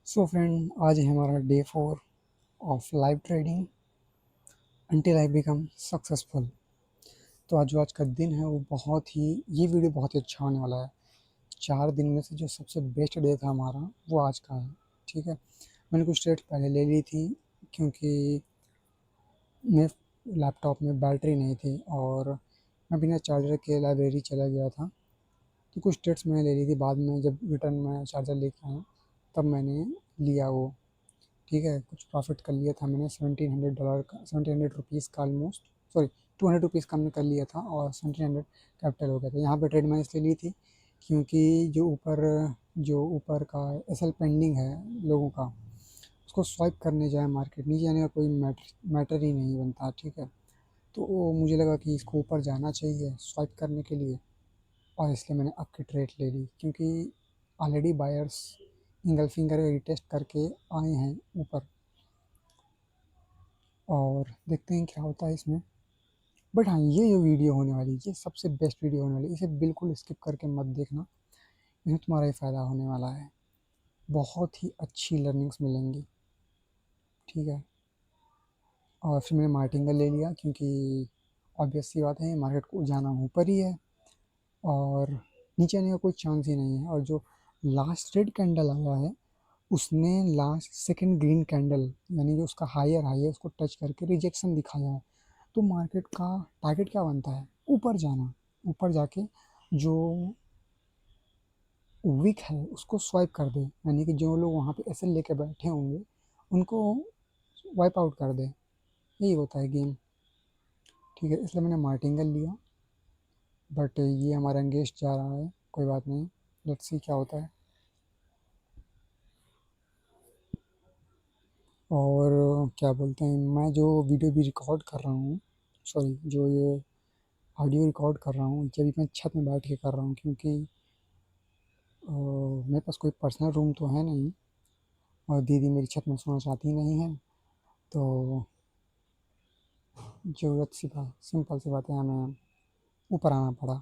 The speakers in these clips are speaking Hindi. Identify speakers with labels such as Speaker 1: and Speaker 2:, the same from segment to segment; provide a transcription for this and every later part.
Speaker 1: सो फ्रेंड, आज है हमारा day 4 of live trading until I become successful. तो आज का दिन है वो ये वीडियो बहुत ही अच्छा होने वाला है। 4 दिन में से जो सबसे बेस्ट डे था हमारा वो आज का है। ठीक है, मैंने कुछ ट्रेड पहले ले ली थी क्योंकि मेरे लैपटॉप में बैटरी नहीं थी और मैं बिना चार्जर के लाइब्रेरी चला गया था। तो कुछ ट्रेड्स मैंने ले ली थी, बाद में जब रिटर्न में चार्जर लेके आया तब मैंने लिया वो। ठीक है, कुछ प्रॉफिट कर लिया था मैंने $1700 का, ₹1700 का ऑलमोस्ट, सॉरी ₹200 का हमने कर लिया था और 1700 कैपिटल हो गया था। यहाँ पे ट्रेड मैंने इसलिए ली थी क्योंकि जो ऊपर का एसएल पेंडिंग है लोगों का, उसको स्वाइप करने जाए मार्केट, नीचे आने का कोई मैटर ही नहीं बनता। ठीक है, तो वो मुझे लगा कि इसको ऊपर जाना चाहिए स्वाइप करने के लिए, और इसलिए मैंने अब की ट्रेड ले ली क्योंकि ऑलरेडी बायर्स इंगल्फिंगर रिटेस्ट करके आए हैं ऊपर, और देखते हैं क्या होता है इसमें। बट हाँ, ये जो वीडियो होने वाली ये सबसे बेस्ट वीडियो होने वाली, इसे बिल्कुल स्किप करके मत देखना, इसमें तुम्हारा ही फ़ायदा होने वाला है। बहुत ही अच्छी लर्निंग्स मिलेंगी। ठीक है, और फिर मैंने मार्टिंगल ले लिया क्योंकि ऑब्वियस सी बात है मार्केट को जाना ऊपर ही है और नीचे आने का कोई चांस ही नहीं है। और जो लास्ट रेड कैंडल आया है उसने लास्ट सेकंड ग्रीन कैंडल, यानी जो उसका हायर हाई है उसको टच करके रिजेक्शन दिखाया है। तो मार्केट का टारगेट क्या बनता है? ऊपर जाना, ऊपर जाके जो वीक है उसको स्वाइप कर दे, यानी कि जो लोग वहाँ पे एसएल लेके बैठे होंगे उनको वाइप आउट कर दे। यही होता है गेम। ठीक है, इसलिए मैंने मार्टिंगल लिया, बट ये हमारा एंगेज जा रहा है, कोई बात नहीं, लेट्स सी क्या होता है। और क्या बोलते हैं, मैं जो वीडियो भी रिकॉर्ड कर रहा हूँ, सॉरी जो ये ऑडियो रिकॉर्ड कर रहा हूँ, ये भी मैं छत में बैठ के कर रहा हूँ क्योंकि मेरे पास कोई पर्सनल रूम तो है नहीं और दीदी मेरी छत में सोना चाहती नहीं है। तो ज़रूरत सी बात, सिंपल सी बात है, हमें ऊपर आना पड़ा।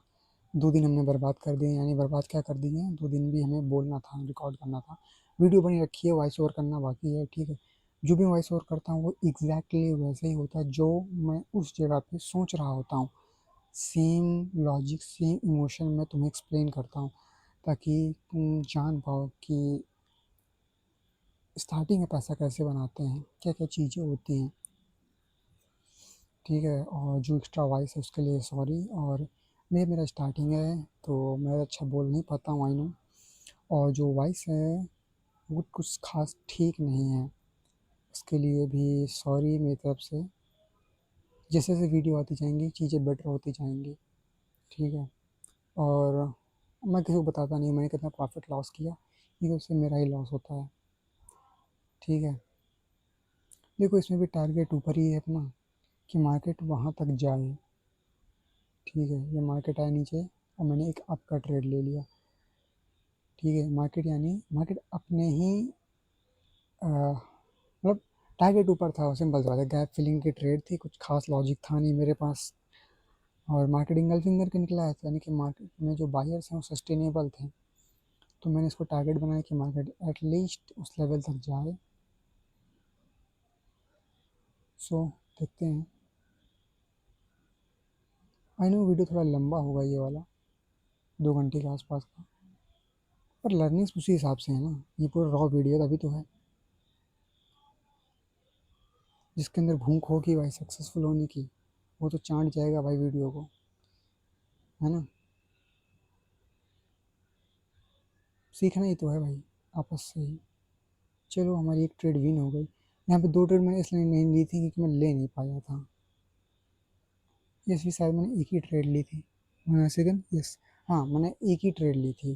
Speaker 1: 2 दिन हमने बर्बाद कर दिए, यानी बर्बाद क्या कर दिए, 2 दिन भी हमें बोलना था, रिकॉर्ड करना था, वीडियो बनी रखी है, वॉइस ओवर करना बाकी है। ठीक है, जो भी वॉइस ओवर करता हूँ वो एग्जैक्टली वैसे ही होता है जो मैं उस जगह पे सोच रहा होता हूँ। सेम लॉजिक, सेम इमोशन मैं तुम्हें एक्सप्लेन करता हूँ ताकि तुम जान पाओ कि स्टार्टिंग में पैसा कैसे बनाते हैं, क्या क्या चीज़ें होती हैं। ठीक है, और जो एक्स्ट्रा वॉइस है उसके लिए सॉरी। और मेरा स्टार्टिंग है तो मैं अच्छा बोल नहीं पाता हूँ, आई नो। और जो वॉइस है वो कुछ खास ठीक नहीं है, उसके लिए भी सॉरी मेरी तरफ से। जैसे जैसे वीडियो आती जाएंगी चीज़ें बेटर होती जाएंगी। ठीक है, और मैं किसी को बताता नहीं मैंने कितना प्रॉफिट लॉस किया, ये तो उससे मेरा ही लॉस होता है। ठीक है, देखो इसमें भी टारगेट ऊपर ही है अपना कि मार्केट वहाँ तक जाए। ठीक है, ये मार्केट आया नीचे और मैंने एक अप का ट्रेड ले लिया। ठीक है, मार्केट यानी मार्केट अपने ही मतलब टारगेट ऊपर था, सिंपल सी बात है, गैप फिलिंग की ट्रेड थी, कुछ खास लॉजिक था नहीं मेरे पास। और मार्केट इंगल फिंगर के निकला है, तो यानी कि मार्केट में जो बायर्स हैं वो सस्टेनेबल थे। तो मैंने इसको टारगेट बनाया कि मार्केट एटलीस्ट उस लेवल तक जाए। सो देखते हैं। आई नो वीडियो थोड़ा लंबा होगा ये वाला, 2 घंटे के आसपास का, पर लर्निंग्स उसी हिसाब से है ना, ये पूरा रॉ वीडियो अभी तो है। जिसके अंदर भूख होगी भाई सक्सेसफुल होने की, वो तो चाट जाएगा भाई वीडियो को, है ना। सीखना ही तो है भाई, आपस से ही। चलो हमारी एक ट्रेड विन हो गई। यहाँ पे 2 ट्रेड मैंने इसलिए नहीं ली थी क्योंकि मैं ले नहीं पाया था। यस, भी शायद मैंने एक ही ट्रेड ली थी। सेकंड, यस, हाँ मैंने एक ही ट्रेड ली थी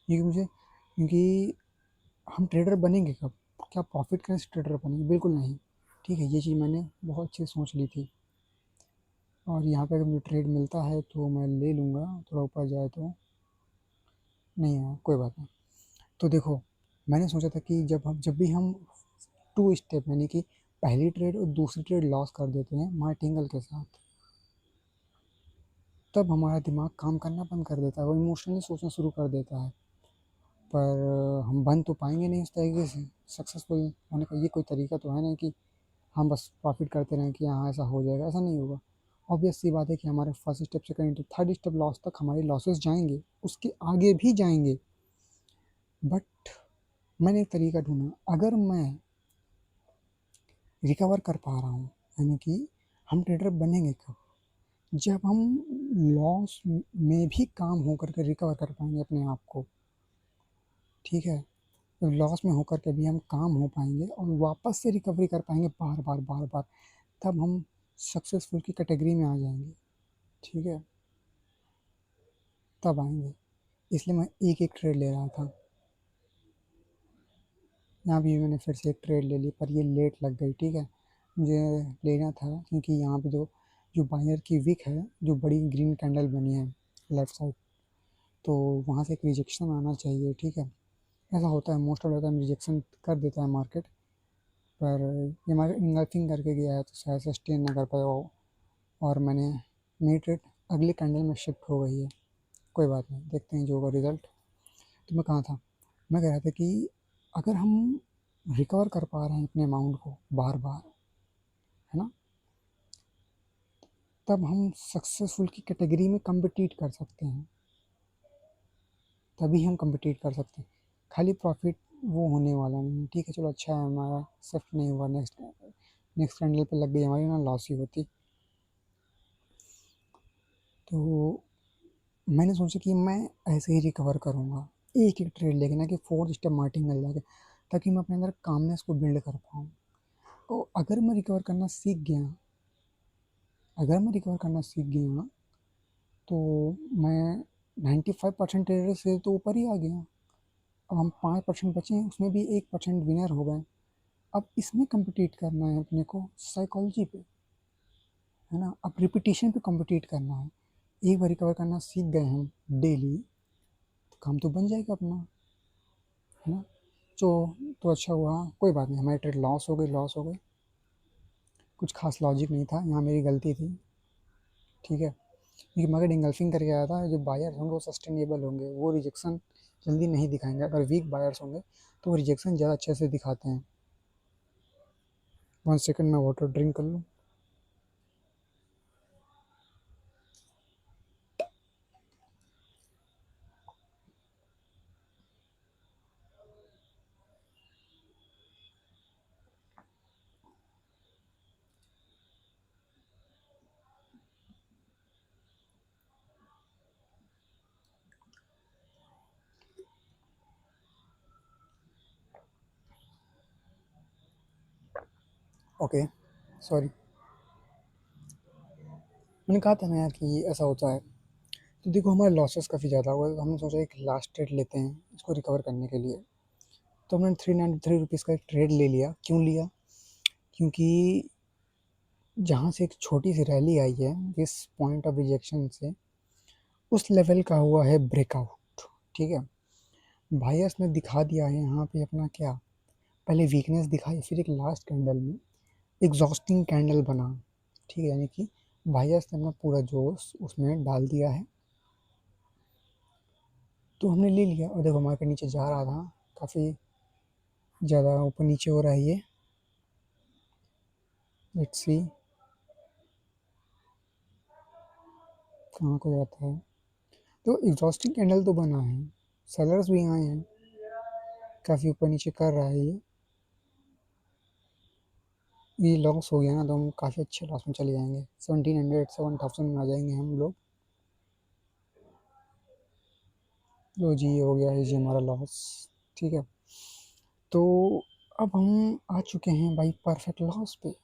Speaker 1: क्योंकि हम ट्रेडर बनेंगे कब, क्या प्रॉफिट करने से ट्रेडर बनेंगे? बिल्कुल नहीं। ठीक है, ये चीज़ मैंने बहुत अच्छे से सोच ली थी। और यहाँ पे अगर मुझे ट्रेड मिलता है तो मैं ले लूँगा, थोड़ा ऊपर जाए तो। नहीं है कोई बात नहीं। तो देखो, मैंने सोचा था कि जब भी हम 2 स्टेप, यानी कि पहली ट्रेड और दूसरी ट्रेड लॉस कर देते हैं मार्टिंगल के साथ, तब हमारा दिमाग काम करना बंद कर देता है, वो इमोशनली सोचना शुरू कर देता है। पर हम बन तो पाएंगे नहीं उस तरीके से। सक्सेसफुल होने का ये कोई तरीका तो है नहीं कि हम बस प्रॉफिट करते रहें कि हाँ ऐसा हो जाएगा, ऐसा नहीं होगा। ऑब्वियस सी बात है कि हमारे फर्स्ट स्टेप से करें तो थर्ड स्टेप लॉस तक हमारे लॉसेस जाएंगे, उसके आगे भी जाएंगे। बट मैंने एक तरीका ढूंढा, अगर मैं रिकवर कर पा रहा हूँ, यानी कि हम ट्रेडर बनेंगे कब, जब हम लॉस में भी काम हो करके रिकवर कर पाएंगे अपने आप को। ठीक है, तो लॉस में होकर के भी हम काम हो पाएंगे और वापस से रिकवरी कर पाएंगे बार बार बार बार, तब हम सक्सेसफुल की कैटेगरी में आ जाएंगे। ठीक है, तब आएंगे। इसलिए मैं एक एक ट्रेड ले रहा था। यहाँ भी मैंने फिर से एक ट्रेड ले ली, पर ये लेट लग गई। ठीक है, मुझे लेना था क्योंकि यहाँ पे जो जो बायर की विक है, जो बड़ी ग्रीन कैंडल बनी है लेफ्ट साइड, तो वहाँ से एक रिजेक्शन आना चाहिए। ठीक है, ऐसा होता है most of the time, rejection कर देता है मार्केट, पर ये मार्केट इंगल्फिंग करके गया है तो शायद सस्टेन ना कर पाया हो, और मेरी ट्रेड अगले कैंडल में शिफ्ट हो गई है। कोई बात नहीं, देखते हैं जो होगा रिजल्ट। तो मैं कहाँ था, मैं कह रहा था कि अगर हम रिकवर कर पा रहे हैं अपने अमाउंट को बार बार, है ना, तब हम सक्सेसफुल की कैटेगरी में कम्पिटिट कर सकते हैं। तभी हम कम्पिटिट कर सकते हैं, खाली प्रॉफिट वो होने वाला नहीं। ठीक है, चलो अच्छा है, हमारा शिफ्ट नहीं हुआ, नेक्स्ट नेक्स्ट कैंडल पे लग गई हमारी, ना लॉस ही होती। तो मैंने सोचा कि मैं ऐसे ही रिकवर करूँगा, एक एक ट्रेड लेके, ना कि फोर्थ स्टेप मार्टिन मिल जाके, ताकि मैं अपने अंदर कामनेस को बिल्ड कर पाऊँ। तो अगर मैं रिकवर करना सीख गया तो मैं 95% ट्रेडर से तो ऊपर ही आ गया। अब हम 5% बचे हैं, उसमें भी 1% विनर हो गए। अब इसमें कम्पिटिट करना है अपने को साइकोलॉजी पे, है ना, अब रिपीटिशन पे कम्पिटिट करना है। एक बार रिकवर करना सीख गए हम डेली, तो काम तो बन जाएगा अपना, है ना। जो तो अच्छा हुआ, कोई बात नहीं, हमारी ट्रेड लॉस हो गई। कुछ खास लॉजिक नहीं था, यहाँ मेरी गलती थी। ठीक है, क्योंकि मार्केट इंगल्फिंग करके आया था। जो बायर्स होंगे वो सस्टेनेबल होंगे, वो रिजेक्शन जल्दी नहीं दिखाएंगे। अगर वीक बायर्स होंगे तो वो रिजेक्शन ज़्यादा अच्छे से दिखाते हैं। 1 सेकंड में वाटर ड्रिंक कर लूँ। Okay, sorry. मैंने कहा था ना यार कि ऐसा होता है। तो देखो हमारे लॉसेस काफ़ी ज़्यादा हुआ, तो हमने सोचा एक लास्ट ट्रेड लेते हैं इसको रिकवर करने के लिए। तो हमने 393 रुपीज़ का एक ट्रेड ले लिया। क्यों लिया, क्योंकि जहाँ से एक छोटी सी रैली आई है इस पॉइंट ऑफ रिजेक्शन से, उस लेवल का हुआ है ब्रेकआउट। ठीक है, बायर्स ने दिखा दिया है यहाँ पे अपना क्या, पहले वीकनेस दिखाई, फिर एक लास्ट कैंडल में एग्जॉस्टिंग कैंडल बना। ठीक है, यानी कि बायर्स ने अपना पूरा जोश उसमें डाल दिया है। तो हमने ले लिया, और देखो मार्केट नीचे जा रहा था, काफ़ी ज़्यादा ऊपर नीचे हो रहा है ये। लेट्स सी कहाँ को जाता है। तो एग्जॉस्टिंग कैंडल तो बना है, सेलर्स भी आए हैं, काफ़ी ऊपर नीचे कर रहा है ये लॉस हो गया ना, तो हम काफ़ी अच्छे लॉस में चले जाएंगे। 1700 में आ जाएंगे हम लोग। लो जी, ये हो गया है जी हमारा लॉस। ठीक है, तो अब हम आ चुके हैं भाई परफेक्ट लॉस पे।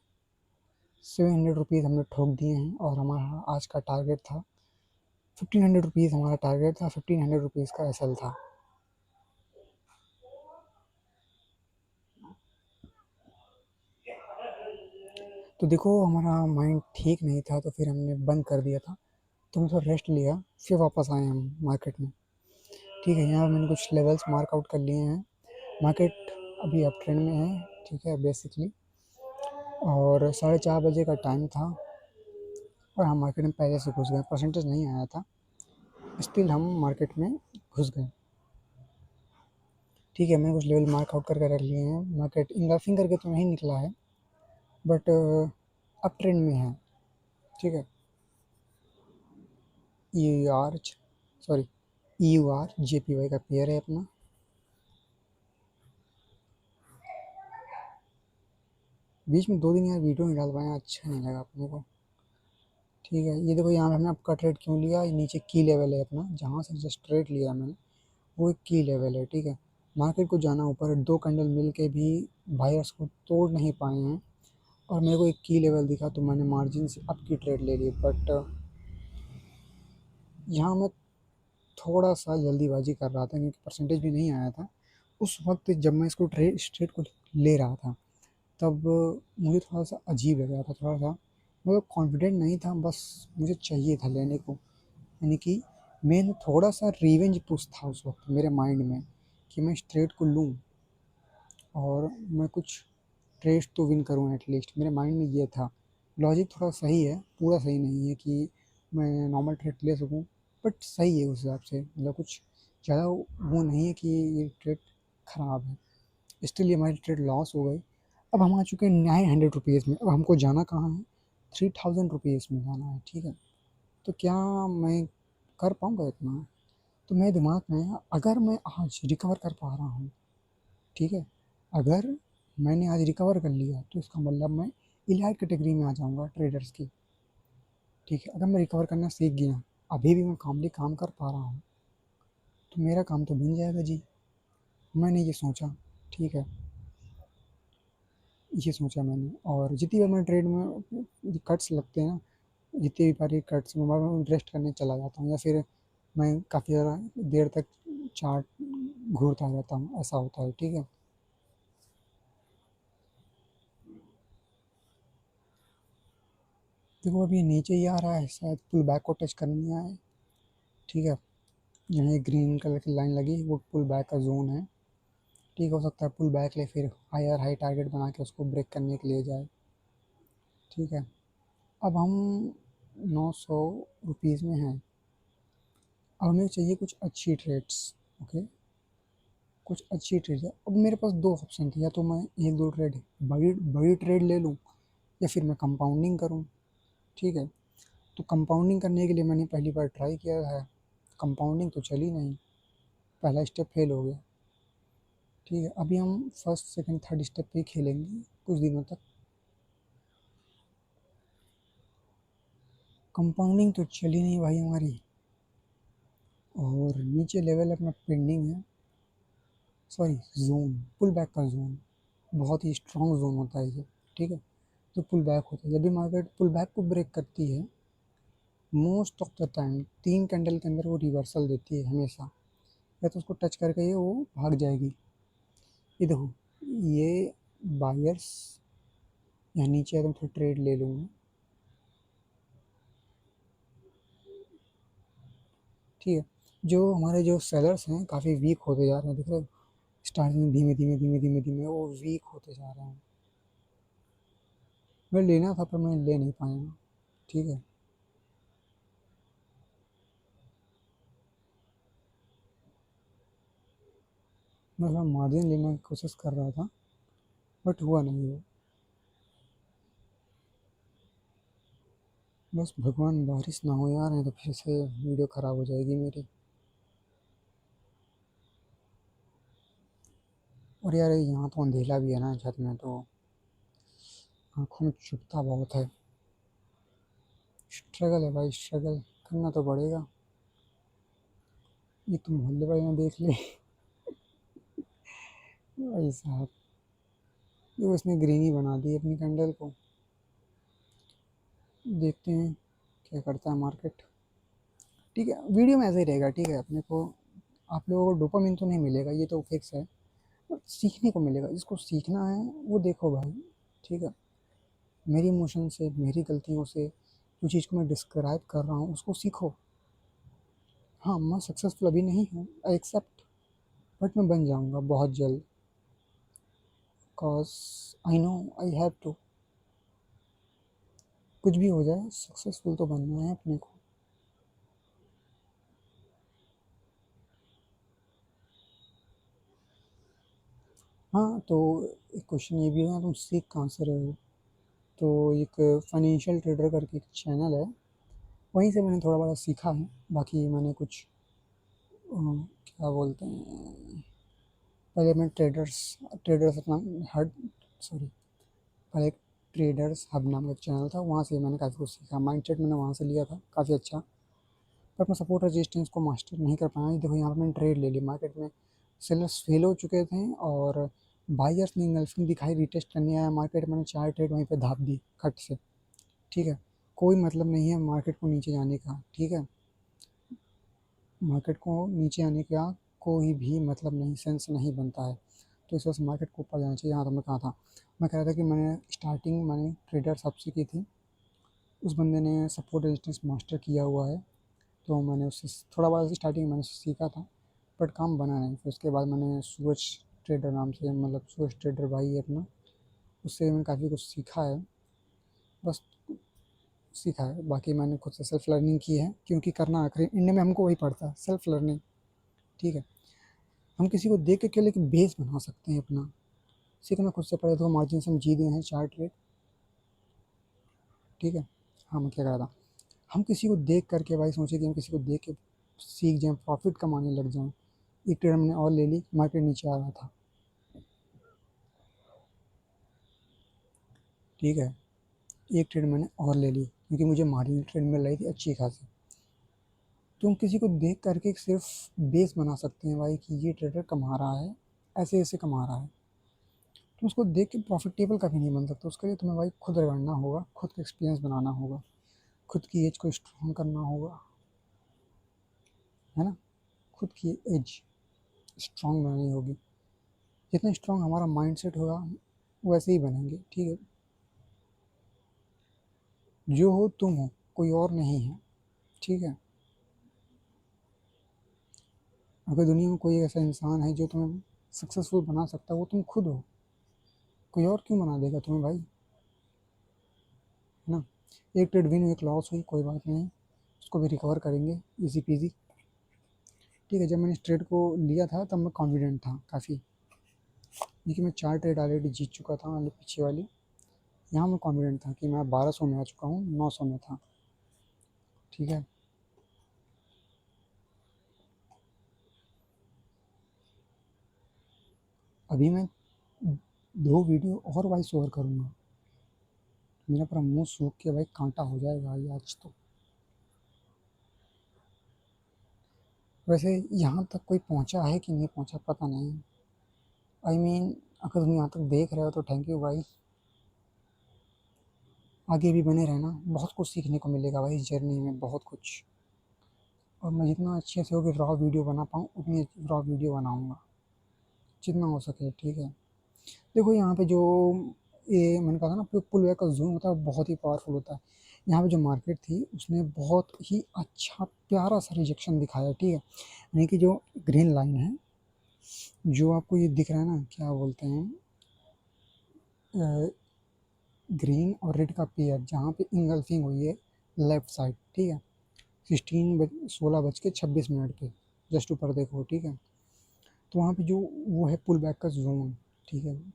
Speaker 1: 700 रुपीज़ हमने ठोक दिए हैं, और हमारा आज का टारगेट था 1500 रुपीज़। हमारा टारगेट था 1500 रुपीज़ का एसएल था। तो देखो हमारा माइंड ठीक नहीं था, तो फिर हमने बंद कर दिया था। तो हमने थोड़ा रेस्ट लिया, फिर वापस आए हम मार्केट में। ठीक है, यहाँ मैंने कुछ लेवल्स मार्क आउट कर लिए हैं। मार्केट अभी अप ट्रेंड में है। ठीक है, बेसिकली, और 4:30 बजे का टाइम था, और हम मार्केट में पहले से घुस गए। परसेंटेज नहीं आया था, स्टिल हम मार्केट में घुस गए। ठीक है, मैंने कुछ लेवल मार्क आउट करके रख लिए हैं। मार्केट इंगल्फिंग करके तो नहीं निकला है, बट अप ट्रेंड में है। ठीक है, E R sorry U R J P Y का पेयर है अपना। बीच में 2 दिन यार वीडियो नहीं डाल पाया, अच्छा नहीं लगा अपने को। ठीक है, ये देखो यहाँ पे हमने आपका ट्रेड क्यों लिया, ये नीचे की लेवल है अपना, जहाँ से जस्ट ट्रेड लिया मैंने वो एक की लेवल है। ठीक है, मार्केट को जाना ऊपर है, 2 कैंडल मिल के भी बायर्स को तोड़ नहीं पाए हैं, और मेरे को एक की लेवल दिखा तो मैंने मार्जिन से अप की ट्रेड ले ली। बट यहाँ मैं थोड़ा सा जल्दीबाजी कर रहा था क्योंकि परसेंटेज भी नहीं आया था उस वक्त जब मैं इसको ट्रेड स्ट्रेट को ले रहा था। तब मुझे थोड़ा सा अजीब लग रहा था, थोड़ा सा मतलब कॉन्फिडेंट नहीं था, बस मुझे चाहिए था लेने को। यानी कि मैं थोड़ा सा रिवेंज पुश था उस वक्त मेरे माइंड में कि मैं स्ट्रेट को लूँ और मैं कुछ ट्रेड्स तो विन करूँ एटलीस्ट, मेरे माइंड में ये था। लॉजिक थोड़ा सही है, पूरा सही नहीं है कि मैं नॉर्मल ट्रेड ले सकूँ, बट सही है उस हिसाब से, मतलब कुछ ज़्यादा वो नहीं है कि ये ट्रेड ख़राब है। इसके लिए हमारी ट्रेड लॉस हो गई। अब हम आ चुके हैं 900 रुपीज़ में, अब हमको जाना कहाँ है, 3000 रुपीज़ में जाना है। ठीक है, तो क्या मैं कर पाऊँगा इतना? तो मेरे दिमाग में है, अगर मैं आज रिकवर कर पा रहा हूँ, ठीक है, अगर मैंने आज रिकवर कर लिया तो इसका मतलब मैं इलाइट कैटेगरी में आ जाऊंगा ट्रेडर्स की। ठीक है, अगर मैं रिकवर करना सीख गया, अभी भी मैं कामली काम कर पा रहा हूँ, तो मेरा काम तो बन जाएगा जी। मैंने ये सोचा। ठीक है, ये सोचा मैंने, और जितनी बार मैं ट्रेड में कट्स लगते हैं ना, जितनी भी बार कट्स में मैं रेस्ट करने चला जाता हूँ, या फिर मैं काफ़ी ज़्यादा देर तक चार्ट घूरता रहता हूँ, ऐसा होता है। ठीक है, देखो अभी नीचे ही आ रहा है, शायद पुल बैक को टच करने आया है। ठीक है, यहाँ एक ग्रीन कलर की लाइन लगी, वो पुल बैक का जोन है। ठीक, हो सकता है पुल बैक ले फिर हायर हाई टारगेट बना के उसको ब्रेक करने के लिए जाए। ठीक है, अब हम 900 रुपीज़ में हैं। अब हमें चाहिए कुछ अच्छी ट्रेड्स। ओके, कुछ अच्छी ट्रेड है। अब मेरे पास दो ऑप्शन थे, या तो मैं एक दो ट्रेड बड़ी बड़ी ट्रेड ले लूँ, या फिर मैं कंपाउंडिंग करूँ। ठीक है, तो कंपाउंडिंग करने के लिए मैंने पहली बार ट्राई किया है, कंपाउंडिंग तो चली नहीं, पहला स्टेप फेल हो गया। ठीक है, अभी हम फर्स्ट सेकंड थर्ड स्टेप पे ही खेलेंगे कुछ दिनों तक। कंपाउंडिंग तो चली नहीं भाई हमारी, और नीचे लेवल अपना पेंडिंग है। सॉरी, जोन, पुल बैक का जोन, बहुत ही स्ट्रॉन्ग जोन होता है ये। ठीक है, तो पुल बैक होता है, जब भी मार्केट पुल बैक को ब्रेक करती है, most of the time 3 candle के अंदर वो रिवर्सल देती है हमेशा, या तो उसको टच करके ये वो भाग जाएगी। ये देखो, ये बायर्स यहाँ नीचे आए तो थोड़ा ट्रेड ले लूँगा। ठीक है, जो हमारे जो सेलर्स हैं काफ़ी वीक होते जा रहे हैं, देख रहे हो, स्टार्टिंग में धीमे धीमे धीमे धीमे धीमे वो वीक होते जा रहे हैं। मैं लेना था पर मैं ले नहीं पाया। ठीक है, मैं थोड़ा मार्जिन लेने की कोशिश कर रहा था, बट हुआ नहीं वो। बस भगवान बारिश ना हो यार, नहीं तो फिर से वीडियो ख़राब हो जाएगी मेरी। और यार यहाँ तो अंधेला भी है ना छत में, तो आँखों में चुभता बहुत है। स्ट्रगल है भाई, स्ट्रगल करना तो पड़ेगा। ये तो मोहल्ले भाई ने देख ले भाई साहब, ये उसने ग्रीन ही बना दी अपनी कैंडल को। देखते हैं क्या करता है मार्केट। ठीक है, वीडियो में ऐसे ही रहेगा। ठीक है, अपने को आप लोगों को डोपामिन तो नहीं मिलेगा, ये तो फिक्स है, बट सीखने को मिलेगा। जिसको सीखना है वो देखो भाई। ठीक है, मेरी इमोशन से, मेरी गलतियों से जो चीज़ को मैं डिस्क्राइब कर रहा हूँ उसको सीखो। हाँ, मैं सक्सेसफुल अभी नहीं हूँ, आई एक्सेप्ट, बट मैं बन जाऊँगा बहुत जल्द, because I know I have to. कुछ भी हो जाए सक्सेसफुल तो बनना है अपने को। हाँ, तो एक क्वेश्चन ये भी है, तुम सीख कहाँ से रहे हो? तो एक फाइनेंशियल ट्रेडर करके एक चैनल है, वहीं से मैंने थोड़ा बड़ा सीखा है। बाकी मैंने कुछ क्या बोलते हैं, पहले मैं ट्रेडर्स ट्रेडर्स अपना हट सॉरी पहले एक ट्रेडर्स हब नाम का एक चैनल था, वहाँ से मैंने काफ़ी कुछ सीखा। माइंडसेट मैंने वहाँ से लिया था काफ़ी अच्छा, पर मैं सपोर्ट रेजिस्टेंस को मास्टर नहीं कर पाया। देखो यहाँ पर मैंने ट्रेड ले ली मार्केट में, सेलर्स फेल हो चुके थे और बायर्स ने इंगल्फिंग दिखाई, रिटेस्ट करने आया मार्केट, मैंने 4 ट्रेड वहीं पे धाप दी खट से। ठीक है, कोई मतलब नहीं है मार्केट को नीचे जाने का। ठीक है, मार्केट को नीचे आने का कोई भी मतलब नहीं, सेंस नहीं बनता है। तो इस वजह से मार्केट को ऊपर जाना चाहिए। यहाँ तो मैं कहा था, मैं कह रहा था कि मैंने स्टार्टिंग मैंने ट्रेडर सबसे की थी, उस बंदे ने सपोर्ट रेजिस्टेंस मास्टर किया हुआ है, तो मैंने उससे थोड़ा बहुत स्टार्टिंग मैंने उससे सीखा था, बट काम बना नहीं। फिर उसके बाद मैंने सूरज ट्रेडर नाम से, मतलब सूरज ट्रेडर भाई है अपना, उससे मैंने काफ़ी कुछ सीखा है। बस सीखा है, बाकी मैंने खुद से सेल्फ लर्निंग की है, क्योंकि करना आखिर इंडिया में हमको वही पड़ता है, सेल्फ लर्निंग। ठीक है, हम किसी को देख के केवल एक बेस बना सकते हैं अपना। सीखना खुद से पड़े, तो मार्जिन से हम जीत गए हैं 4 ट्रेड। ठीक है, हाँ मैं क्या कह रहा था, हम किसी को देख करके भाई सोचे कि हम किसी को देख के सीख जाएं, प्रॉफिट कमाने लग जाएं। एक ट्रेड हमने और ले ली, मार्केट नीचे आ रहा था। ठीक है, एक ट्रेड मैंने और ले ली क्योंकि मुझे मार्जिन ट्रेड मिल रही थी अच्छी खासी। तो हम किसी को देख करके सिर्फ बेस बना सकते हैं भाई कि ये ट्रेडर कमा रहा है, ऐसे ऐसे कमा रहा है। तुम उसको देख के प्रॉफिटेबल कभी नहीं बन सकते। उसके लिए तुम्हें भाई खुद रगड़ना होगा, खुद का एक्सपीरियंस बनाना होगा, खुद की एज को स्ट्रॉन्ग करना होगा, है ना। खुद की एज स्ट्रॉन्ग बनानी होगी। जितना स्ट्रॉन्ग हमारा माइंड सेट होगा वैसे ही बनेंगे। ठीक है, जो हो तुम हो, कोई और नहीं है। ठीक है, अगर दुनिया में कोई ऐसा इंसान है जो तुम्हें सक्सेसफुल बना सकता है, वो तुम खुद हो। कोई और क्यों बना देगा तुम्हें भाई, है ना। एक ट्रेड विन हुई, एक लॉस हुई, कोई बात नहीं, उसको भी रिकवर करेंगे, इजी पीजी। ठीक है, जब मैंने इस ट्रेड को लिया था तब मैं कॉन्फिडेंट था काफ़ी, क्योंकि मैं 4 ट्रेड ऑलरेडी जीत चुका था वाली पीछे वाली। यहाँ मैं कॉन्फिडेंट था कि मैं 1200 में आ चुका हूँ, 900 में था। ठीक है, अभी मैं 2 वीडियो और वॉइस ओवर करूँगा, मेरा पूरा मुंह सूख के भाई कांटा हो जाएगा ये आज तो। वैसे यहाँ तक कोई पहुँचा है कि नहीं पहुँचा पता नहीं। आई मीन अगर तुम यहाँ तक देख रहे हो तो थैंक यू भाई, आगे भी बने रहना, बहुत कुछ सीखने को मिलेगा भाई इस जर्नी में, बहुत कुछ। और मैं जितना अच्छे से होकर रॉ वीडियो बना पाऊँ उतनी रॉ वीडियो बनाऊँगा, जितना हो सके। ठीक है, देखो यहाँ पे जो ये मैंने कहा था ना, पुल बैक का जूम होता है वो बहुत ही पावरफुल होता है। यहाँ पे जो मार्केट थी उसने बहुत ही अच्छा प्यारा सा रिजेक्शन दिखाया। ठीक है, यानी कि जो ग्रीन लाइन है, जो आपको ये दिख रहा है ना, क्या बोलते हैं, ग्रीन और रेड का पेयर, जहाँ पे इंगल्फिंग हुई है लेफ्ट साइड। ठीक है, 16:26 पे, जस्ट ऊपर देखो। ठीक है, तो वहाँ पे जो वो है पुल बैक का जोन। ठीक है,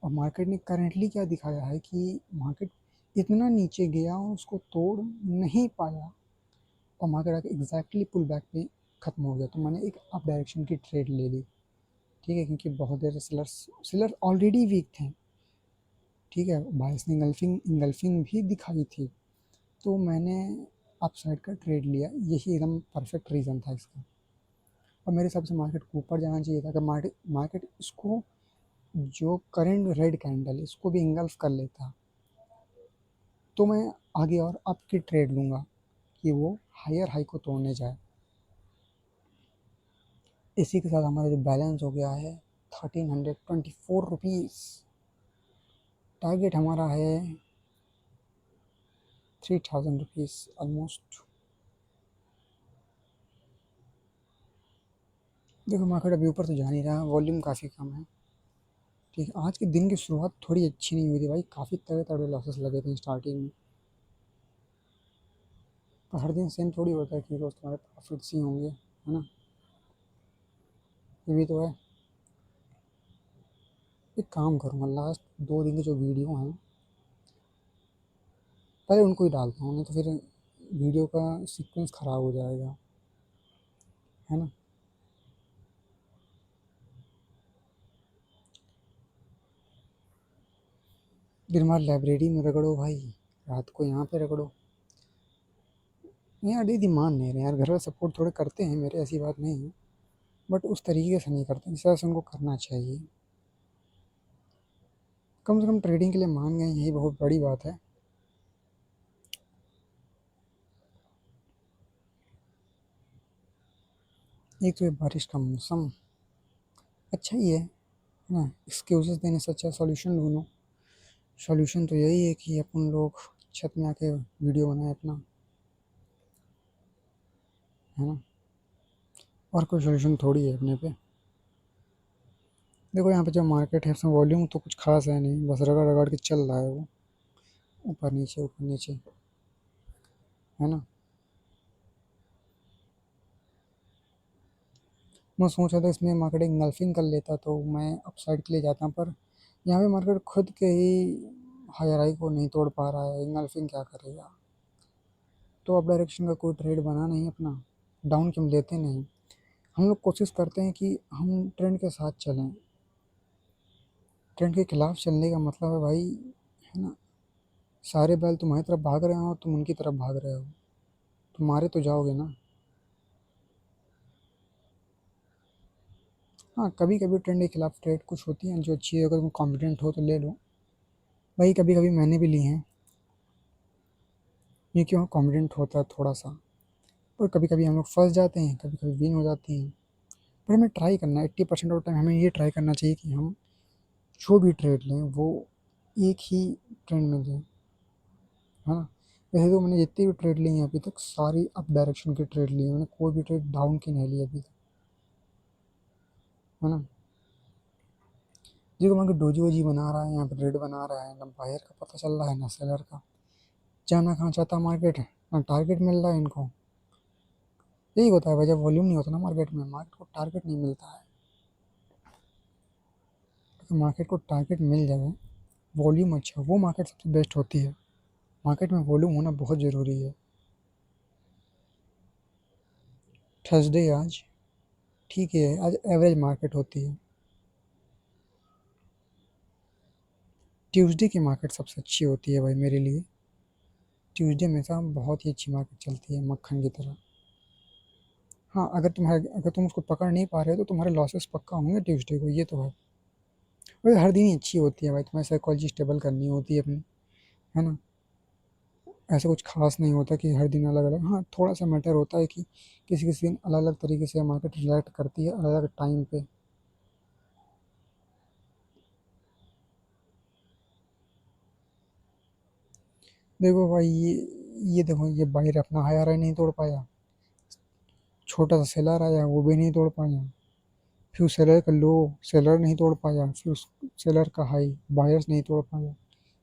Speaker 1: और मार्केट ने करेंटली क्या दिखाया है कि मार्केट इतना नीचे गया और उसको तोड़ नहीं पाया, और मार्केट आके एग्जैक्टली पुल बैक पे ख़त्म हो गया। तो मैंने एक अप डायरेक्शन की ट्रेड ले ली। ठीक है, क्योंकि बहुत देर से सेलर ऑलरेडी वीक थे। ठीक है, बायर्स ने इंगल्फिंग इंगल्फिंग भी दिखाई थी, तो मैंने अप साइड का ट्रेड लिया। यही एकदम परफेक्ट रीज़न था इसका। और मेरे हिसाब से मार्केट को ऊपर जाना चाहिए था। अगर मार्केट मार्केट इसको, जो करंट रेड कैंडल इसको भी इंगल्फ कर लेता, तो मैं आगे और अप की ट्रेड लूँगा कि वो हायर हाई को तोड़ने जाए। इसी के साथ हमारा जो बैलेंस हो गया है 1324 रुपीज़। टारगेट हमारा है 3000 रुपीज़ ऑलमोस्ट। देखो मार्केट अभी ऊपर तो जा नहीं रहा, वॉल्यूम काफ़ी कम है। ठीक है, आज के दिन की शुरुआत थोड़ी अच्छी नहीं हुई थी भाई, काफ़ी तगड़े तगड़े लॉसेस लगे थे स्टार्टिंग में। पर हर दिन सेम थोड़ी होता है कि रोज़ तुम्हारे प्रॉफिट्स ही होंगे, है ना। ये भी तो है। एक काम करूँगा, लास्ट 2 दिन की जो वीडियो हैं पहले उनको ही डालता हूँ, नहीं तो फिर वीडियो का सीक्वेंस ख़राब हो जाएगा, है ना? दिन भर लाइब्रेरी में रगड़ो भाई, रात को यहाँ पे रगड़ो। यार दीदी मान नहीं रहे यार, घर वाले सपोर्ट थोड़े करते हैं मेरे, ऐसी बात नहीं है, बट उस तरीके से नहीं करते जिस तरह से उनको करना चाहिए। कम से कम ट्रेडिंग के लिए मान गए, यही बहुत बड़ी बात है। एक तो ये बारिश का मौसम अच्छा ही है ना? एक्सक्यूज़ेस देने से अच्छा सॉल्यूशन ढूँढो। सॉल्यूशन तो यही है कि अपन लोग छत में आके वीडियो बनाएँ अपना, है ना? और कोई सॉल्यूशन थोड़ी है अपने पे। देखो यहाँ पे जो मार्केट है उसमें वॉल्यूम तो कुछ खास है नहीं, बस रगड़ रगड़ के चल रहा है वो, ऊपर नीचे, है ना? मैं सोच रहा था इसमें मार्केट इंगल्फिंग कर लेता तो मैं अपसाइड के लिए जाता, पर यहाँ पे मार्केट खुद के ही हायर हाई को नहीं तोड़ पा रहा है, इंगल्फिंग क्या करेगा? तो अप डायरेक्शन का कोई ट्रेड बना नहीं अपना, डाउन क्यों लेते नहीं? हम लोग कोशिश करते हैं कि हम ट्रेंड के साथ चलें, ट्रेंड के खिलाफ चलने का मतलब है भाई, है ना? सारे बैल तुम्हारी तरफ भाग रहे हो और तुम उनकी तरफ भाग रहे हो, तुम मारे तो जाओगे ना। हाँ, कभी कभी ट्रेंड के खिलाफ ट्रेड कुछ होती हैं जो अच्छी है, अगर तुम कॉन्फिडेंट हो तो ले लो। भाई कभी कभी मैंने भी ली हैं, ये क्यों कॉन्फिडेंट होता है थोड़ा सा, और कभी कभी हम लोग फंस जाते हैं, कभी कभी विन हो जाती हैं। पर हमें ट्राई करना है, 80% ऑफ टाइम हमें ये ट्राई करना चाहिए कि हम जो भी ट्रेड लें वो एक ही ट्रेंड में लें, है ना? वैसे तो मैंने जितनी भी ट्रेड ली हैं अभी तक सारी अप डायरेक्शन की ट्रेड ली है, मैंने कोई भी ट्रेड डाउन की नहीं ली अभी तक, है ना? देखो वहाँ डोजी वोजी बना रहा है, यहाँ पे रेड बना रहा है, ना बायर का पता चल रहा है ना सेलर का, जाना कहाँ चाहता मार्केट है, ना टारगेट मिल रहा है इनको। यही होता है भाई, जब वॉल्यूम नहीं होता ना मार्केट में, मार्केट को टारगेट नहीं मिलता है। तो मार्केट को टारगेट मिल जाए, वॉल्यूम अच्छा, वो मार्केट सबसे बेस्ट होती है। मार्केट में वॉल्यूम होना बहुत ज़रूरी है। थर्सडे आज, ठीक है, आज एवरेज मार्केट होती है। ट्यूसडे की मार्केट सबसे अच्छी होती है भाई मेरे लिए। ट्यूसडे में हमेशा बहुत ही अच्छी मार्केट चलती है मक्खन की तरह। हाँ, अगर तुम उसको पकड़ नहीं पा रहे हो तो तुम्हारे लॉसेस पक्का होंगे ट्यूसडे को, ये तो है। वैसे हर दिन ही अच्छी होती है भाई, तुम्हें साइकोलॉजी स्टेबल करनी होती है अपनी, है ना? ऐसा कुछ खास नहीं होता कि हर दिन अलग अलग, हाँ थोड़ा सा मैटर होता है कि किसी किसी दिन अलग अलग तरीके से मार्केट रिएक्ट करती है अलग अलग टाइम पे। देखो भाई ये देखो, ये बाहर अपना हायर हाई नहीं तोड़ पाया, छोटा सा सेलर आया वो भी नहीं तोड़ पाया, फिर उस सेलर का लो, सेलर नहीं तोड़ पाया, फिर उस सेलर का हाई, बायर्स नहीं तोड़ पाया।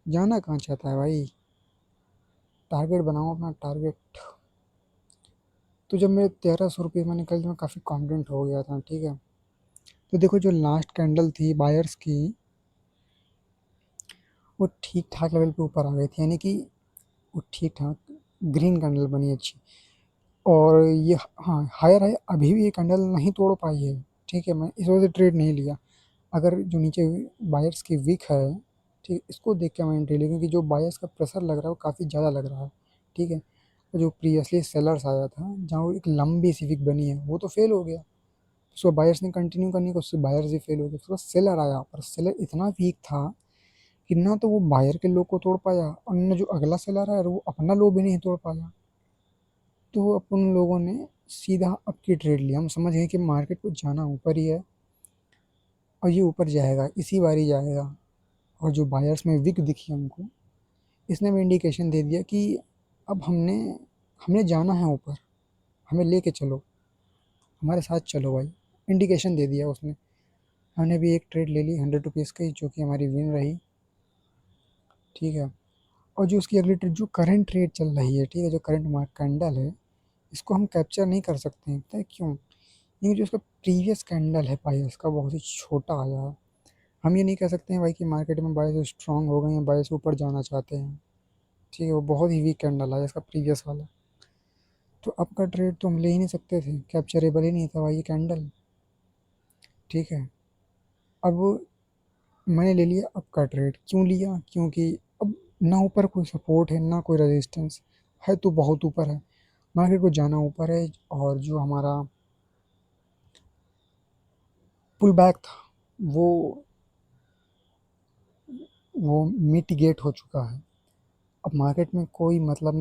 Speaker 1: जाना कहाँ चाहता है भाई? टारगेट बनाओ अपना टारगेट। तो जब मेरे 1300 रुपये में निकल, मैं काफ़ी कॉन्फिडेंट हो गया था, ठीक है। तो देखो जो लास्ट कैंडल थी बायर्स की, वो ठीक ठाक लेवल पे ऊपर आ गई थी, यानी कि वो ठीक ठाक ग्रीन कैंडल बनी अच्छी। और ये, हाँ हायर हाई अभी भी ये कैंडल नहीं तोड़ पाई है, ठीक है, मैं इस वजह से ट्रेड नहीं लिया। अगर जो नीचे बायर्स की वीक है, ठीक, इसको देख के मैं एंट्री ली, क्योंकि जो बायर्स का प्रेशर लग रहा है वो काफ़ी ज़्यादा लग रहा है, ठीक है। और जो प्रीवियसली सेलर्स आया था जहाँ वो एक लंबी सी वीक बनी है वो तो फेल हो गया, उसको बायर्स ने कंटिन्यू करनी को, उससे बायर्स ही फेल हो गए, उसके बाद सेलर आया, पर सेलर इतना वीक था कि ना तो वो बायर के लो को तोड़ पाया और न जो अगला सेलर आया वो अपना लो भी नहीं तोड़ पाया। तो अपन लोगों ने सीधा अप की ट्रेड लिया, हम समझ गए कि मार्केट को जाना ऊपर ही है और ये ऊपर जाएगा, इसी बार ही जाएगा। और जो बायर्स में विक दिखी हमको, इसने भी इंडिकेशन दे दिया कि अब हमने हमने जाना है ऊपर, हमें लेके चलो, हमारे साथ चलो भाई, इंडिकेशन दे दिया उसने। हमने भी एक ट्रेड ले ली 100 रुपीज़ की, जो कि हमारी विन रही, ठीक है। और जो उसकी अगली ट्रेड, जो करंट ट्रेड चल रही है, ठीक है, जो करंट मार्क कैंडल है, इसको हम कैप्चर नहीं कर सकते हैं, पता है क्यों? ये जो उसका प्रीवियस कैंडल है बायर्स का बहुत ही छोटा आया है, हम ये नहीं कह सकते हैं भाई कि मार्केट में बायर्स स्ट्रांग हो गए हैं, बायर्स ऊपर जाना चाहते हैं। ठीक है, वो बहुत ही वीक कैंडल है इसका प्रीवियस वाला। तो अब का ट्रेड तो हम ले ही नहीं सकते थे, कैप्चरेबल ही नहीं था भाई ये कैंडल। ठीक है, अब मैंने ले लिया अब का ट्रेड। क्यों लिया? क्योंकि अब ना ऊपर कोई सपोर्ट है ना कोई रेजिस्टेंस है, तो बहुत ऊपर है, मार्केट को जाना ऊपर है। और जो हमारा पुल बैक था वो वो मिटिगेट हो चुका है। अब मार्केट में कोई मतलब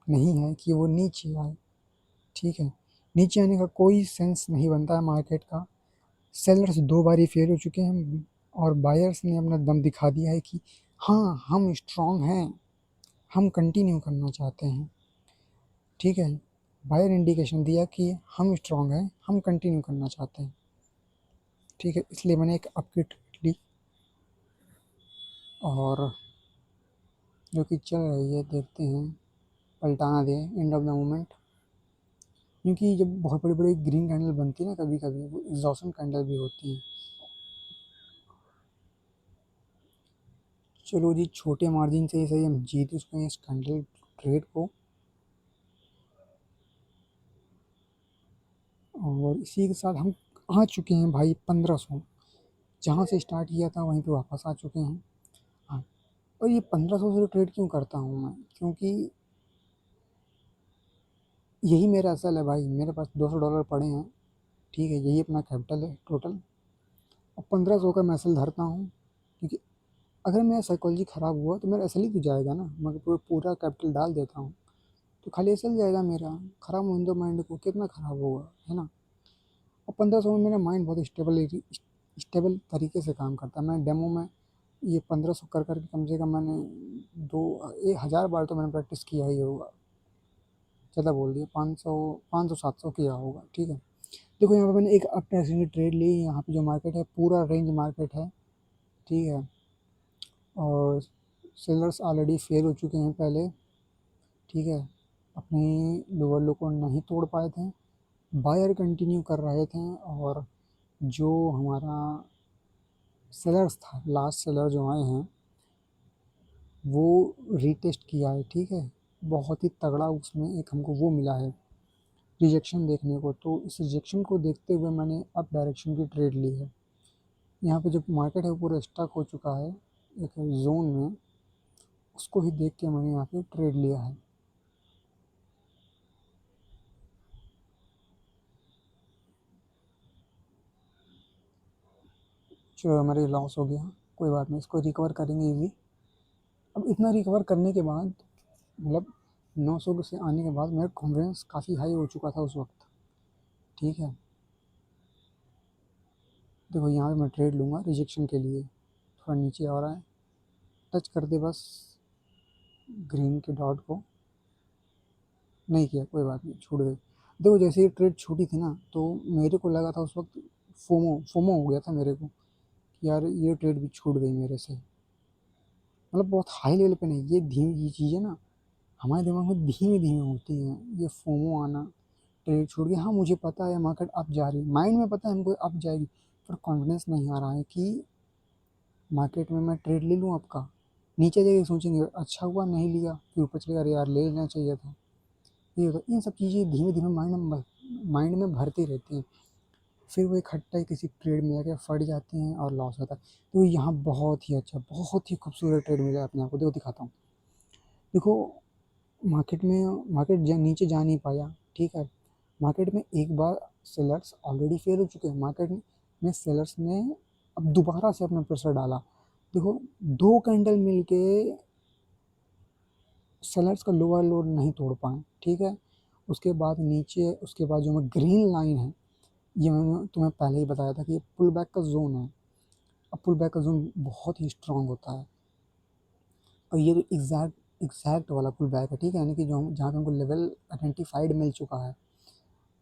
Speaker 1: नहीं है कि वो नीचे आए। ठीक है, नीचे आने का कोई सेंस नहीं बनता है मार्केट का। सेलर्स दो बारी फेल हो चुके हैं और बायर्स ने अपना दम दिखा दिया है कि हाँ हम स्ट्रांग हैं, हम कंटिन्यू करना चाहते हैं। ठीक है, बायर इंडिकेशन दिया कि हम स्ट्रांग हैं, हम कंटिन्यू करना चाहते हैं। ठीक है, इसलिए मैंने एक अपकिट ली और जो कि चल रही है, देखते हैं पलटाना दे एंड ऑफ द मोमेंट। क्योंकि जब बहुत बड़ी बड़ी ग्रीन कैंडल बनती है ना, कभी कभी वो एग्जॉशन कैंडल भी होती हैं। चलो जी, छोटे मार्जिन से ही सही हम जीत चुके हैं इस कैंडल ट्रेड को। और इसी के साथ हम आ चुके हैं भाई 1500, जहाँ से स्टार्ट किया था वहीं पे वापस आ चुके हैं। हाँ, और ये 1500 से ट्रेड क्यों करता हूँ मैं? क्योंकि यही मेरा असल है भाई, मेरे पास $200 पड़े हैं। ठीक है, यही अपना कैपिटल है टोटल। और 1500 का मैं असल धरता हूँ, क्योंकि अगर मेरा साइकोलॉजी ख़राब हुआ तो मेरा असल ही तो जाएगा ना। मैं पूरा कैपिटल डाल देता हूँ तो खाली असल जाएगा मेरा। ख़राब होने दो माइंड को, कितना ख़राब होगा, है ना। और 1500 में मेरा माइंड बहुत स्टेबल तरीके से काम करता है। मैं डेमो में ये 1500 कर कर के कम से कम मैंने 1000 बार तो मैंने प्रैक्टिस किया ही होगा। ज़्यादा बोल दिया, 500 700 किया होगा। ठीक है, देखो यहाँ पे मैंने एक अप ट्रेंड ट्रेड ली। यहाँ पे जो मार्केट है पूरा रेंज मार्केट है। ठीक है, और सेलर्स ऑलरेडी फेल हो चुके हैं पहले। ठीक है, अपने लोअर लो को नहीं तोड़ पाए थे, बायर कंटिन्यू कर रहे थे। और जो हमारा सेलर्स था, लास्ट सेलर जो आए हैं वो रीटेस्ट किया है। ठीक है, बहुत ही तगड़ा उसमें एक हमको वो मिला है रिजेक्शन देखने को। तो इस रिजेक्शन को देखते हुए मैंने अप डायरेक्शन की ट्रेड ली है। यहाँ पे जो मार्केट है वो पूरा स्टक हो चुका है एक जोन में, उसको ही देख के मैंने यहाँ पे ट्रेड लिया है। चलो हमारी लॉस हो गया, कोई बात नहीं, इसको रिकवर करेंगे इजी। अब इतना रिकवर करने के बाद मतलब 900 से आने के बाद मेरा कॉन्फिडेंस काफ़ी हाई हो चुका था उस वक्त। ठीक है, देखो यहाँ पे मैं ट्रेड लूँगा रिजेक्शन के लिए। थोड़ा नीचे आ रहा है, टच कर दे बस ग्रीन के डॉट को। नहीं किया, कोई बात नहीं, छूट गई। देखो जैसे ही ट्रेड छूटी थी ना, तो मेरे को लगा था उस वक्त फोमो फोमो हो गया था मेरे को कि यार ये ट्रेड भी छूट गई मेरे से। मतलब बहुत हाई लेवल पे नहीं, ये धीमी ये चीज़ें ना हमारे दिमाग में धीमे धीमे होती हैं। ये फोमो आना, ट्रेड छूट गया, हाँ मुझे पता है मार्केट अप जा रही है, माइंड में पता है हमको अप जाएगी, पर कॉन्फिडेंस नहीं आ रहा है कि मार्केट में मैं ट्रेड ले लूँ आपका। नीचे जाके सोचेंगे अच्छा हुआ नहीं लिया, फिर ऊपर चलेगा, अरे यार ले लेना चाहिए था। ये होता इन सब चीज़ें धीमे धीमे माइंड में भरती रहती हैं। फिर वो इकट्ठा ही किसी ट्रेड में आके फट जाते हैं और लॉस होता है। तो यहाँ बहुत ही अच्छा, बहुत ही खूबसूरत ट्रेड मिला अपने आप को। देखो दिखाता हूँ, देखो मार्केट नीचे जा नहीं पाया। ठीक है, मार्केट में एक बार सेलर्स ऑलरेडी फेल हो चुके हैं। मार्केट में सेलर्स ने अब दोबारा से अपना प्रेशर डाला। देखो दो कैंडल मिलके सेलर्स का लोअर लो नहीं तोड़ पाए। ठीक है, उसके बाद नीचे, उसके बाद जो ग्रीन लाइन है, ये मैंने तुम्हें पहले ही बताया था कि ये पुल बैक का जोन है। अब पुल बैक का जोन बहुत ही स्ट्रांग होता है, और ये तो एग्जैक्ट वाला पुल बैक है। ठीक है, यानी कि जो जहाँ पे हमको लेवल आइडेंटिफाइड मिल चुका है।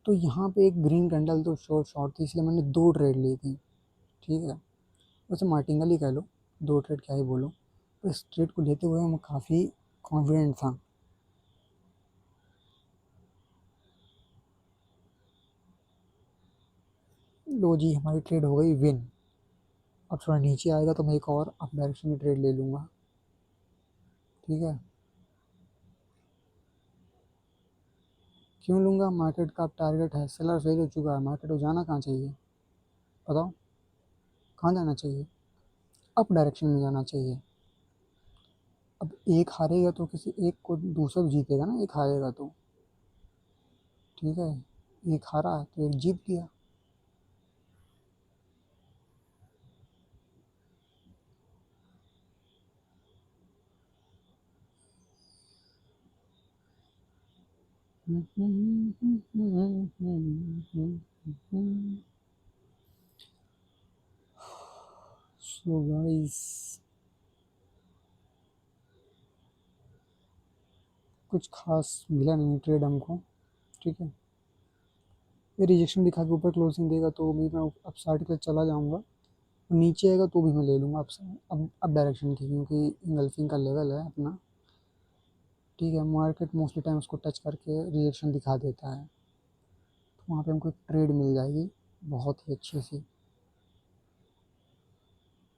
Speaker 1: तो यहाँ पे एक ग्रीन कैंडल तो शॉर्ट थी, इसलिए मैंने दो ट्रेड ली थी। ठीक है, वैसे मार्टिंगल ही कह लो, दो ट्रेड क्या ही बोलो। तो इस ट्रेड को लेते हुए मैं काफ़ी कॉन्फिडेंट था। लो जी, हमारी ट्रेड हो गई विन। अब थोड़ा नीचे आएगा तो मैं एक और अप डायरेक्शन में ट्रेड ले लूँगा। ठीक है, क्यों लूँगा? मार्केट का अब टारगेट है, सेलर फेल हो चुका है, मार्केट को जाना कहाँ चाहिए? बताओ, कहाँ जाना चाहिए? अप डायरेक्शन में जाना चाहिए। अब एक हारेगा तो किसी एक को दूसरा भी जीतेगा ना, एक हारेगा तो। ठीक है, एक हारा तो एक जीत गया। सो गाइस, कुछ खास मिला नहीं ट्रेड हमको। ठीक है, ये रिजेक्शन दिखा के ऊपर क्लोजिंग देगा तो भी मैं अप साइड के चला जाऊंगा, नीचे आएगा तो भी मैं ले लूँगा अब डायरेक्शन की, क्योंकि इंगल्फिंग का लेवल है अपना। ठीक है, मार्केट मोस्टली टाइम उसको टच करके रिएक्शन दिखा देता है, तो वहाँ पे हमको एक ट्रेड मिल जाएगी बहुत ही अच्छी सी।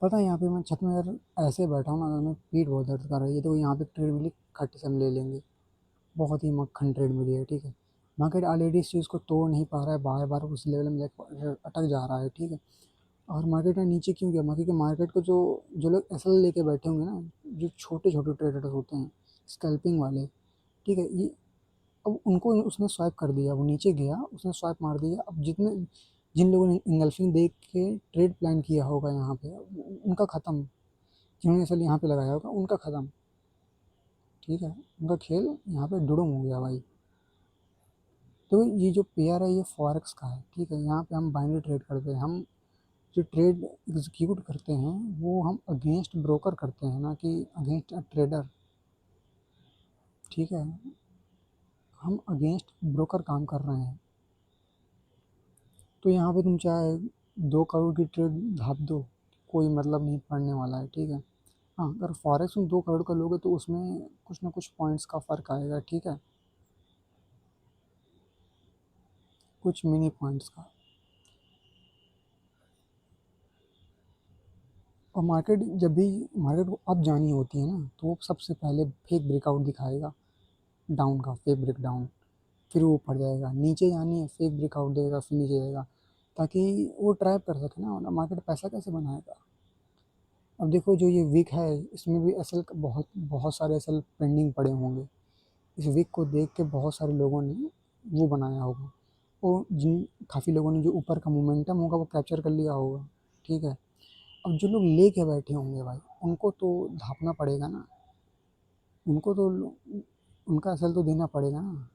Speaker 1: पता है यहाँ पे मैं छत में अगर ऐसे बैठा हूँ ना, अगर मैं पीठ बहुत दर्द कर रही है तो यहाँ पे ट्रेड मिली, खट से हम ले लेंगे। बहुत ही मक्खन ट्रेड मिली है। ठीक है, मार्केट ऑलरेडी इस चीज़ को तोड़ नहीं पा रहा है, बार बार उस लेवल में अटक जा रहा है। ठीक है, और मार्केट ने नीचे क्यों गया? क्योंकि मार्केट को जो जो लोग एसएल लेके बैठे होंगे ना, जो छोटे छोटे ट्रेडर्स होते हैं, स्कैल्पिंग वाले। ठीक है, ये अब उनको उसने स्वाइप कर दिया, वो नीचे गया, उसने स्वाइप मार दिया। अब जितने जिन लोगों ने इंगल्फिंग देख के ट्रेड प्लान किया होगा यहाँ पे, उनका ख़त्म। जिन्होंने असल यहाँ पे लगाया होगा उनका ख़त्म। ठीक है, उनका खेल यहाँ पे डुडुम हो गया भाई। तो ये जो पेयर है ये फॉरेक्स का है। ठीक है, यहाँ पे हम बाइनरी ट्रेड करते हैं, हम जो ट्रेड एग्जीक्यूट करते हैं वो हम अगेंस्ट ब्रोकर करते हैं, ना कि अगेंस्ट अ ट्रेडर। ठीक है, हम अगेंस्ट ब्रोकर काम कर रहे हैं। तो यहाँ पे तुम चाहे 2 करोड़ की ट्रेड धाप दो, कोई मतलब नहीं पड़ने वाला है। ठीक है, हाँ, अगर फॉरेक्स में 2 करोड़ का लोगे तो उसमें कुछ ना कुछ पॉइंट्स का फ़र्क आएगा। ठीक है, कुछ मिनी पॉइंट्स का। और मार्केट जब भी मार्केट को अप जानी होती है ना, तो वो सबसे पहले फेक ब्रेकआउट दिखाएगा, डाउन का फेक ब्रेक डाउन। फिर वो ऊपर जाएगा, नीचे जानी है फेक ब्रेकआउट देगा, फिर नीचे जाएगा, ताकि वो ट्रैप कर सके ना, वरना मार्केट पैसा कैसे बनाएगा? अब देखो जो ये वीक है, इसमें भी असल बहुत बहुत सारे असल पेंडिंग पड़े होंगे। इस वीक को देख के बहुत सारे लोगों ने वो बनाया होगा, वो जिन काफ़ी लोगों ने जो ऊपर का मोमेंटम होगा वो कैप्चर कर लिया होगा। ठीक है, अब जो लोग लेके बैठे होंगे भाई, उनको तो धापना पड़ेगा ना, उनको तो उनका असल तो देना पड़ेगा ना।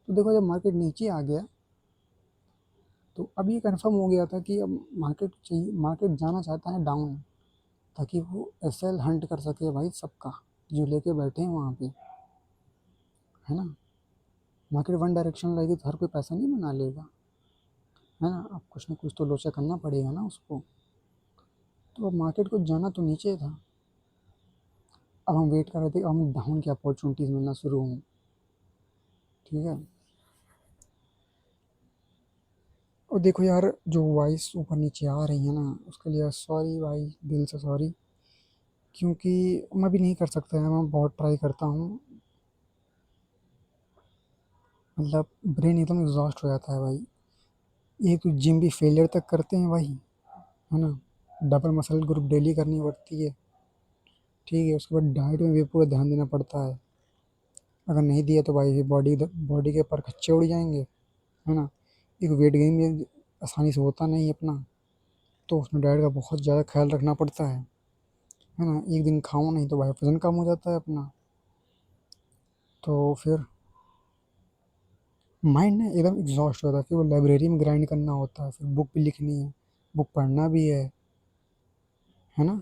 Speaker 1: तो देखो जब मार्केट नीचे आ गया तो अब ये कन्फर्म हो गया था कि अब मार्केट चाहिए, मार्केट जाना चाहता है डाउन, ताकि वो एसएल हंट कर सके भाई सबका, जो लेके बैठे हैं वहाँ पे, है ना। मार्केट वन डायरेक्शन रहेगी तो हर कोई पैसा नहीं बना लेगा, है ना। अब कुछ ना कुछ तो लोचा करना पड़ेगा ना उसको। तो अब मार्केट को जाना तो नीचे था, अब हम वेट कर रहे थे अब हम डाउन की अपॉर्चुनिटीज़ मिलना शुरू हों। ठीक है, और देखो यार जो वॉइस ऊपर नीचे आ रही है ना, उसके लिए सॉरी भाई, दिल से सॉरी। क्योंकि मैं भी नहीं कर सकता है, मैं बहुत ट्राई करता हूँ, मतलब ब्रेन एकदम एग्जॉस्ट हो जाता है भाई। एक तो जिम भी फेलियर तक करते हैं भाई, है ना। डबल मसल ग्रुप डेली करनी पड़ती है। ठीक है, उसके बाद डाइट में भी पूरा ध्यान देना पड़ता है। अगर नहीं दिया तो भाई बॉडी बॉडी के पर खच्चे उड़ जाएंगे, है ना। एक वेट गेन में आसानी से होता नहीं अपना, तो उसमें डाइट का बहुत ज़्यादा ख्याल रखना पड़ता है ना। एक दिन खाओ नहीं तो भाई वजन कम हो जाता है अपना। तो फिर माइंड ना एकदम एग्जॉस्ट हो जाता है, फिर वो लाइब्रेरी में ग्राइंड करना होता है, फिर बुक भी लिखनी है, बुक पढ़ना भी है ना।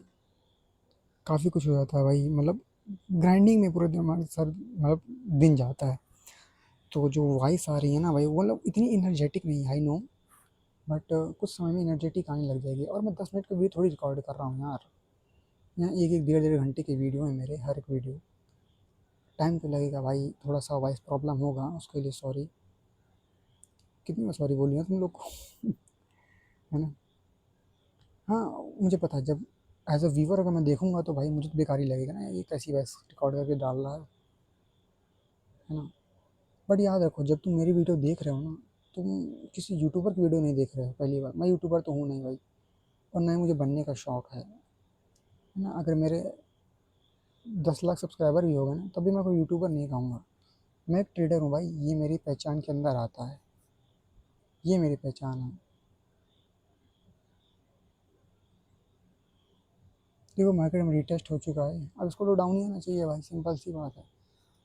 Speaker 1: काफ़ी कुछ हो जाता है भाई, मतलब ग्राइंडिंग में पूरे दिमाग सर मतलब दिन जाता है। तो जो वॉइस आ रही है ना भाई, वो मतलब इतनी एनर्जेटिक नहीं है, आई नो, बट कुछ समय में एनर्जेटिक आने लग जाएगी। और मैं 10 मिनट का वीडियो थोड़ी रिकॉर्ड कर रहा हूँ यार, यहाँ एक एक डेढ़ डेढ़ घंटे के वीडियो है मेरे, हर एक वीडियो। टाइम तो लगेगा भाई, थोड़ा सा वॉइस प्रॉब्लम होगा, उसके लिए सॉरी। कितनी बार सॉरी बोली है तुम लोग को? है ना। हाँ, मुझे पता है जब एज़ अ व्यूअर अगर मैं देखूँगा तो भाई मुझे तो बेकार ही लगेगा ना, ये कैसी वॉइस रिकॉर्ड करके डाल रहा है ना? बट याद रखो जब तुम मेरी वीडियो देख रहे हो ना, तुम किसी यूट्यूबर की वीडियो नहीं देख रहे हो पहली बार। मैं यूट्यूबर तो हूँ नहीं भाई, और ना ही मुझे बनने का शौक है ना? अगर मेरे 10 लाख सब्सक्राइबर भी हो गए ना, तब भी मैं कोई यूट्यूबर नहीं कहूँगा। मैं एक ट्रेडर हूँ भाई, ये मेरी पहचान के अंदर आता है, ये मेरी पहचान है। देखो मार्केट में रिटेस्ट हो चुका है, अब इसको तो डाउन ही होना चाहिए भाई, सिंपल सी बात है।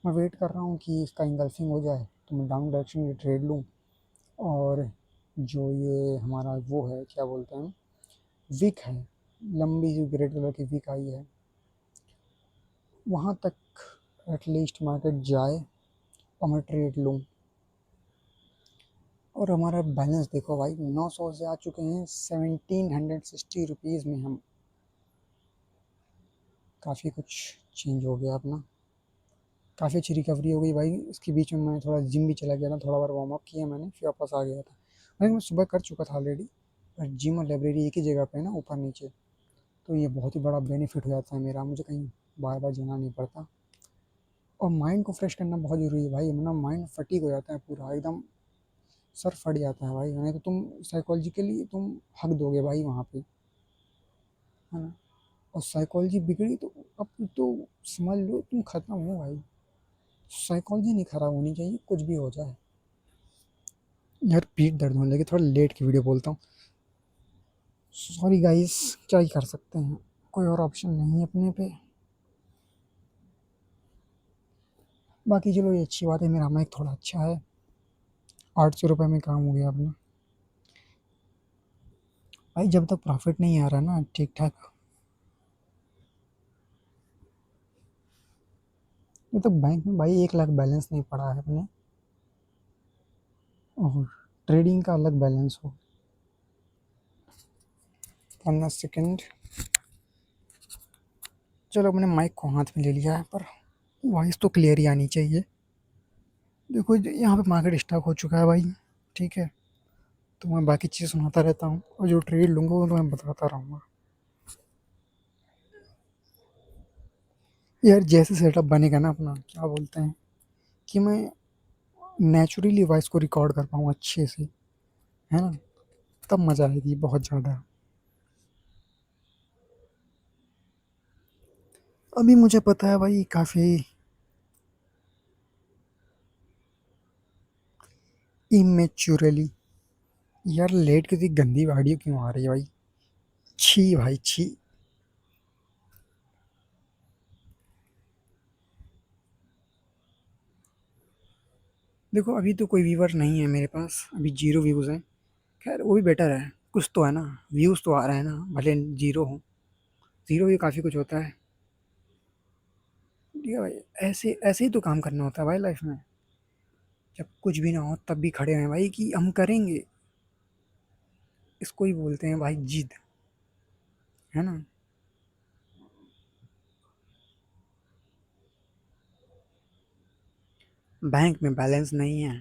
Speaker 1: मैं वेट कर रहा हूँ कि इसका इंगल्फिंग हो जाए तो मैं डाउन डायरेक्शन में ट्रेड लूँ, और जो ये हमारा वो है क्या बोलते हैं, विक है, लंबी सी ग्रे कलर की विक आई है, वहाँ तक एटलीस्ट मार्केट जाए और मैं ट्रेड लूँ। और हमारा बैलेंस देखो भाई, 900 से आ चुके हैं 1760 रुपीज़ में हम। काफ़ी कुछ चेंज हो गया अपना, काफ़ी अच्छी रिकवरी हो गई भाई। इसके बीच में मैं थोड़ा जिम भी चला गया था, थोड़ा बार वार्म अप किया मैंने, फिर वापस आ गया था। मैं सुबह कर चुका था ऑलरेडी, पर जिम और लाइब्रेरी एक ही जगह पे है ना, ऊपर नीचे, तो ये बहुत ही बड़ा बेनिफिट हो जाता है मेरा, मुझे कहीं बार बार जाना नहीं पड़ता। और माइंड को फ्रेश करना बहुत ज़रूरी है भाई, वरना माइंड फटीग हो जाता है पूरा एकदम, सर फट जाता है भाई, नहीं तो तुम साइकोलॉजिकली तुम हक दोगे भाई वहाँ पे, है ना? और साइकोलॉजी बिगड़ी तो अब तो समझ लो तुम खत्म हो भाई। साइकोलॉजी नहीं खराब होनी चाहिए, कुछ भी हो जाए। यार पीठ दर्द होने लगी, थोड़ा लेट की वीडियो बोलता हूँ, सॉरी गाइस, क्या ही कर सकते हैं, कोई और ऑप्शन नहीं है अपने पे। बाकी चलो ये अच्छी बात है, मेरा माइक थोड़ा अच्छा है, 800 रुपये में काम हो गया अपना। भाई जब तक प्रॉफिट नहीं आ रहा ना ठीक ठाक, जब तक बैंक में भाई 1 लाख बैलेंस नहीं पड़ा है अपने, और ट्रेडिंग का अलग बैलेंस हो। 15 सेकेंड। चलो अपने माइक को हाथ में ले लिया है, पर वॉइस तो क्लियर ही आनी चाहिए। देखो यहाँ पे मार्केट स्टॉक हो चुका है भाई, ठीक है, तो मैं बाकी चीज़ सुनाता रहता हूँ, और जो ट्रेड लूँगा वो तो मैं बताता रहूँगा। यार जैसे सेटअप बनेगा ना अपना, क्या बोलते हैं, कि मैं नेचुरली वॉइस को रिकॉर्ड कर पाऊँ अच्छे से, है ना, तब मज़ा आएगी बहुत ज़्यादा। अभी मुझे पता है भाई काफ़ी इमेच्योरली। यार लेट कितनी गंदी ऑडियो क्यों आ रही है भाई, छी भाई छी। देखो अभी तो कोई व्यूवर नहीं है मेरे पास, अभी जीरो व्यूज़ हैं। खैर वो भी बेटर है, कुछ तो है ना, व्यूज़ तो आ रहे हैं ना, भले जीरो हो, जीरो भी काफ़ी कुछ होता है। ठीक है भाई, ऐसे ऐसे ही तो काम करना होता है भाई लाइफ में, जब कुछ भी ना हो तब भी खड़े हैं भाई कि हम करेंगे। इसको ही बोलते हैं भाई जिद, है ना? बैंक में बैलेंस नहीं है,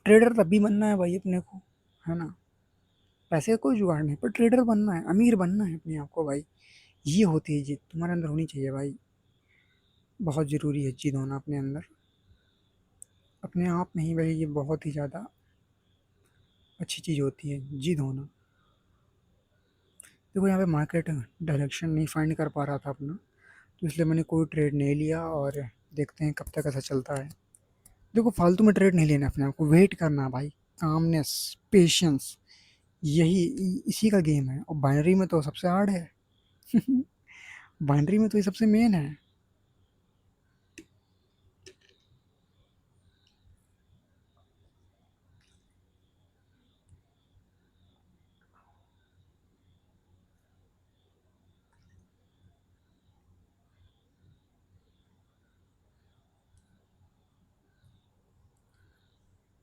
Speaker 1: ट्रेडर तभी बनना है भाई अपने को, है ना? पैसे का कोई जुगाड़ नहीं, पर ट्रेडर बनना है, अमीर बनना है अपने आप को भाई। ये होती है जिद, तुम्हारे अंदर होनी चाहिए भाई, बहुत ज़रूरी है जिद होना अपने अंदर। अपने आप में ही भाई ये बहुत ही ज़्यादा अच्छी चीज़ होती है, जिद होना। देखो यहाँ पे मार्केट डायरेक्शन नहीं फाइंड कर पा रहा था अपना, तो इसलिए मैंने कोई ट्रेड नहीं लिया, और देखते हैं कब तक ऐसा चलता है। देखो फालतू में ट्रेड नहीं लेना, अपने आप को वेट करना भाई, कामनेस, पेशेंस, यही इसी का गेम है, और बाइनरी में तो सबसे हार्ड है। बाइनरी में तो ये सबसे मेन है।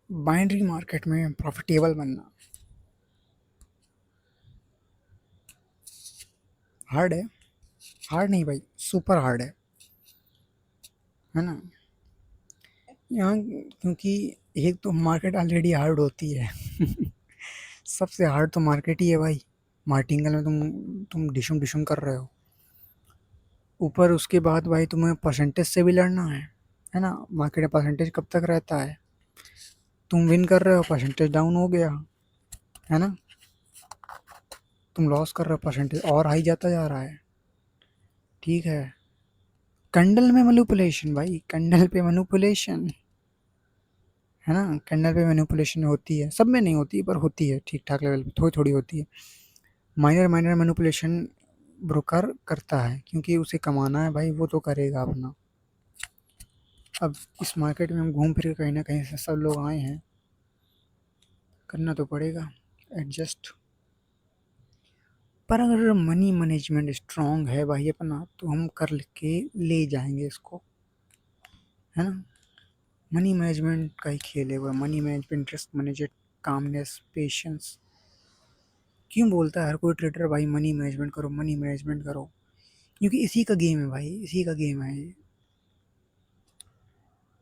Speaker 1: बाइनरी मार्केट में प्रॉफिटेबल बनना हार्ड है, हार्ड नहीं भाई, सुपर हार्ड है ना? यहाँ क्योंकि एक तो मार्केट ऑलरेडी हार्ड होती है। सबसे हार्ड तो मार्केट ही है भाई, मार्टिंगल में तुम डिशुम डिशुम कर रहे हो। ऊपर उसके बाद भाई तुम्हें परसेंटेज से भी लड़ना है ना? मार्केट में परसेंटेज कब तक रहता है? तुम विन कर रहे हो, परसेंटेज डाउन हो गया, है ना? तुम लॉस कर रहे हो, परसेंटेज और हाई जाता जा रहा है। ठीक है। कैंडल में मैनिपुलेशन भाई, कैंडल पे मैनिपुलेशन, है ना? कैंडल पे मैनिपुलेशन होती है, सब में नहीं होती पर होती है, ठीक ठाक लेवल पे थोड़ी थोड़ी होती है। माइनर माइनर मैनिपुलेशन ब्रोकर करता है, क्योंकि उसे कमाना है भाई, वो तो करेगा अपना। अब इस मार्केट में हम घूम फिर के कहीं ना कहीं से सब लोग आए हैं, करना तो पड़ेगा एडजस्ट। पर अगर मनी मैनेजमेंट स्ट्रांग है भाई अपना, तो हम कर के ले जाएंगे इसको, है ना? मनी मैनेजमेंट का ही खेल है वो, money management, risk manager, calmness, patience. क्यों बोलता है हर कोई ट्रेडर भाई मनी मैनेजमेंट करो, मनी मैनेजमेंट करो? क्योंकि इसी का गेम है भाई, इसी का गेम है ये।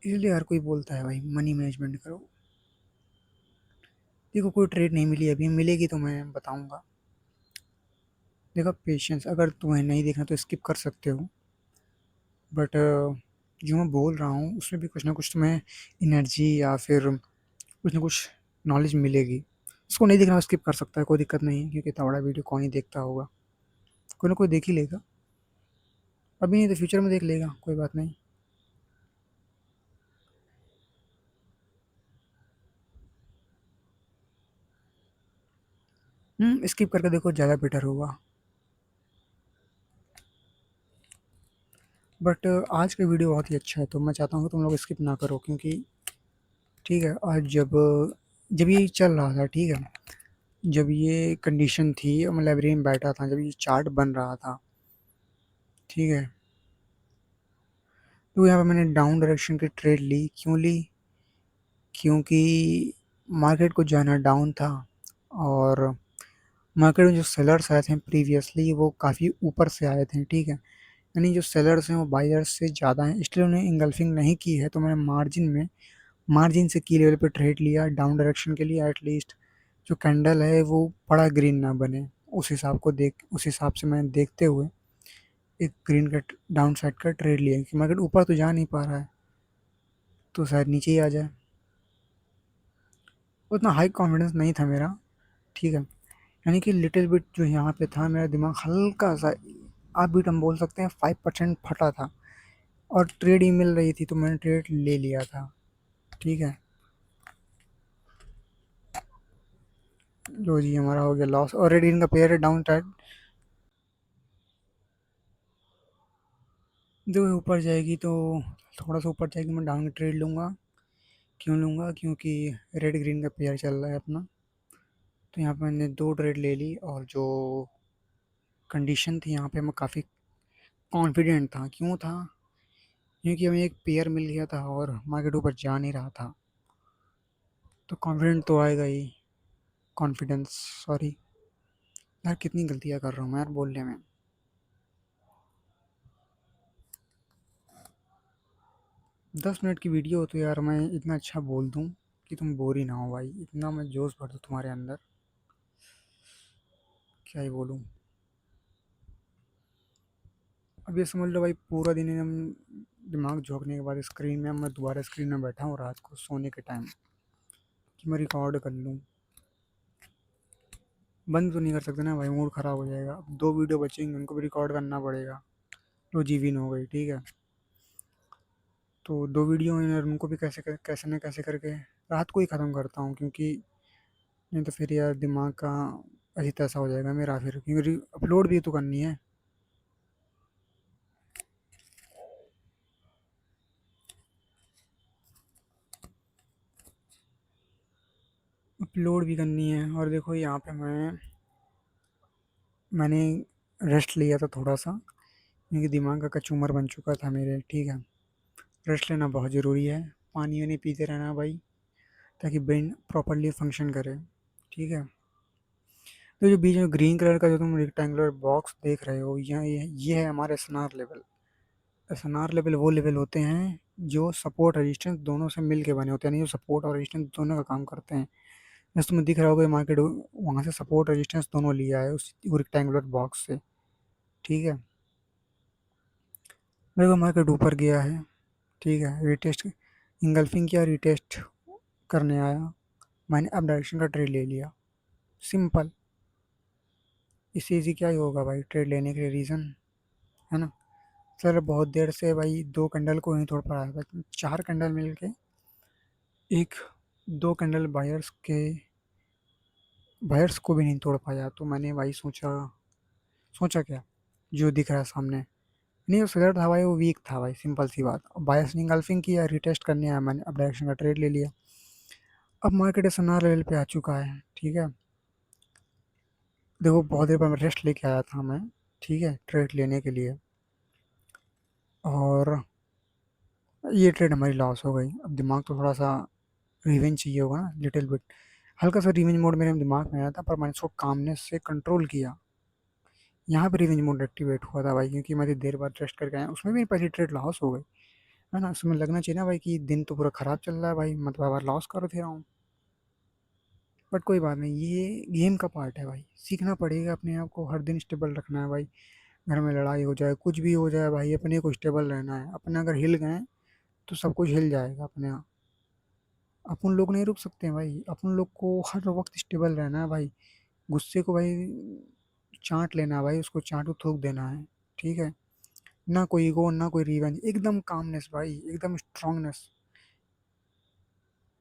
Speaker 1: इसलिए हर कोई बोलता है भाई मनी मैनेजमेंट करो। देखो कोई ट्रेड नहीं मिली अभी, मिलेगी तो मैं बताऊंगा। देखो पेशेंस, अगर तुम्हें नहीं देखना तो स्किप कर सकते हो, बट जो मैं बोल रहा हूँ उसमें भी कुछ ना कुछ तुम्हें एनर्जी या फिर कुछ ना कुछ नॉलेज मिलेगी। उसको नहीं देखना स्किप कर सकता है, कोई दिक्कत नहीं है, क्योंकि इतना बड़ा वीडियो कौन ही देखता होगा, कोई ना कोई देख ही लेगा। अभी नहीं तो फ्यूचर में देख लेगा, कोई बात नहीं। स्किप करके देखो, ज़्यादा बेटर होगा। बट आज का वीडियो बहुत ही अच्छा है, तो मैं चाहता हूँ कि तुम लोग स्किप ना करो, क्योंकि ठीक है। और जब जब ये चल रहा था, ठीक है, जब ये कंडीशन थी और मैं लाइब्रेरी में बैठा था, जब ये चार्ट बन रहा था, ठीक है, तो यहाँ पे मैंने डाउन डायरेक्शन की ट्रेड ली। क्यों ली? क्योंकि मार्केट को जाना डाउन था, और मार्केट में जो सेलर्स आए थे प्रीवियसली वो काफ़ी ऊपर से आए थे, ठीक है। यानी जो सेलर्स हैं वो बायर्स से ज़्यादा हैं, इसलिए उन्हें इंगल्फिंग नहीं की है, तो मैंने मार्जिन से की लेवल पे ट्रेड लिया डाउन डायरेक्शन के लिए। एटलीस्ट जो कैंडल है वो बड़ा ग्रीन ना बने, उस हिसाब से मैं देखते हुए एक ग्रीन का डाउन साइड का ट्रेड लिया, कि मार्केट ऊपर तो जा नहीं पा रहा है, तो शायद नीचे ही आ जाए। उतना हाई कॉन्फिडेंस नहीं था मेरा, ठीक है। यानी कि लिटिल बिट जो यहाँ पे था, मेरा दिमाग हल्का सा, आप बीट हम बोल सकते हैं 5% फटा था, और ट्रेड ही मिल रही थी, तो मैंने ट्रेड ले लिया था, ठीक है। लो जी, हमारा हो गया लॉस, और रेड इनका पेयर है डाउन साइड। जो ऊपर जाएगी तो थोड़ा सा ऊपर जाएगी, मैं डाउन ट्रेड लूँगा। क्यों लूँगा? क्योंकि रेड ग्रीन का पेयर चल रहा है अपना, तो यहाँ पे मैंने 2 ट्रेड ले ली, और जो कंडीशन थी यहाँ पे मैं काफ़ी कॉन्फिडेंट था। क्यों था? क्योंकि हमें एक पेयर मिल गया था और मार्केट ऊपर जा नहीं रहा था, तो कॉन्फिडेंट तो आएगा ही। कॉन्फिडेंस, सॉरी यार, कितनी गलतियाँ कर रहा हूँ मैं यार बोलने में। 10 मिनट की वीडियो हो तो यार मैं इतना अच्छा बोल दूँ कि तुम बोर ही ना हो भाई, इतना मैं जोश भर दूँ तुम्हारे अंदर, क्या ही बोलूँ। अब ये समझ लो भाई, पूरा दिन एकदम दिमाग झोंकने के बाद स्क्रीन में, अब मैं दोबारा स्क्रीन में बैठा हूँ रात को सोने के टाइम, कि मैं रिकॉर्ड कर लूँ। बंद तो नहीं कर सकते ना भाई, मूड ख़राब हो जाएगा। अब 2 वीडियो बचेंगी, उनको भी रिकॉर्ड करना पड़ेगा। लो जी, विन हो गई, ठीक है। तो 2 वीडियो हैं और उनको भी कैसे न कैसे करके रात को ही ख़त्म करता हूँ, क्योंकि नहीं तो फिर यार दिमाग का अजीब तैसा हो जाएगा मेरा फिर, क्योंकि अपलोड भी तो करनी है। अपलोड भी करनी है। और देखो यहाँ पे मैंने रेस्ट लिया था थोड़ा सा, क्योंकि दिमाग का कचूमर बन चुका था मेरे, ठीक है। रेस्ट लेना बहुत ज़रूरी है, पानी वानी पीते रहना भाई, ताकि ब्रेन प्रॉपरली फंक्शन करे, ठीक है। तो जो बीच में ग्रीन कलर का जो तुम रेक्टेंगुलर बॉक्स देख रहे हो, ये है हमारे एसएनआर लेवल। एसएनआर लेवल वो लेवल होते हैं जो सपोर्ट रेजिस्टेंस दोनों से मिल के बने होते हैं, यानी जो सपोर्ट और रेजिस्टेंस दोनों का काम करते हैं। जैसे तुम्हें दिख रहा होगा मार्केट वहाँ से सपोर्ट रेजिस्टेंस दोनों लिया है उस रेक्टेंगुलर बॉक्स से। ठीक है, मेरे को मार्केट ऊपर गया है। ठीक है, रिटेस्ट इंगल्फिंग किया, रिटेस्ट करने आया, मैंने अब डायरेक्शन का ट्रेड ले लिया। सिंपल। इससे इजी क्या ही होगा भाई ट्रेड लेने के लिए रीज़न, है ना। सर बहुत देर से भाई दो कैंडल को नहीं तोड़ पा रहा था, चार कैंडल मिल के एक दो कैंडल बायर्स को भी नहीं तोड़ पाया, तो मैंने भाई सोचा, सोचा क्या, जो दिख रहा है सामने। नहीं वो सदर था भाई, वो वीक था भाई, सिंपल सी बात। बायर्स ने इंगल्फिंग किया, रिटेस्ट करने आया, मैंने अब डायरेक्शन का ट्रेड ले लिया। अब मार्केट एसएनआर लेवल पे आ चुका है। ठीक है, देखो बहुत देर पर रेस्ट लेके आया था मैं, ठीक है, ट्रेड लेने के लिए। और ये ट्रेड हमारी लॉस हो गई। अब दिमाग तो थोड़ा सा रिवेंज चाहिए होगा ना, लिटिल बिट। हल्का सा रिवेंज मोड मेरे दिमाग में आया था, पर मैंने उसको कामनेस से कंट्रोल किया। यहाँ पे रिवेंज मोड एक्टिवेट हुआ था भाई, क्योंकि मैं देर बाद रेस्ट करके आया, उसमें भी मेरी पहली ट्रेड लॉस हो गई। है ना, उसमें लगना चाहिए ना भाई कि दिन तो पूरा खराब चल रहा है भाई, मतलब बार लॉस कर दे रहा हूँ। बट कोई बात नहीं, ये गेम का पार्ट है भाई, सीखना पड़ेगा अपने आप को हर दिन स्टेबल रखना है भाई। घर में लड़ाई हो जाए, कुछ भी हो जाए भाई, अपने को स्टेबल रहना है। अपने अगर हिल गए तो सब कुछ हिल जाएगा अपने आप। अपन लोग नहीं रुक सकते हैं भाई, अपन लोग को हर वक्त स्टेबल रहना है भाई। गुस्से को भाई चाट लेना है भाई, उसको चाटू थूक देना है। ठीक है, ना कोई ईगो ना कोई रिवेंज, एकदम कामनेस भाई, एकदम स्ट्रांगनेस।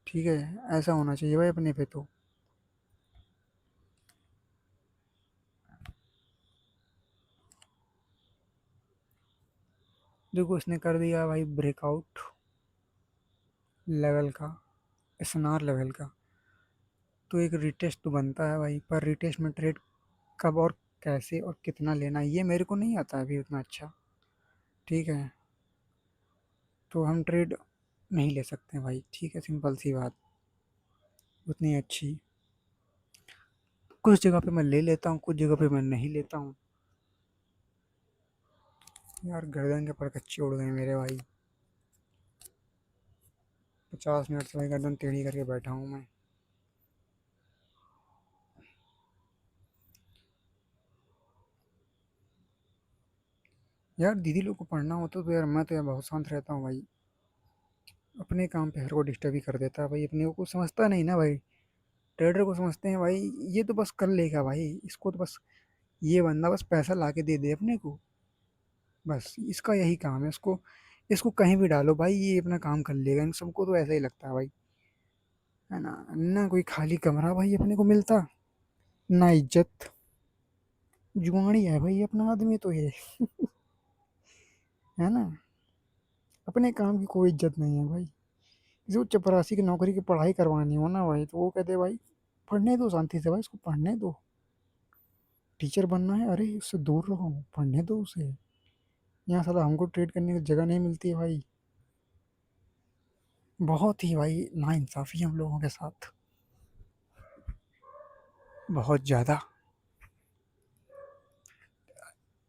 Speaker 1: ठीक है, ऐसा होना चाहिए भाई अपने पे तो। देखो इसने कर दिया भाई ब्रेकआउट लेवल का, एसएनआर लेवल का। तो एक रिटेस्ट तो बनता है भाई, पर रिटेस्ट में ट्रेड कब और कैसे और कितना लेना ये मेरे को नहीं आता अभी उतना अच्छा। ठीक है, तो हम ट्रेड नहीं ले सकते भाई, ठीक है, सिंपल सी बात, उतनी अच्छी। कुछ जगह पे मैं ले लेता हूँ, कुछ जगह पे मैं नहीं लेता हूँ। यार गर्दन के पर कच्चे उड़ गए मेरे भाई, 50 मिनट से भाई गर्दन टेढ़ी करके बैठा हूँ मैं। यार दीदी लोग को पढ़ना होता तो यार मैं तो यार बहुत शांत रहता हूँ भाई, अपने काम पे हर को डिस्टर्ब ही कर देता है भाई, अपने को कुछ समझता नहीं ना भाई। ट्रेडर को समझते हैं भाई, ये तो बस कर लेगा भाई, इसको तो बस ये बंदा बस पैसा ला के दे दे अपने को, बस इसका यही काम है। इसको इसको कहीं भी डालो भाई, ये अपना काम कर लेगा। इन सबको तो ऐसा ही लगता है भाई, है ना। ना कोई खाली कमरा भाई अपने को मिलता, ना इज्जत। जुआड़ी है भाई अपना आदमी तो ये, है ना। अपने काम की कोई इज्जत नहीं है भाई। किसी को चपरासी की नौकरी की पढ़ाई करवानी हो ना भाई, तो वो कहते भाई पढ़ने दो शांति से भाई, इसको पढ़ने दो। टीचर बनना है, अरे उससे दूर रहो, पढ़ने दो उसे। यहाँ साला हमको ट्रेड करने की जगह नहीं मिलती है भाई। बहुत ही भाई नाइंसाफ़ी है हम लोगों के साथ, बहुत ज़्यादा।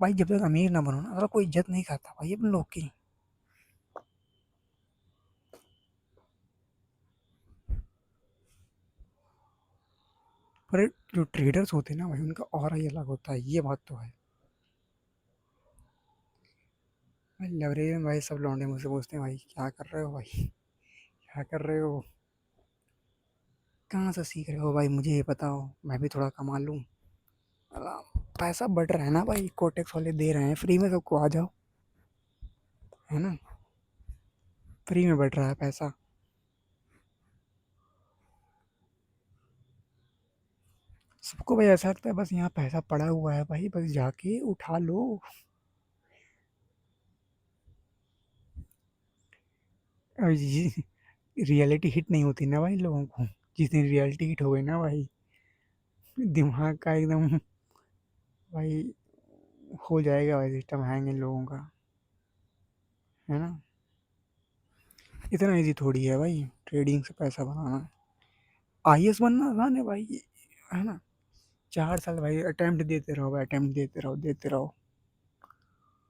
Speaker 1: भाई जब तक अमीर ना बनो ना, साला कोई इज्जत नहीं करता भाई अपन लोग की। पर जो ट्रेडर्स होते हैं ना भाई, उनका ऑरा ही अलग होता है, ये बात तो है। भाई लवरेज में भाई सब लौंडे मुझसे पूछते हैं भाई क्या कर रहे हो भाई, क्या कर रहे हो, कहाँ से सीख रहे हो भाई, मुझे ये बताओ मैं भी थोड़ा कमा लूँ। साला पैसा बढ़ रहा है ना भाई, कोटेक्स वाले दे रहे हैं फ्री में सबको, आ जाओ, है ना। फ्री में बढ़ रहा है पैसा। सबको भाई ऐसा लगता है बस यहाँ पैसा पड़ा हुआ है भाई, बस जाके उठा लो। और ये रियलिटी हिट नहीं होती ना भाई लोगों को। जिस दिन रियलिटी हिट हो गई ना भाई, दिमाग का एकदम भाई हो जाएगा भाई, सिस्टम हैंग इन लोगों का, है ना। इतना इजी थोड़ी है भाई ट्रेडिंग से पैसा बनाना। आईएएस बनना आसान है भाई, है ना। 4 साल भाई अटेम्प्ट देते रहो भाई, अटेम्प्ट देते रहो, देते रहो,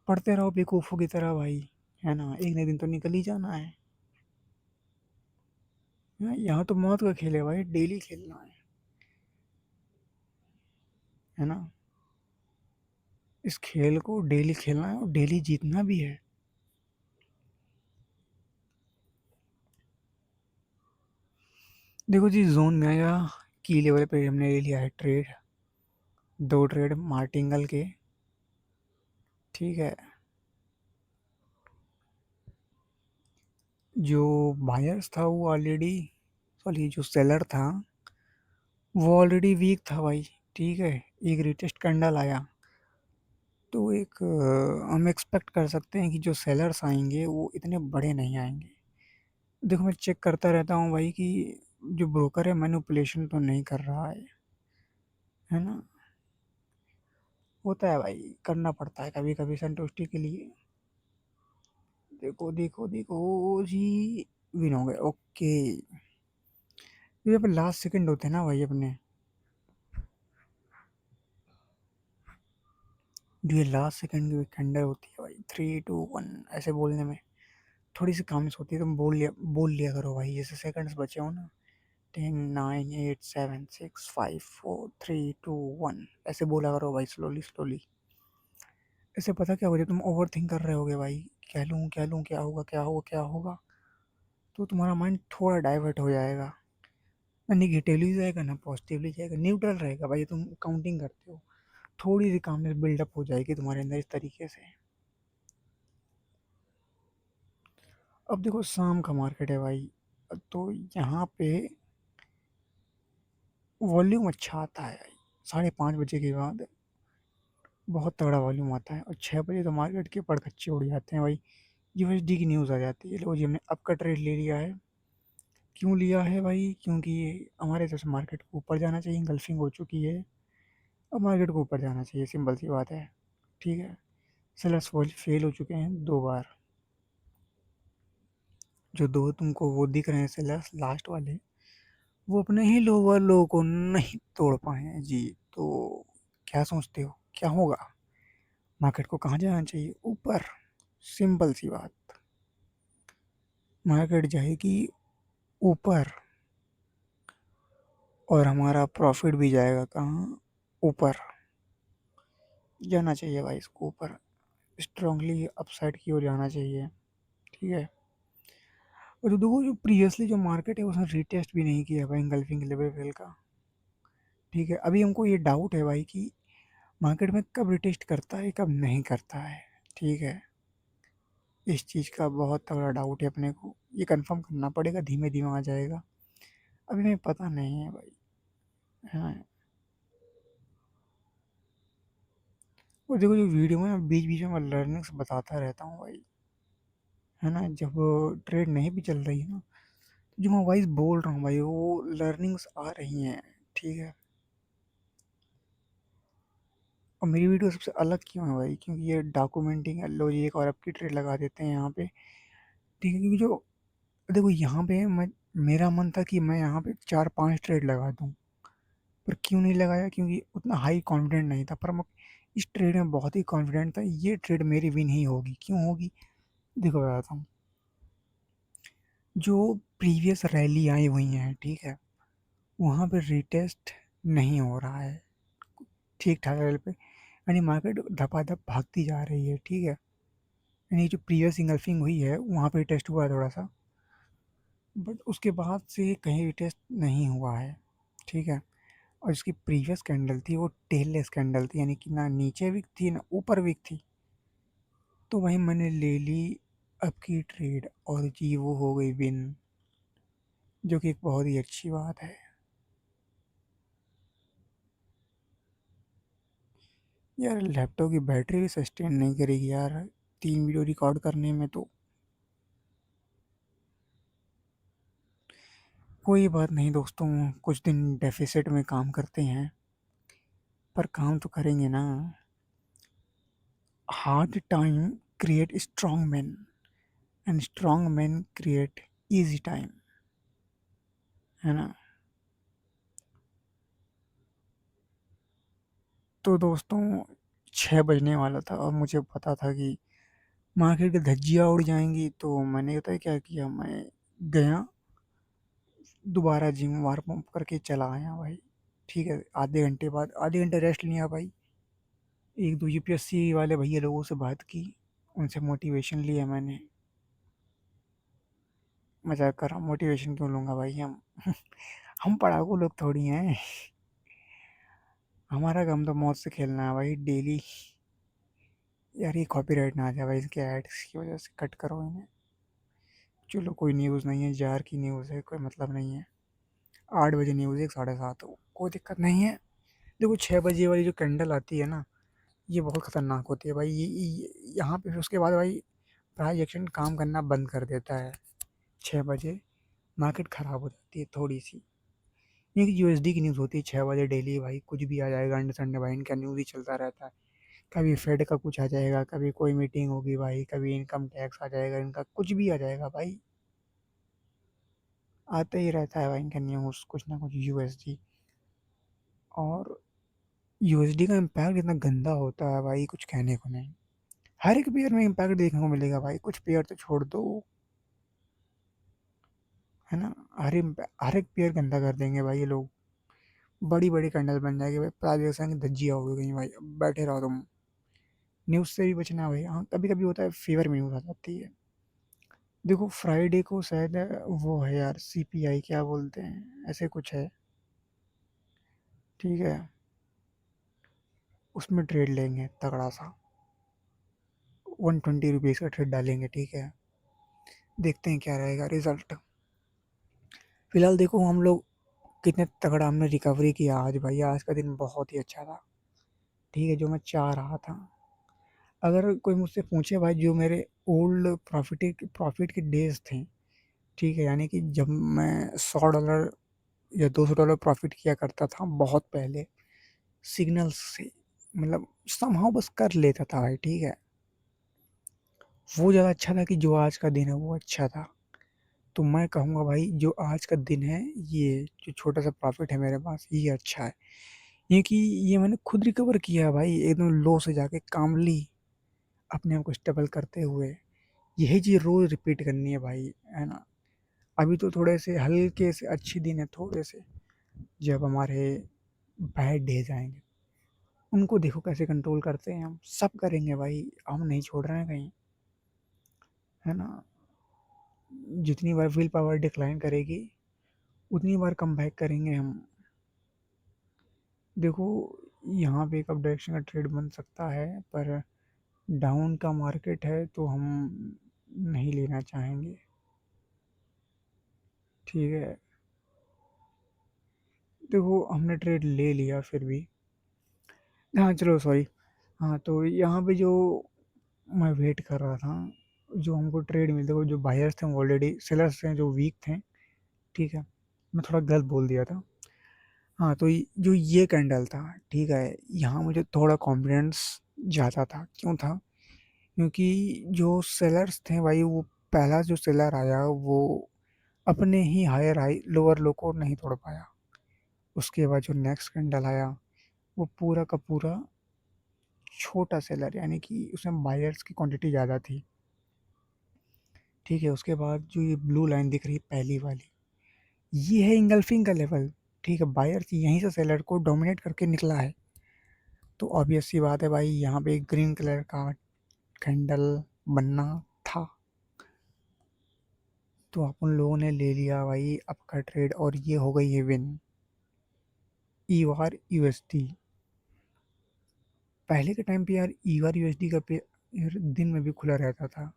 Speaker 1: पढ़ते रहो बेवकूफ़ों की तरह भाई, है ना। एक न दिन तो निकल ही जाना है। यहाँ तो मौत का खेल है भाई, डेली खेलना है। है ना। इस खेल को डेली खेलना है और डेली जीतना भी है। देखो जी, जोन में आया, की लेवल पे हमने ले लिया है ट्रेड, 2 ट्रेड मार्टिंगल के। ठीक है। जो बायर्स था वो ऑलरेडी, सॉरी जो सेलर था वो ऑलरेडी वीक था भाई। ठीक है। एक रिटेस्ट कैंडल आया, तो एक हम एक्सपेक्ट कर सकते हैं कि जो सेलर्स आएंगे वो इतने बड़े नहीं आएंगे। देखो मैं चेक करता रहता हूँ भाई कि जो ब्रोकर है मैनिपुलेशन तो नहीं कर रहा है ना। होता है भाई, करना पड़ता है कभी कभी संतुष्टि के लिए। देखो देखो देखो जी, विन हो गए। ओके। तो ये पे लास्ट सेकंड होते हैं ना भाई अपने, जो ये लास्ट सेकंड की कैंडल होती है भाई, 3 2 1 ऐसे बोलने में थोड़ी सी कामनेस होती है। तुम बोल लिया करो भाई, जैसे सेकंड्स बचे हो ना, 10 9 8 7 6 5 4 3 2 1 ऐसे बोला करो भाई, स्लोली स्लोली। इससे पता क्या हो जाए, तुम ओवर थिंक कर रहे होगे भाई, क्या लूँ क्या होगा क्या होगा क्या होगा, तो तुम्हारा माइंड थोड़ा डाइवर्ट हो जाएगा। ना निगेटिवली जाएगा ना पॉजिटिवली जाएगा, न्यूट्रल रहेगा भाई। तुम काउंटिंग करते हो, थोड़ी सी कामनेस बिल्डअप हो जाएगी तुम्हारे अंदर इस तरीके से। अब देखो शाम का मार्केट है भाई, तो यहाँ पे वॉल्यूम अच्छा आता है भाई। 5:30 बजे के बाद बहुत तगड़ा वॉल्यूम आता है, और 6 बजे तो मार्केट के पड़खच्चे उड़ जाते हैं भाई। यूएसडी की न्यूज़ आ जाती है, लो जी हमने अब का ट्रेड ले लिया है। क्यों लिया है भाई? क्योंकि हमारे जैसे मार्केट को ऊपर जाना चाहिए, गल्फिंग हो चुकी है, अब मार्केट को ऊपर जाना चाहिए, सिंपल सी बात है। ठीक है। सेलर्स फेल हो चुके हैं 2 बार। जो दो तुमको वो दिख रहे हैं सेलर्स लास्ट वाले, वो अपने ही लोअर लो को नहीं तोड़ पाए हैं जी। तो क्या सोचते हो क्या होगा? मार्केट को कहाँ जाना चाहिए? ऊपर। सिंपल सी बात, मार्केट जाएगी ऊपर, और हमारा प्रॉफिट भी जाएगा कहाँ? ऊपर। जाना चाहिए भाई इसको ऊपर, स्ट्रांगली अपसाइड की ओर जाना चाहिए। ठीक है। और जो देखो, जो प्रीवियसली जो मार्केट है उसने रीटेस्ट भी नहीं किया भाई इंगल्फिंग लेवल का। ठीक है। अभी हमको ये डाउट है भाई कि मार्केट में कब रिटेस्ट करता है कब नहीं करता है। ठीक है। इस चीज़ का बहुत तगड़ा डाउट है अपने को, ये कंफर्म करना पड़ेगा, धीमे धीमे आ जाएगा। अभी हमें पता नहीं है भाई। हाँ। और देखो जो वीडियो में मैं बीच बीच में मैं लर्निंग्स बताता रहता हूँ भाई, है ना। जब ट्रेड नहीं भी चल रही है ना, तो जो मैं वाइस बोल रहा हूँ भाई वो लर्निंग्स आ रही हैं। ठीक है। और मेरी वीडियो सबसे अलग क्यों है भाई? क्योंकि ये डॉक्यूमेंटिंग है। लो जी एक और आपकी ट्रेड लगा देते हैं यहाँ पे। ठीक है। क्योंकि जो देखो यहाँ पे मैं, मेरा मन था कि मैं यहाँ पे 4 5 ट्रेड लगा दूँ, पर क्यों नहीं लगाया? क्योंकि उतना हाई कॉन्फिडेंट नहीं था। पर मैं इस ट्रेड में बहुत ही कॉन्फिडेंट था, ये ट्रेड मेरी विन ही होगी। क्यों होगी? देखो बताता हूँ। जो प्रीवियस रैली आई हुई हैं, ठीक है, वहाँ पे रिटेस्ट नहीं हो रहा है ठीक ठाक लेवल पे, यानी मार्केट धपाधप भागती जा रही है। ठीक है। यानी जो प्रीवियस इंगल्फिंग हुई है वहाँ पे टेस्ट हुआ है थोड़ा सा, बट उसके बाद से कहीं टेस्ट नहीं हुआ है। ठीक है। और इसकी प्रीवियस कैंडल थी वो टेललेस कैंडल थी, यानी कि ना नीचे वीक थी ना ऊपर वीक थी। तो वही मैंने ले ली अब की ट्रेड, और जी वो हो गई विन, जो कि एक बहुत ही अच्छी बात है। यार लैपटॉप की बैटरी भी सस्टेन नहीं करेगी यार 3 वीडियो रिकॉर्ड करने में तो। कोई बात नहीं दोस्तों, कुछ दिन डेफिसिट में काम करते हैं, पर काम तो करेंगे ना। Hard time create strong man, and strong man create easy time, है ना। तो दोस्तों 6 बजने वाला था और मुझे पता था कि मार्केट की धज्जियाँ उड़ जाएंगी, तो मैंने पता है क्या किया, मैं गया दोबारा जिम वार्म अप करके चला आया भाई। ठीक है, आधे घंटे रेस्ट लिया भाई। एक दो यूपीएससी वाले भैया लोगों से बात की, उनसे मोटिवेशन लिया मैंने। मजाक कर रहा हूँ, मोटिवेशन क्यों लूँगा भाई हम। हम पढ़ाकू लोग थोड़ी हैं। हमारा काम तो मौत से खेलना है भाई डेली। यार ये कॉपीराइट ना आ जाए भाई इसके एड्स की वजह से, कट करो इन्हें। चलो कोई न्यूज़ नहीं है, जार की न्यूज़ है, कोई मतलब नहीं है। 8 बजे न्यूज़ है, 7:30 हो, कोई दिक्कत नहीं है। देखो 6 बजे वाली जो कैंडल आती है ना, ये बहुत ख़तरनाक होती है भाई। यहाँ पे फिर उसके बाद भाई प्राइस एक्शन काम करना बंद कर देता है। 6 बजे मार्केट ख़राब हो जाती है थोड़ी सी। ये यूएसडी की न्यूज़ होती है 6 बजे डेली भाई, कुछ भी आ जाएगा अंडे संडे भाई, इनका न्यूज़ ही चलता रहता है। कभी फेड का कुछ आ जाएगा, कभी कोई मीटिंग होगी भाई, कभी इनकम टैक्स आ जाएगा, इनका कुछ भी आ जाएगा भाई। आता ही रहता है भाई इनका न्यूज़ कुछ ना कुछ यूएसडी। और यूएसडी का इम्पैक्ट इतना गंदा होता है भाई, कुछ कहने को नहीं। हर एक पेयर में इम्पैक्ट देखने को मिलेगा भाई, कुछ पेयर तो छोड़ दो, है ना। हर एक पेयर गंदा कर देंगे भाई ये लोग। बड़ी बड़ी कैंडल बन जाएगी भाई, प्राइवेशन की धज्जियाँ हो गई भाई, अब बैठे रहो तुम। न्यूज़ से भी बचना है भाई। हाँ कभी कभी होता है फीवर में न्यूज़ आ जाती है। देखो फ्राइडे को शायद वो है यार, सीपीआई क्या बोलते हैं, ऐसे कुछ है। ठीक है, उसमें ट्रेड लेंगे तगड़ा सा, 120 रुपीज़ का ट्रेड डालेंगे। ठीक है, देखते हैं क्या रहेगा रिजल्ट। फिलहाल देखो हम लोग कितने तगड़ा हमने रिकवरी किया आज भाई, आज का दिन बहुत ही अच्छा था। ठीक है, जो मैं चाह रहा था। अगर कोई मुझसे पूछे भाई, जो मेरे ओल्ड प्रॉफिट के डेज थे, ठीक है, यानी कि जब मैं $100 या $200 प्रॉफिट किया करता था बहुत पहले, सिग्नल्स से, मतलब समहाउ बस कर लेता था भाई। ठीक है, वो ज़्यादा अच्छा था कि जो आज का दिन है वो अच्छा था। तो मैं कहूँगा भाई जो आज का दिन है, ये जो छोटा सा प्रॉफिट है मेरे पास, ये अच्छा है। ये कि ये मैंने खुद रिकवर किया है भाई, एकदम लो से जाके कामली अपने आप को स्टेबल करते हुए। यही चीज़ रोज़ रिपीट करनी है भाई, है ना। अभी तो थोड़े से हल्के से अच्छे दिन है थोड़े से, जब हमारे बैड डेज आएंगे, उनको देखो कैसे कंट्रोल करते हैं हम। सब करेंगे भाई, हम नहीं छोड़ रहे हैं कहीं, है ना। जितनी बार विल पावर डिक्लाइन करेगी, उतनी बार कम बैक करेंगे हम। देखो यहाँ पे एक अप डायरेक्शन का ट्रेड बन सकता है, पर डाउन का मार्केट है तो हम नहीं लेना चाहेंगे। ठीक है, देखो हमने ट्रेड ले लिया फिर भी। हाँ चलो सॉरी। हाँ तो यहाँ पे जो मैं वेट कर रहा था, जो हमको ट्रेड मिलते, वो जो बायर्स थे वो ऑलरेडी, सेलर्स थे जो वीक थे। ठीक है, मैं थोड़ा गलत बोल दिया था। हाँ तो जो ये कैंडल था, ठीक है, यहाँ मुझे थोड़ा कॉन्फिडेंस ज़्यादा था। क्यों था? क्योंकि जो सेलर्स थे भाई, वो पहला जो सेलर आया वो अपने ही हायर हाई लोअर लो को नहीं तोड़ पाया। उसके बाद जो नेक्स्ट कैंडल आया, वो पूरा का पूरा छोटा सेलर, यानी कि उसमें बायर्स की क्वांटिटी ज़्यादा थी। ठीक है, उसके बाद जो ये ब्लू लाइन दिख रही है पहली वाली, ये है इंगल्फिंग का लेवल। ठीक है, बायर्स यहीं से सेलर को डोमिनेट करके निकला है। तो ऑब्वियस सी बात है भाई, यहाँ पे ग्रीन कलर का कैंडल बनना था। तो अपन लोगों ने ले लिया भाई आपका ट्रेड, और ये हो गई है विन। ईवार यूएसडी, पहले के टाइम पे यार ईवार यूएसडी का पे यार दिन में भी खुला रहता था,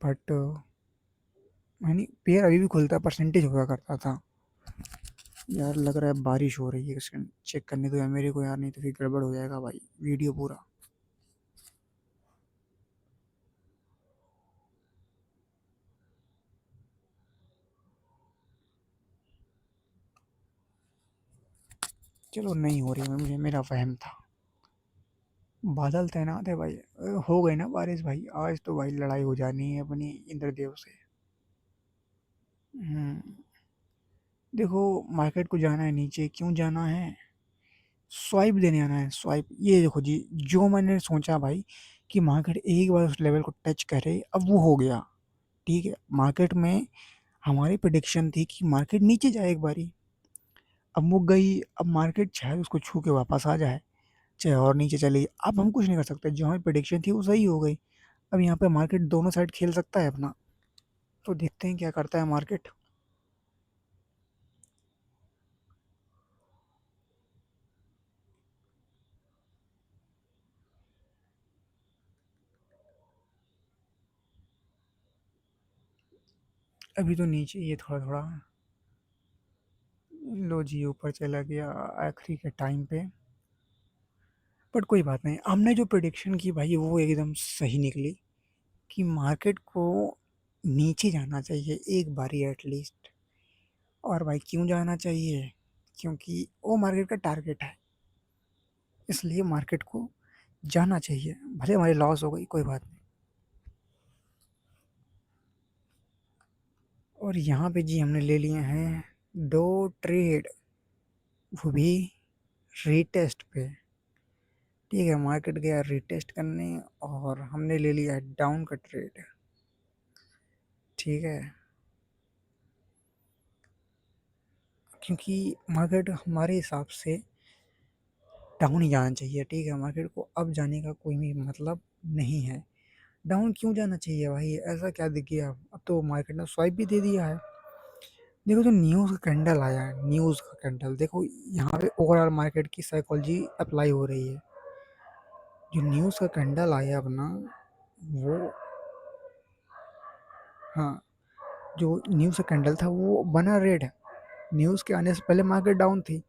Speaker 1: बट यानी पेयर अभी भी खुलता है, परसेंटेज हुआ करता था। यार लग रहा है बारिश हो रही है, चेक करने दो यार मेरे को यार, नहीं तो फिर गड़बड़ हो जाएगा भाई वीडियो पूरा। चलो नहीं हो रही है, मुझे मेरा वहम था। बादल तैनात है भाई, हो गई ना बारिश भाई, आज तो भाई लड़ाई हो जानी है अपनी इंद्रदेव से। हम्म, देखो मार्केट को जाना है नीचे, क्यों जाना है? स्वाइप देने आना है, स्वाइप। ये देखो जी, जो मैंने सोचा भाई कि मार्केट एक बार उस लेवल को टच करे, अब वो हो गया। ठीक है, मार्केट में हमारी प्रिडिक्शन थी कि मार्केट नीचे जाए एक बारी, अब वो गई, अब मार्केट चाहे उसको छू के वापस आ जाए, चाहे और नीचे चली, अब हम कुछ नहीं कर सकते, जो हमारी प्रेडिक्शन थी वो सही हो गई। अब यहाँ पे मार्केट दोनों साइड खेल सकता है अपना, तो देखते हैं क्या करता है मार्केट। अभी तो नीचे ये थोड़ा थोड़ा, लो जी ऊपर चला गया आखिरी के टाइम पे। बट कोई बात नहीं, हमने जो प्रिडिक्शन की भाई वो एकदम सही निकली, कि मार्केट को नीचे जाना चाहिए एक बारी एटलीस्ट। और भाई क्यों जाना चाहिए? क्योंकि वो मार्केट का टारगेट है, इसलिए मार्केट को जाना चाहिए, भले हमारी लॉस हो गई कोई बात नहीं। और यहाँ पे जी हमने ले लिए हैं 2 ट्रेड, वो भी रीटेस्ट पे। ठीक है, मार्केट गया रीटेस्ट करने और हमने ले लिया है डाउन का ट्रेड। ठीक है, क्योंकि मार्केट हमारे हिसाब से डाउन ही जाना चाहिए। ठीक है, मार्केट को अब जाने का कोई भी मतलब नहीं है। डाउन क्यों जाना चाहिए भाई? ऐसा क्या दिख गया? अब तो मार्केट ने स्वाइप भी दे दिया है। देखो जो न्यूज़ का कैंडल आया है, न्यूज़ का कैंडल देखो, यहाँ पे ओवरऑल मार्केट की साइकोलॉजी अप्लाई हो रही है। जो न्यूज़ का कैंडल आया अपना, वो, हाँ, जो न्यूज़ का कैंडल था वो बना रेड है। न्यूज़ के आने से पहले मार्केट डाउन थी,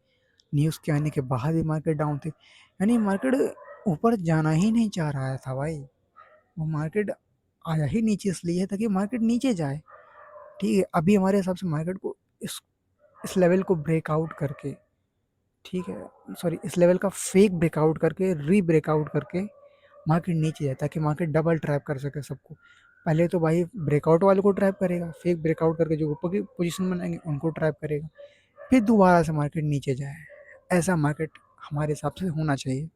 Speaker 1: न्यूज़ के आने के बाद भी मार्केट डाउन थी, यानी मार्केट ऊपर जाना ही नहीं चाह रहा था भाई। वो मार्केट आया ही नीचे इसलिए ताकि मार्केट नीचे जाए। ठीक है, अभी हमारे हिसाब से मार्केट को इस लेवल को ब्रेकआउट करके, ठीक है, सॉरी, इस लेवल का फेक ब्रेकआउट करके, री ब्रेकआउट करके मार्केट नीचे जाए, ताकि मार्केट डबल ट्रैप कर सके सबको। पहले तो भाई ब्रेकआउट वाले को ट्रैप करेगा, फेक ब्रेकआउट करके जो ऊपर की पोजीशन बनाएंगे उनको ट्रैप करेगा, फिर दोबारा से मार्केट नीचे जाए। ऐसा मार्केट हमारे हिसाब से होना चाहिए।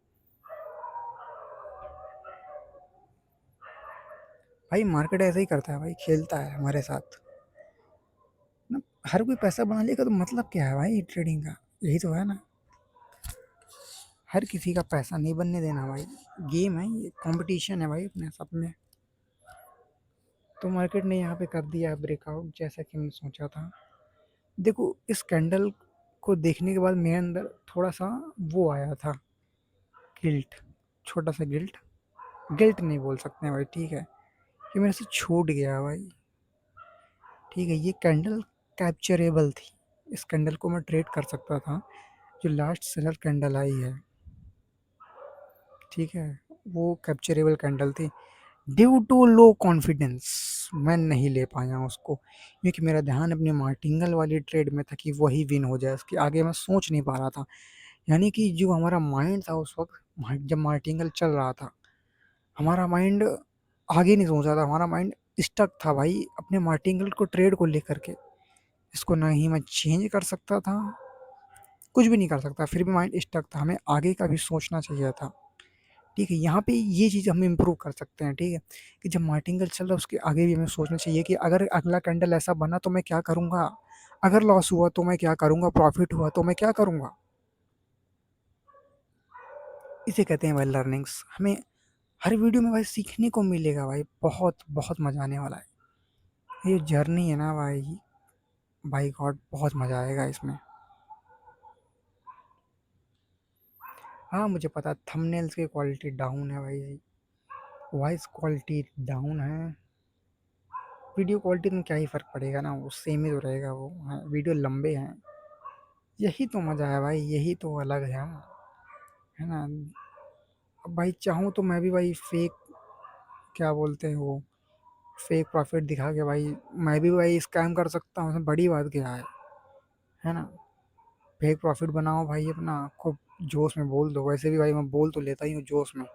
Speaker 1: भाई मार्केट ऐसा ही करता है भाई, खेलता है हमारे साथ ना। हर कोई पैसा बना लेगा तो मतलब क्या है भाई ट्रेडिंग का? यही तो है ना, हर किसी का पैसा नहीं बनने देना भाई। गेम है ये, कंपटीशन है भाई अपने सब में। तो मार्केट ने यहाँ पे कर दिया ब्रेकआउट जैसा कि मैंने सोचा था। देखो इस कैंडल को देखने के बाद मेरे अंदर थोड़ा सा वो आया था, गिल्ट, छोटा सा गिल्ट। गिल्ट नहीं बोल सकते हैं भाई, ठीक है, कि मेरे से छूट गया भाई। ठीक है, ये कैंडल कैप्चरेबल थी, इस कैंडल को मैं ट्रेड कर सकता था। जो लास्ट सेलर कैंडल आई है, ठीक है, वो कैप्चरेबल कैंडल थी। ड्यू टू लो कॉन्फिडेंस मैं नहीं ले पाया उसको, क्योंकि मेरा ध्यान अपने मार्टिंगल वाली ट्रेड में था कि वही विन हो जाए, उसके आगे मैं सोच नहीं पा रहा था। यानी कि जो हमारा माइंड था उस वक्त, जब मार्टिंगल चल रहा था, हमारा माइंड आगे नहीं सोच रहा था, हमारा माइंड स्टक था भाई अपने मार्टिंगल को ट्रेड को लेकर के। इसको ना ही मैं चेंज कर सकता था, कुछ भी नहीं कर सकता, फिर भी माइंड स्टक था, हमें आगे का भी सोचना चाहिए था। ठीक है, यहाँ पे ये चीज़ हम इम्प्रूव कर सकते हैं। ठीक है, कि जब मार्टिंगल चल रहा है उसके आगे भी हमें सोचना चाहिए कि अगर अगला कैंडल ऐसा बना तो मैं क्या करूँगा, अगर लॉस हुआ तो मैं क्या करूँगा, प्रॉफिट हुआ तो मैं क्या करूँगा। इसे कहते हैं भाई लर्निंग्स। हमें हर वीडियो में भाई सीखने को मिलेगा भाई, बहुत बहुत मज़ा आने वाला है। ये जर्नी है ना भाई, बाई गॉड बहुत मज़ा आएगा इसमें। हाँ मुझे पता, थंबनेल्स की क्वालिटी डाउन है भाई, वॉइस क्वालिटी डाउन है, वीडियो क्वालिटी में क्या ही फ़र्क पड़ेगा ना, वो सेम ही तो रहेगा वो। हाँ, वीडियो लंबे हैं, यही तो मज़ा है भाई, यही तो अलग है ना। अब भाई चाहूँ तो मैं भी भाई फेक, क्या बोलते हैं वो, फेक प्रॉफिट दिखा के भाई मैं भी भाई स्कैम कर सकता हूँ, उसमें बड़ी बात क्या है ना। फेक प्रॉफिट बनाओ भाई अपना, खूब जोश में बोल दो, वैसे भी भाई मैं बोल तो लेता ही हूँ जोश में।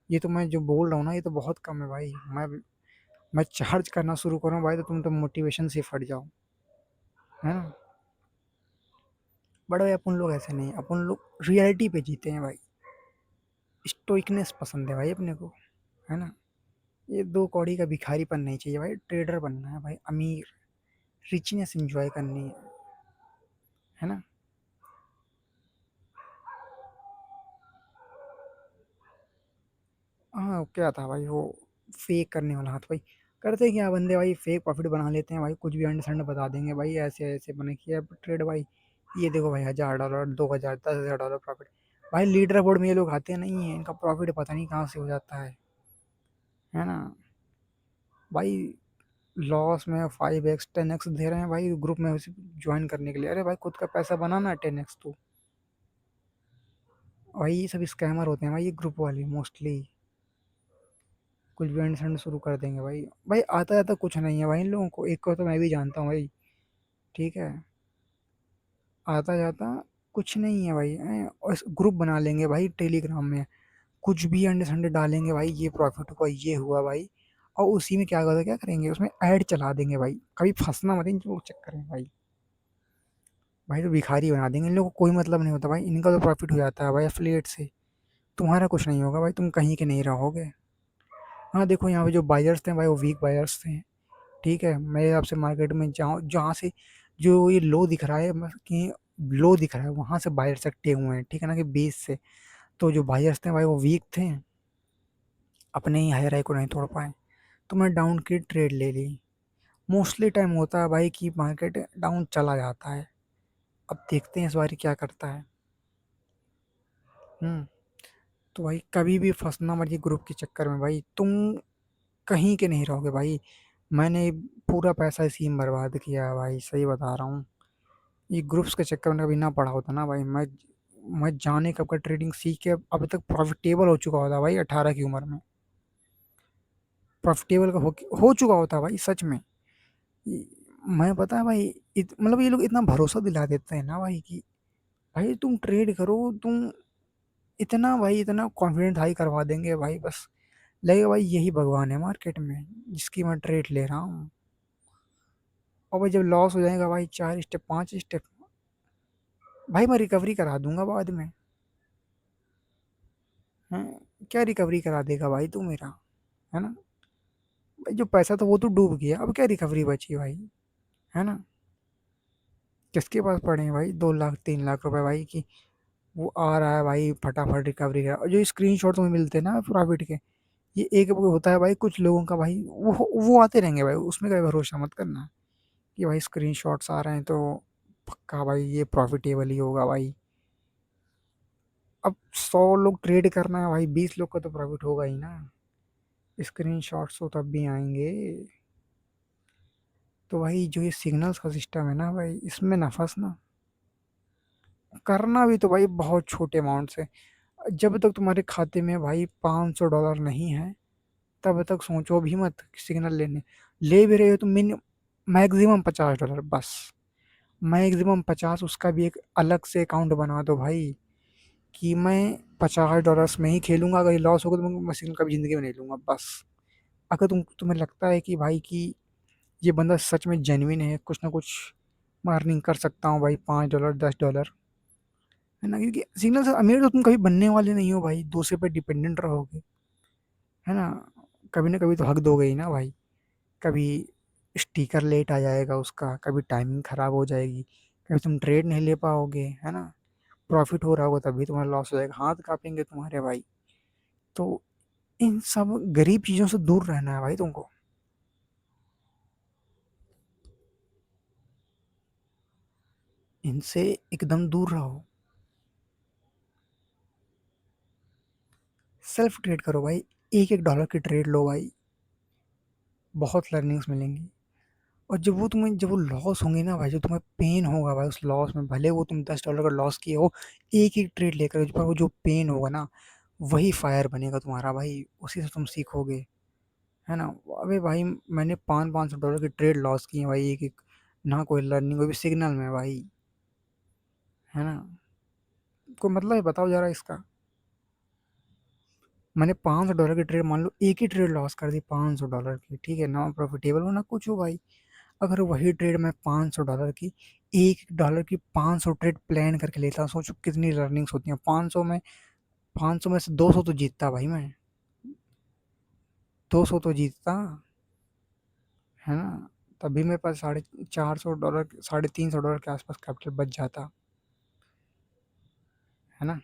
Speaker 1: ये तो मैं जो बोल रहा हूँ ना, ये तो बहुत कम है भाई। मैं चार्ज करना शुरू करूँ भाई तो तुम तो मोटिवेशन से फट जाओ, है ना। बट भाई अपन लोग ऐसे नहीं, अपन लोग रियलिटी पे जीते हैं भाई, स्टोइकनेस पसंद है भाई अपने को, है ना। ये दो कौड़ी का भिखारीपन नहीं चाहिए भाई, ट्रेडर बनना है भाई, अमीर, रिचनेस एंजॉय करनी है ना। हाँ, क्या था भाई वो फेक करने वाला हाथ भाई। करते क्या बंदे भाई, फेक प्रॉफिट बना लेते हैं भाई, कुछ भी अंड संड बता देंगे भाई, ऐसे ऐसे मैंने किया ट्रेड भाई। ये देखो भाई, $1000, 2000, $10,000 प्रॉफिट। भाई लीडर बोर्ड में ये लोग आते नहीं है, इनका प्रॉफिट पता नहीं कहाँ से हो जाता है ना भाई। लॉस में 5x 10x दे रहे हैं भाई ग्रुप में ज्वाइन करने के लिए। अरे भाई खुद का पैसा बनाना 10x तो। भाई ये सब स्कैमर होते हैं भाई, ये ग्रुप वाले मोस्टली कुछ भी एंड सेंड शुरू कर देंगे भाई। भाई आता जाता कुछ नहीं है भाई इन लोगों को, एक को तो मैं भी जानता हूँ भाई। ठीक है, आता जाता कुछ नहीं है भाई और ग्रुप बना लेंगे भाई टेलीग्राम में, कुछ भी अंडे संडे डालेंगे भाई, ये प्रॉफिट हुआ ये हुआ भाई। और उसी में क्या करेंगे, उसमें ऐड चला देंगे भाई, कभी फंसना मत इन लोगों के चक्कर में भाई। भाई तो भिखारी बना देंगे इन लोगों को, कोई मतलब नहीं होता भाई, इनका तो प्रॉफिट हो जाता है भाई एफिलिएट से। तुम्हारा कुछ नहीं होगा भाई, तुम कहीं के नहीं रहोगे। हाँ देखो यहाँ पे जो बायर्स थे भाई वो वीक बायर्स थे। ठीक है, मेरे हिसाब से मार्केट में जहाँ जहाँ से जो ये लो दिख रहा है कि लो दिख रहा है वहां से बायर्स एक्टे हुए हैं, ठीक है ना, कि 20 से। तो जो बायर्स थे भाई वो वीक थे, अपने ही हायर हाई को नहीं तोड़ पाए, तो मैं डाउन की ट्रेड ले ली। मोस्टली टाइम होता है भाई कि मार्केट डाउन चला जाता है। अब देखते हैं इस बार क्या करता है। हम्म। तो भाई कभी भी फंसना मत ये ग्रुप के चक्कर में भाई, तुम कहीं के नहीं रहोगे भाई। मैंने पूरा पैसा इसी में बर्बाद किया है भाई, सही बता रहा हूँ। ये ग्रुप्स के चक्कर में कभी ना पड़ा होता ना भाई, मैं जाने कब का ट्रेडिंग सीख के अभी तक प्रॉफिटेबल हो चुका होता भाई, 18 की उम्र में प्रॉफिटेबल का हो चुका होता भाई सच में। ये- मैं पता है भाई, मतलब ये लोग इतना भरोसा दिला देते हैं ना भाई कि भाई तुम ट्रेड करो, तुम इतना भाई इतना कॉन्फिडेंट हाई करवा देंगे भाई, बस लगेगा भाई यही भगवान है मार्केट में जिसकी मैं ट्रेड ले रहा हूँ। और भाई जब लॉस हो जाएगा भाई 4 स्टेप 5 स्टेप, भाई मैं रिकवरी करा दूंगा बाद में। हैं, क्या रिकवरी करा देगा भाई तू मेरा, है ना। भाई जो पैसा था वो तो डूब गया, अब क्या रिकवरी बची भाई, है ना। किसके पास पड़े हैं भाई 2 लाख 3 लाख रुपए भाई की वो आ रहा है भाई फटाफट रिकवरी करा। और जो स्क्रीनशॉट तुम्हें मिलते हैं ना प्रॉफिट के, ये एक वो होता है भाई कुछ लोगों का भाई, वो आते रहेंगे भाई, उसमें का भरोसा मत करना कि भाई स्क्रीनशॉट्स आ रहे हैं तो पक्का भाई ये प्रॉफिटेबल ही होगा भाई। अब 100 लोग ट्रेड करना है भाई, 20 लोग का तो प्रॉफिट होगा ही ना। स्क्रीनशॉट्स तो तब भी आएंगे। तो भाई जो ये सिग्नल्स का सिस्टम है ना भाई, इसमें ना फंसना। करना भी तो भाई बहुत छोटे अमाउंट से। जब तक तुम्हारे खाते में भाई $500 नहीं है, तब तक सोचो भी मत कि सिग्नल लेने। ले भी रहे हो तो मैक्सिमम $50 बस। मैक्सिमम 50, उसका भी एक अलग से अकाउंट बना दो भाई कि मैं $50 में ही खेलूंगा, अगर लॉस होगा तो मैं सिग्नल कभी जिंदगी में नहीं लूंगा बस। अगर तुम्हें लगता है कि भाई कि ये बंदा सच में जेन्युइन है, कुछ ना कुछ मैं अर्निंग कर सकता हूँ भाई, $5 $10, है ना, क्योंकि सिग्नल से अमीर तो तुम कभी बनने वाले नहीं हो भाई, दूसरे पे डिपेंडेंट रहोगे, है ना। कभी ना कभी तो हक दोगे ही ना भाई। कभी स्टिकर लेट आ जाएगा उसका, कभी टाइमिंग खराब हो जाएगी, कभी तुम ट्रेड नहीं ले पाओगे, है ना। प्रॉफिट हो रहा होगा तभी तुम्हारा लॉस हो जाएगा, हाथ कांपेंगे तुम्हारे भाई। तो इन सब गरीब चीज़ों से दूर रहना है भाई तुमको। इनसे एकदम दूर रहो। सेल्फ ट्रेड करो भाई, एक एक डॉलर की ट्रेड लो भाई, बहुत लर्निंग्स मिलेंगी। और जब वो लॉस होंगे ना भाई, जो तुम्हें पेन होगा भाई उस लॉस में, भले वो तुम $10 का लॉस किए हो, एक एक ट्रेड लेकर पर वो जो पेन होगा ना, वही फायर बनेगा तुम्हारा भाई, उसी से तुम सीखोगे, है ना। अबे भाई मैंने $500 की ट्रेड लॉस की है भाई, एक एक, ना कोई लर्निंग, कोई भी सिग्नल में भाई, है ना। कोई मतलब है बताओ जरा इसका। मैंने $500 की ट्रेड, मान लो एक ही ट्रेड लॉस कर दी $500 की, ठीक है ना, प्रॉफिटेबल हो ना कुछ हो भाई। अगर वही ट्रेड मैं $500 की, एक डॉलर की 500 ट्रेड प्लान करके लेता हूँ, सोचो कितनी लर्निंग्स होती हैं। 500 में से 200 तो जीतता भाई मैं, 200 तो जीतता, है ना। तभी मेरे पास $450, $350 के आसपास कैपिटल बच जाता, है ना।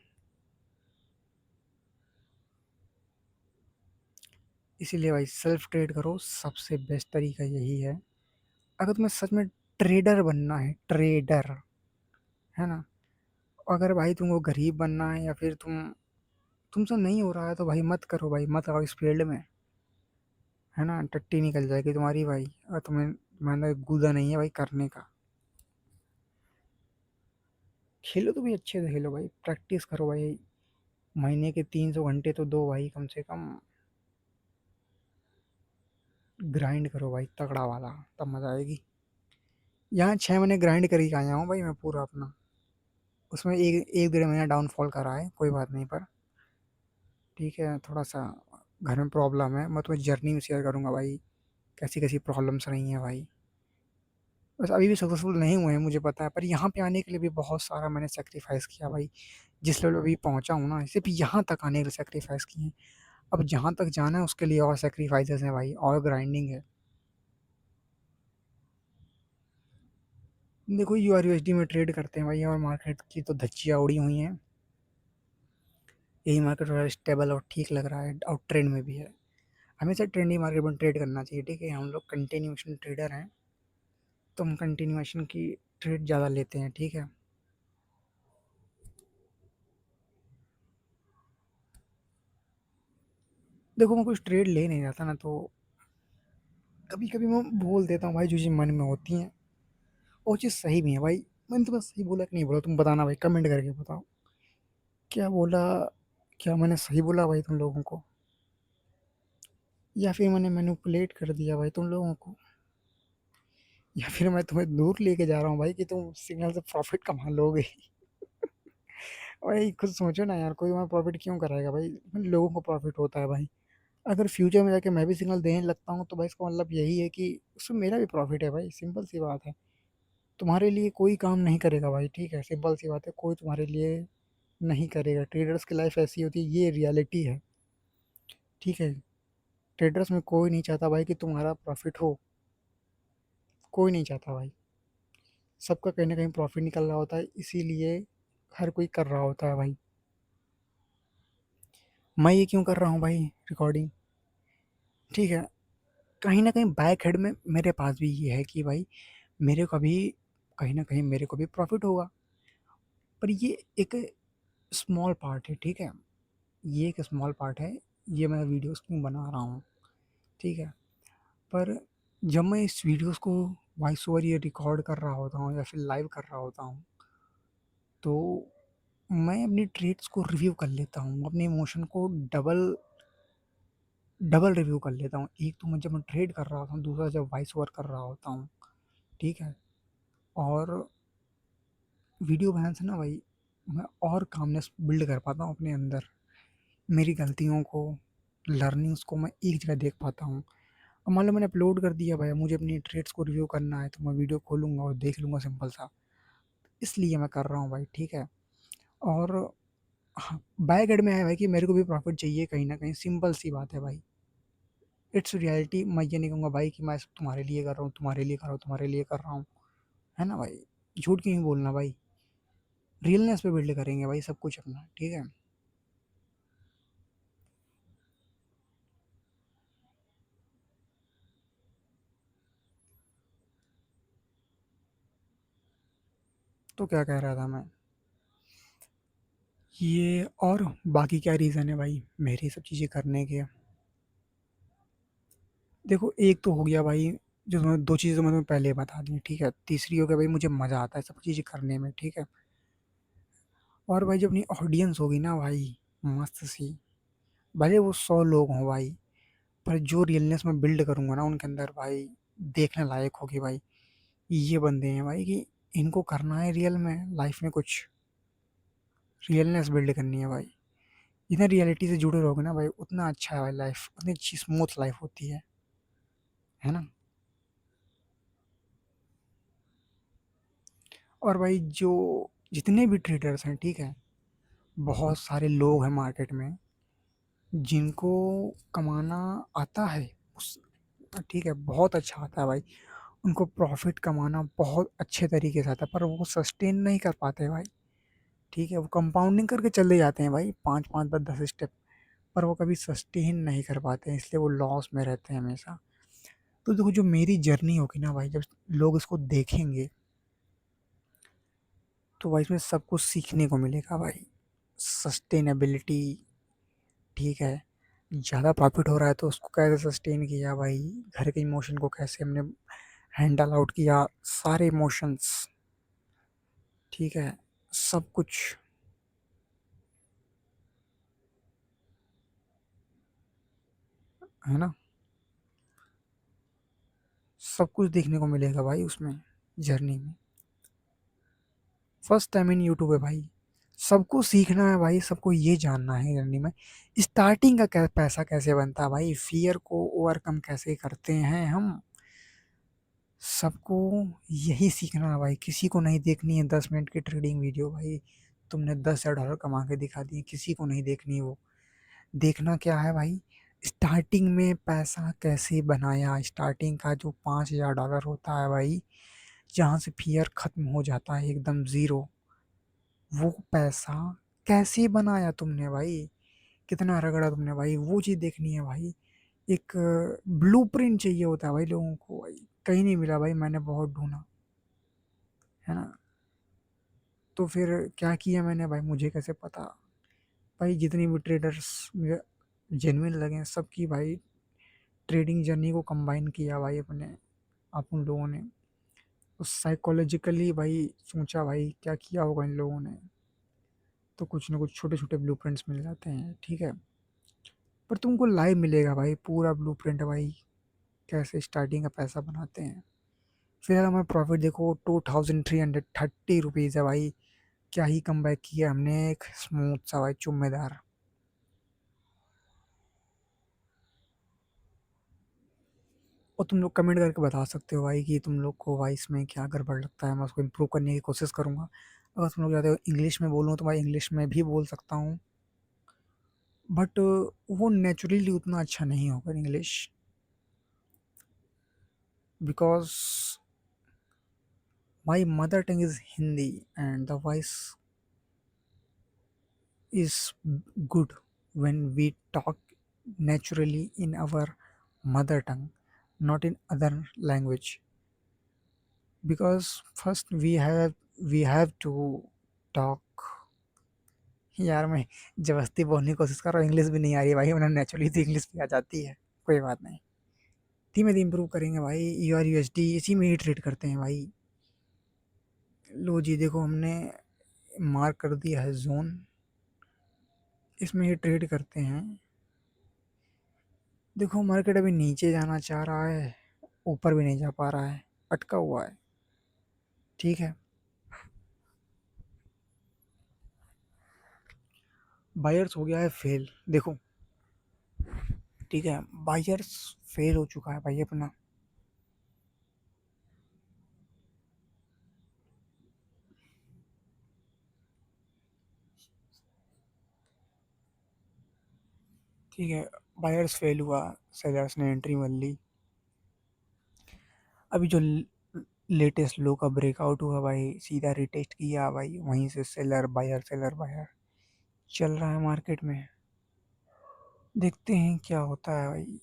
Speaker 1: इसीलिए भाई सेल्फ ट्रेड करो, सबसे बेस्ट तरीका यही है। अगर तुम्हें सच में ट्रेडर बनना है, ट्रेडर, है ना, अगर भाई तुमको गरीब बनना है या फिर तुमसे नहीं हो रहा है तो भाई मत करो भाई, मत आओ इस फील्ड में, है ना, टट्टी निकल जाएगी तुम्हारी भाई। और तुम्हें अंदर गूदा नहीं है भाई करने का। खेलो तो भी अच्छे से खेलो भाई, प्रैक्टिस करो भाई, महीने के 300 घंटे तो दो भाई कम से कम, ग्राइंड करो भाई तगड़ा वाला, तब मजा आएगी। यहाँ 6 महीने ग्राइंड करके आया हूँ भाई मैं पूरा अपना, उसमें एक एक 1.5 महीना डाउनफॉल करा है, कोई बात नहीं पर, ठीक है, थोड़ा सा घर में प्रॉब्लम है, मैं तुम्हें जर्नी में शेयर करूँगा भाई, कैसी कैसी प्रॉब्लम्स रही हैं भाई। बस अभी भी सक्सेसफुल नहीं हुए हैं मुझे पता है, पर यहाँ पे आने के लिए भी बहुत सारा मैंने सेक्रीफाइस किया भाई। जिस लेवल अभी पहुँचा हूँ ना, सिर्फ यहाँ तक आने के लिए सेक्रीफाइस किए हैं। अब जहाँ तक जाना है उसके लिए और सेक्रीफाइसेस हैं भाई, और ग्राइंडिंग है। देखो यूआरयूएसडी में ट्रेड करते हैं भाई, और मार्केट की तो धज्जियाँ उड़ी हुई हैं। यही मार्केट थोड़ा स्टेबल और ठीक लग रहा है, और ट्रेंड में भी है। हमेशा ट्रेंडी मार्केट में ट्रेड करना चाहिए, ठीक है, हम लोग कंटिन्यूएशन ट्रेडर हैं, तो हम कंटिन्यूएशन की ट्रेड ज़्यादा लेते हैं, ठीक है। देखो मैं कुछ ट्रेड ले नहीं रहता ना, तो कभी कभी मैं बोल देता हूँ भाई जो चीज़ मन में होती हैं, वो चीज़ सही भी है भाई। मैंने तुम्हें सही बोला कि नहीं बोला, तुम बताना भाई, कमेंट करके बताओ क्या बोला, क्या मैंने सही बोला भाई तुम लोगों को, या फिर मैंने मैनिपुलेट कर दिया भाई तुम लोगों को, या फिर मैं तुम्हें दूर लेके जा रहा हूँ भाई कि तुम सिग्नल से प्रॉफिट कमा लोगे। भाई खुद सोचो ना यार, कोई वहाँ प्रॉफिट क्यों कराएगा भाई, लोगों को प्रॉफिट होता है भाई। अगर फ्यूचर में जाके मैं भी सिग्नल देने लगता हूँ तो भाई इसका मतलब यही है कि उसमें मेरा भी प्रॉफिट है भाई, सिंपल सी बात है। तुम्हारे लिए कोई काम नहीं करेगा भाई, ठीक है, सिंपल सी बात है, कोई तुम्हारे लिए नहीं करेगा। ट्रेडर्स की लाइफ ऐसी होती है, ये रियलिटी है, ठीक है। ट्रेडर्स में कोई नहीं चाहता भाई कि तुम्हारा प्रॉफिट हो, कोई नहीं चाहता भाई। सबका कहीं ना कहीं प्रॉफिट निकल रहा होता है, इसीलिए हर कोई कर रहा होता है भाई। मैं ये क्यों कर रहा हूँ भाई रिकॉर्डिंग, ठीक है, कहीं ना कहीं बैक हेड में मेरे पास भी ये है कि भाई मेरे को भी, कहीं ना कहीं मेरे को भी प्रॉफिट होगा। पर ये एक स्मॉल पार्ट है, ठीक है, ये एक स्मॉल पार्ट है। ये मैं वीडियोस क्यों बना रहा हूँ, ठीक है। पर जब मैं इस वीडियोस को वॉइस ओवर ये रिकॉर्ड कर रहा होता हूँ या फिर लाइव कर रहा होता हूँ, तो मैं अपनी ट्रेड्स को रिव्यू कर लेता हूँ, अपने इमोशन को डबल डबल रिव्यू कर लेता हूँ। एक तो मैं जब मैं ट्रेड कर रहा होता हूँ, दूसरा जब वॉइस ओवर कर रहा होता हूँ, ठीक है। और वीडियो बनाने से ना भाई मैं और कामनेस बिल्ड कर पाता हूँ अपने अंदर, मेरी गलतियों को, लर्निंग्स को मैं एक जगह देख पाता हूँ। अब मान लो मैंने अपलोड कर दिया भाई, मुझे अपनी ट्रेड्स को रिव्यू करना है, तो मैं वीडियो खोलूँगा और देख लूँगा, सिंपल सा। इसलिए मैं कर रहा हूँ भाई, ठीक है। और हाँ, बैक एड में है भाई कि मेरे को भी प्रॉफिट चाहिए कहीं न कहीं, सिंपल सी बात है भाई। इट्स रियलिटी, मैं ये नहीं कहूँगा भाई कि मैं सिर्फ़ तुम्हारे लिए कर रहा हूँ, तुम्हारे लिए कर रहा हूँ, तुम्हारे लिए कर रहा हूँ, है ना भाई? झूठ क्यों ही बोलना भाई, रियलनेस पे बिल्ड करेंगे भाई सब कुछ अपना, ठीक है? तो क्या कह रहा था मैं? ये और बाकी क्या रीज़न है भाई मेरे ये सब चीज़ें करने के? देखो एक तो हो गया भाई, जो तुम्हें 2 चीज़ें तो मैंने तुम्हें पहले ही बता दी, ठीक है? तीसरी हो गया भाई, मुझे मज़ा आता है सब चीज़ें करने में, ठीक है? और भाई जो अपनी ऑडियंस होगी ना भाई, मस्त सी, भले वो 100 लोग हों भाई, पर जो रियलनेस मैं बिल्ड करूँगा ना उनके अंदर भाई, देखने लायक होगी भाई। ये बंदे हैं भाई कि इनको करना है रियल में लाइफ में कुछ, रियलनेस बिल्ड करनी है भाई। जितना रियलिटी से जुड़े रहोगे ना भाई, उतना अच्छा है भाई लाइफ, उतनी अच्छी स्मूथ लाइफ होती है ना। और भाई जो जितने भी ट्रेडर्स हैं, ठीक है, बहुत सारे लोग हैं मार्केट में जिनको कमाना आता है, उस, ठीक है, बहुत अच्छा आता है भाई, उनको प्रॉफिट कमाना बहुत अच्छे तरीके से आता है, पर वो सस्टेन नहीं कर पाते भाई, ठीक है, वो कंपाउंडिंग करके चले जाते हैं भाई, 5 5 10 10 स्टेप, पर वो कभी सस्टेन नहीं कर पाते हैं, इसलिए वो लॉस में रहते हैं हमेशा। तो देखो जो मेरी जर्नी होगी ना भाई, जब लोग इसको देखेंगे तो भाई इसमें सब कुछ सीखने को मिलेगा भाई। सस्टेनेबिलिटी, ठीक है, ज़्यादा प्रॉफिट हो रहा है तो उसको कैसे सस्टेन किया भाई, घर के इमोशन को कैसे हमने हैंडल आउट किया, सारे इमोशंस, ठीक है, सब कुछ, है ना, सब कुछ देखने को मिलेगा भाई उसमें, जर्नी में। फर्स्ट टाइम इन यूट्यूब है भाई, सबको सीखना है भाई, सबको ये जानना है जर्नी में स्टार्टिंग का पैसा कैसे बनता है भाई, फियर को ओवरकम कैसे करते हैं हम, सबको यही सीखना है भाई। किसी को नहीं देखनी है 10 मिनट की ट्रेडिंग वीडियो भाई, तुमने 10,000 डॉलर कमा के दिखा दिए, किसी को नहीं देखनी वो। देखना क्या है भाई, स्टार्टिंग में पैसा कैसे बनाया, स्टार्टिंग का जो 5,000 डॉलर होता है भाई, जहाँ से फियर खत्म हो जाता है एकदम ज़ीरो, वो पैसा कैसे बनाया तुमने भाई, कितना रगड़ा तुमने भाई, वो चीज़ देखनी है भाई। एक ब्लूप्रिंट चाहिए होता है भाई लोगों को भाई, कहीं नहीं मिला भाई, मैंने बहुत ढूंढा, है ना। तो फिर क्या किया मैंने भाई, मुझे कैसे पता भाई, जितनी भी ट्रेडर्स मुझे जेन्युइन लगे सबकी भाई ट्रेडिंग जर्नी को कंबाइन किया भाई अपने, अपन लोगों ने। तो साइकोलॉजिकली भाई सोचा भाई क्या किया होगा इन लोगों ने, तो कुछ ना कुछ छोटे छोटे ब्लूप्रिंट्स मिल जाते हैं, ठीक है। पर तुमको लाइव मिलेगा भाई पूरा ब्लूप्रिंट भाई, कैसे स्टार्टिंग का पैसा बनाते हैं। फिलहाल हमें प्रॉफिट देखो 2,330 रुपीज़ है भाई, क्या ही कम बैक किया हमने, एक स्मूथ सा भाई चुम्मेदार। और तुम लोग कमेंट करके बता सकते हो भाई कि तुम लोग को वॉइस में क्या गड़बड़ लगता है, मैं उसको इम्प्रूव करने की कोशिश करूँगा। अगर तुम लोग चाहते हो इंग्लिश में बोलूँ तो भाई इंग्लिश में भी बोल सकता हूँ, बट वो नेचुरली उतना अच्छा नहीं होगा English, because my mother tongue is Hindi and the voice is good when we talk naturally in our mother tongue, not in other language. Because first we have to talk। यार मैं जबरदस्ती बोलने की कोशिश कर रहा हूँ, इंग्लिश भी नहीं आ रही है भाई, वरना नेचुरली तो इंग्लिश भी आ जाती है, कोई बात नहीं, धीमे धीमे इम्प्रूव करेंगे भाई। UR USD इसी में ही ट्रेड करते हैं भाई। लो जी देखो हमने मार्क कर दिया है जोन, इसमें ही ट्रेड करते हैं। देखो मार्केट अभी नीचे जाना चाह रहा है, ऊपर भी नहीं जा पा रहा है, अटका हुआ है, ठीक है। बायर्स हो गया है फेल, देखो, ठीक है, बायर्स फेल हो चुका है भाई अपना। ठीक है, बायर्स फेल हुआ, सेलर्स ने एंट्री मार ली। अभी जो लेटेस्ट लो का ब्रेकआउट हुआ भाई, सीधा रिटेस्ट किया भाई, वहीं से सेलर बायर चल रहा है मार्केट में। देखते हैं क्या होता है भाई।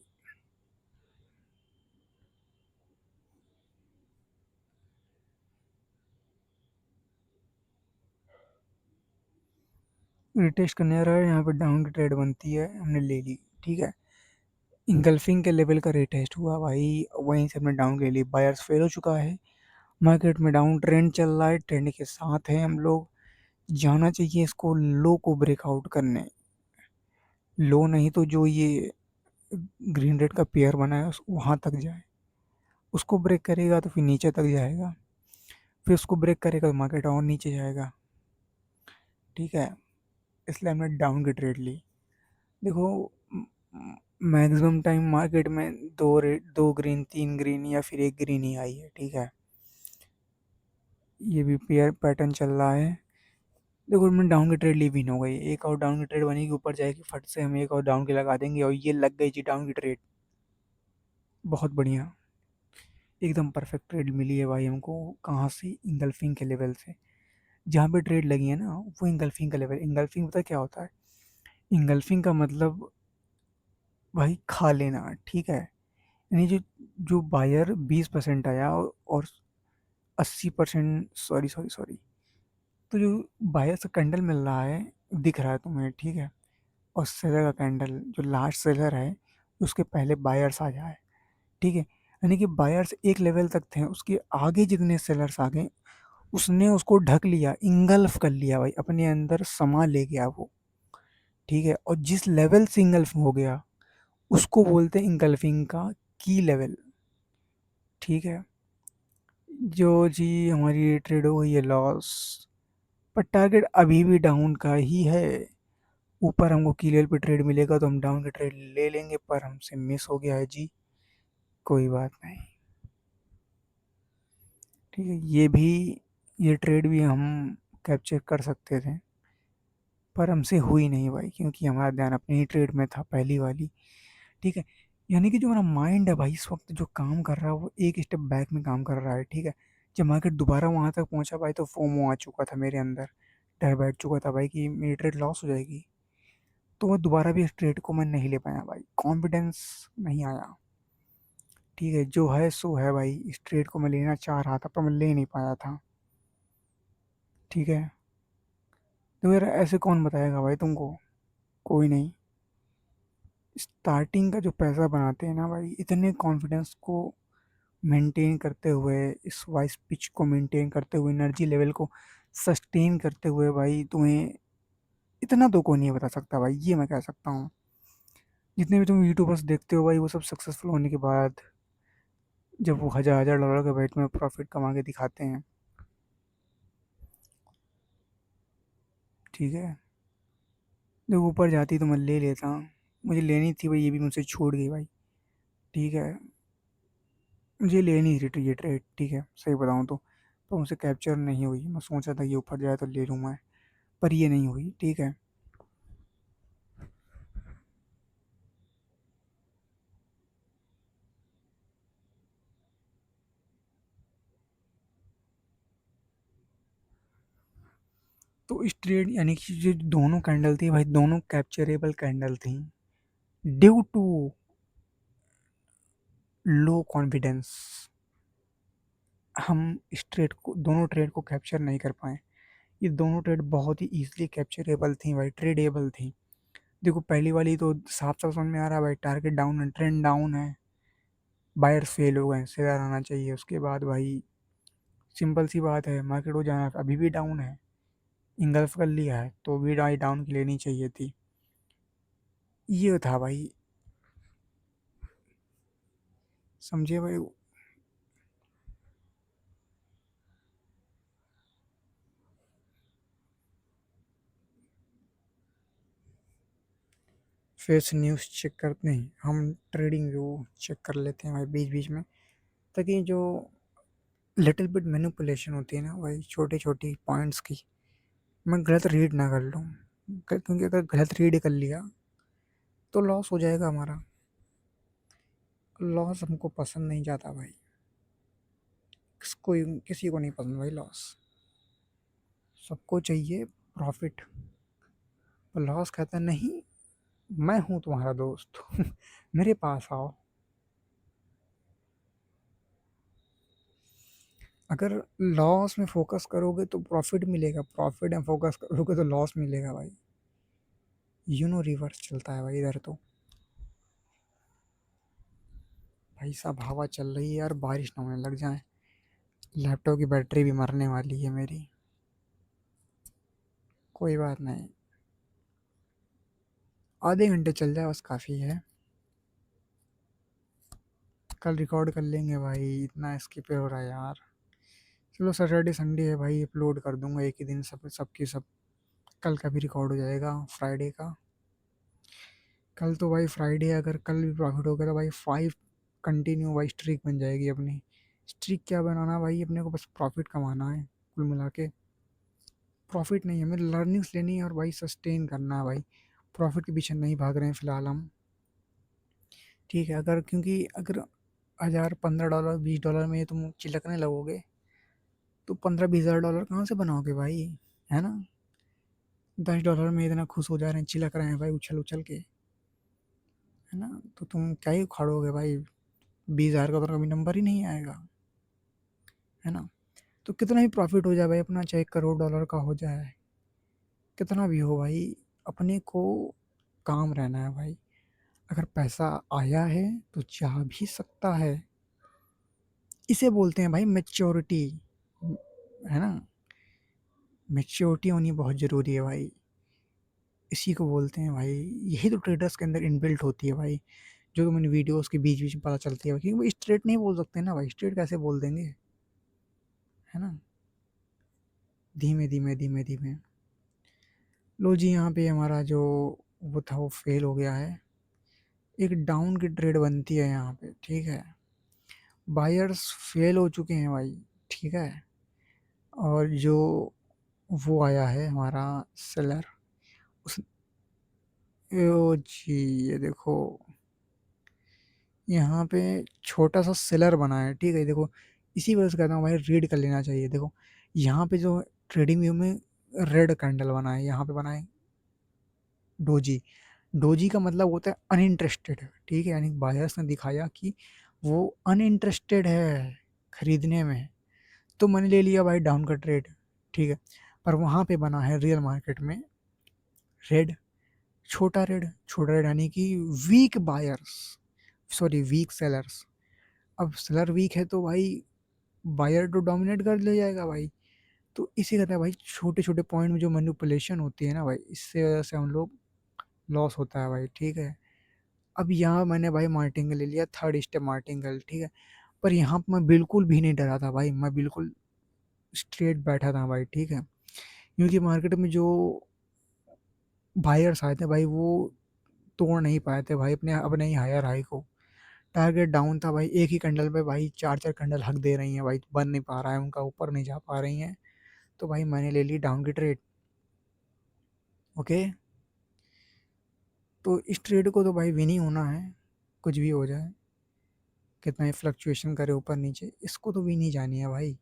Speaker 1: रिटेस्ट करने आ रहा है, यहाँ पे डाउन की ट्रेड बनती है, हमने ले ली, ठीक है। इंगल्फिंग के लेवल का रिटेस्ट हुआ भाई, वहीं से हमने डाउन ले ली, बायर्स फेल हो चुका है। मार्केट में डाउन ट्रेंड चल रहा है, ट्रेंड के साथ है हम लोग, जाना चाहिए इसको लो को ब्रेकआउट करने। लो नहीं तो जो ये ग्रीन रेड का पेयर बना है वहाँ तक जाए, उसको ब्रेक करेगा तो फिर नीचे तक जाएगा, फिर उसको ब्रेक करेगा तो मार्केट और नीचे जाएगा, ठीक है। इसलिए हमने डाउन की ट्रेड ली। देखो मैक्सिमम टाइम मार्केट में दो रेड, दो ग्रीन, तीन ग्रीन या फिर एक ग्रीन ही आई है, ठीक है। ये भी पेयर पैटर्न चल रहा है। देखो मैं डाउन की ट्रेड ली, विन हो गई, एक और डाउन की ट्रेड बनेगी, ऊपर जाएगी, फट से हम एक और डाउन की लगा देंगे, और ये लग गई जी डाउन की ट्रेड, बहुत बढ़िया, एकदम परफेक्ट ट्रेड मिली है भाई हमको। कहाँ से, इंगल्फिंग के लेवल से, जहाँ पे ट्रेड लगी है ना वो इंगल्फिंग का लेवल। इंगल्फिंग पता है क्या होता है, इंगल्फिंग का मतलब भाई खा लेना, ठीक है। यानी जो जो बायर 20% आया और 80%, सॉरी सॉरी सॉरी, तो जो बायर से कैंडल मिल रहा है दिख रहा है तुम्हें, ठीक है, और सेलर का कैंडल जो लास्ट सेलर है उसके पहले बायर्स आ जाए, ठीक है। यानी कि बायर्स एक लेवल तक थे, उसके आगे जितने सेलर्स आ गए उसने उसको ढक लिया, इंगल्फ कर लिया भाई, अपने अंदर समा ले गया वो, ठीक है। और जिस लेवल से इंगल्फ हो गया उसको बोलते हैं इंगल्फिंग का की लेवल, ठीक है। जो जी हमारी ट्रेड हो गई है लॉस, पर टारगेट अभी भी डाउन का ही है। ऊपर हमको की लेवल पे ट्रेड मिलेगा तो हम डाउन का ट्रेड ले लेंगे, पर हमसे मिस हो गया है जी, कोई बात नहीं, ठीक है। ये ट्रेड भी हम कैप्चर कर सकते थे, पर हमसे हुई नहीं भाई, क्योंकि हमारा ध्यान अपनी ही ट्रेड में था, पहली वाली, ठीक है। यानी कि जो हमारा माइंड है भाई इस वक्त जो काम कर रहा है वो एक स्टेप बैक में काम कर रहा है, ठीक है। जब मार्केट दोबारा वहां तक पहुंचा भाई तो फोमो आ चुका था मेरे अंदर, डर बैठ चुका था भाई कि मेरी ट्रेड लॉस हो जाएगी, तो वो दोबारा भी इस ट्रेड को मैं नहीं ले पाया भाई, कॉन्फिडेंस नहीं आया, ठीक है। जो है सो है भाई, इस ट्रेड को मैं लेना चाह रहा था पर मैं ले नहीं पाया था, ठीक है। तो यार ऐसे कौन बताएगा भाई तुमको, कोई नहीं। स्टार्टिंग का जो पैसा बनाते हैं ना भाई, इतने कॉन्फिडेंस को मेंटेन करते हुए, इस वॉइस पिच को मेंटेन करते हुए, एनर्जी लेवल को सस्टेन करते हुए भाई, तुम्हें इतना तो कोई नहीं बता सकता भाई, ये मैं कह सकता हूँ। जितने भी तुम यूट्यूबर्स देखते हो भाई वो सब सक्सेसफुल होने के बाद जब वो हज़ार हज़ार डॉलर के बैट में प्रॉफिट कमा के दिखाते हैं, ठीक है। जब ऊपर जाती तो मैं ले लेता, मुझे लेनी थी भाई, ये भी मुझसे छूट गई भाई, ठीक है। मुझे लेनी थी ये ट्रेड, ठीक है, सही बताऊँ तो, पर मुझसे कैप्चर नहीं हुई। मैं सोचा था ये ऊपर जाए तो ले लूँ मैं, पर ये नहीं हुई, ठीक है। तो इस ट्रेड यानी कि जो दोनों कैंडल थी भाई, दोनों कैप्चरेबल कैंडल थी, ड्यू टू लो कॉन्फिडेंस हम इस ट्रेड को, दोनों ट्रेड को कैप्चर नहीं कर पाए। ये दोनों ट्रेड बहुत ही ईजिली कैप्चरेबल थी भाई, ट्रेडेबल थी। देखो पहली वाली तो साफ साफ समझ में आ रहा है भाई, टारगेट डाउन है, ट्रेंड डाउन है, बायर्स फेल हो गए, शेयर आना चाहिए। उसके बाद भाई सिंपल सी बात है, मार्केट हो जाना, अभी भी डाउन है, इंगल्फ कर लिया है तो भी डाउन की लेनी चाहिए थी, ये था भाई, समझे भाई। फेस न्यूज़ चेक करते हैं हम, ट्रेडिंग व्यू चेक कर लेते हैं भाई बीच बीच में, ताकि जो लिटिल बिट मैनिपुलेशन होती है ना भाई, छोटी छोटी पॉइंट्स की, मैं गलत रीड ना कर लूँ, क्योंकि अगर गलत रीड कर लिया तो लॉस हो जाएगा हमारा। लॉस हमको पसंद नहीं जाता भाई, कोई किसी को नहीं पसंद भाई लॉस, सबको चाहिए प्रॉफिट। पर लॉस कहता है नहीं, मैं हूँ तुम्हारा दोस्त मेरे पास आओ। अगर लॉस में फोकस करोगे तो प्रॉफिट मिलेगा, प्रॉफिट में फोकस करोगे तो लॉस मिलेगा भाई, रिवर्स चलता है भाई इधर तो। भाई साहब हवा चल रही है यार, बारिश ना होने लग जाए, लैपटॉप की बैटरी भी मरने वाली है मेरी, कोई बात नहीं, आधे घंटे चल जाए बस काफ़ी है। कल रिकॉर्ड कर लेंगे भाई, इतना स्किप हो रहा है यार। चलो सैटरडे संडे है भाई, अपलोड कर दूंगा एक ही दिन, सब सबकी सब। कल का भी रिकॉर्ड हो जाएगा, फ्राइडे का। कल तो भाई फ्राइडे, अगर कल भी प्रॉफिट हो गया तो भाई 5 कंटिन्यू भाई स्ट्रीक बन जाएगी अपनी। स्ट्रीक क्या बनाना भाई, अपने को बस प्रॉफिट कमाना है, कुल मिला के प्रॉफिट नहीं है, हमें लर्निंग्स लेनी है और भाई सस्टेन करना है भाई, प्रॉफिट के पीछे नहीं भाग रहे हैं फिलहाल हम, ठीक है। अगर क्योंकि अगर 1000 $15 $20 में तुम चिलकने लगोगे तो 15-20 हज़ार डॉलर कहाँ से बनाओगे भाई, है ना। $10 में इतना खुश हो जा रहे हैं, चिलक रहे हैं भाई उछल उछल के, है है ना? तो तुम क्या ही उखाड़ोगे भाई, 20,000 का तो कभी नंबर ही नहीं आएगा, है ना? तो कितना ही प्रॉफिट हो जाए भाई अपना, चाहे $1 करोड़ का हो जाए, कितना भी हो भाई, अपने को काम रहना है भाई। अगर पैसा आया है तो जा भी सकता है। इसे बोलते हैं भाई मैच्योरिटी, है ना? मैच्योरिटी होनी बहुत ज़रूरी है भाई। इसी को बोलते हैं भाई, यही तो ट्रेडर्स के अंदर इनबिल्ट होती है भाई, जो तो मैंने वीडियोस के बीच बीच में पता चलती है, क्योंकि वो स्ट्रेट नहीं बोल सकते ना भाई, स्ट्रेट कैसे बोल देंगे, है ना? धीमे धीमे धीमे धीमे। लो जी, यहाँ पे हमारा जो वो था वो फेल हो गया है। एक डाउन की ट्रेड बनती है यहाँ पे, ठीक है? बायर्स फेल हो चुके हैं भाई, ठीक है? और जो वो आया है हमारा सेलर, उस ओ जी, ये देखो, यहाँ पे छोटा सा सेलर बना है, ठीक है? देखो, इसी वजह से कहता हूँ भाई रीड कर लेना चाहिए। देखो, यहाँ पे जो ट्रेडिंग व्यू में रेड कैंडल बना है, यहाँ पे बना है डोजी। डोजी का मतलब होता है अनइंटरेस्टेड, ठीक है? यानी बायर्स ने दिखाया कि वो अनइंटरेस्टेड है खरीदने में, तो मैंने ले लिया भाई डाउन का ट्रेड, ठीक है? पर वहाँ पे बना है रियल मार्केट में रेड, छोटा रेड यानी कि weak buyers, sorry weak sellers. अब सेलर वीक है तो भाई बायर तो डोमिनेट कर ले जाएगा भाई। तो इसी कहते हैं भाई, छोटे छोटे पॉइंट में जो मैनिपुलेशन होती है ना भाई, इससे वजह से हम लोग लॉस होता है भाई, ठीक है? अब यहाँ मैंने भाई मार्टिंगल ले लिया, थर्ड स्टेप मार्टिंगल, ठीक है? पर यहाँ पे मैं बिल्कुल भी नहीं डरा था भाई, मैं बिल्कुल स्ट्रेट बैठा था भाई, ठीक है? क्योंकि मार्केट में जो बायर्स आए थे भाई, वो तोड़ नहीं पाए थे भाई अपने अपने ही हायर हाई को। टारगेट डाउन था भाई, एक ही कैंडल पे भाई चार चार कैंडल हक दे रही हैं भाई, बन नहीं पा रहा है उनका, ऊपर नहीं जा पा रही हैं। तो भाई मैंने ले ली डाउन की ट्रेड, ओके? तो इस ट्रेड को तो भाई विन ही होना है, कुछ भी हो जाए, कितना ही फ्लक्चुएशन करे ऊपर नीचे, इसको तो विन ही जानी है भाई।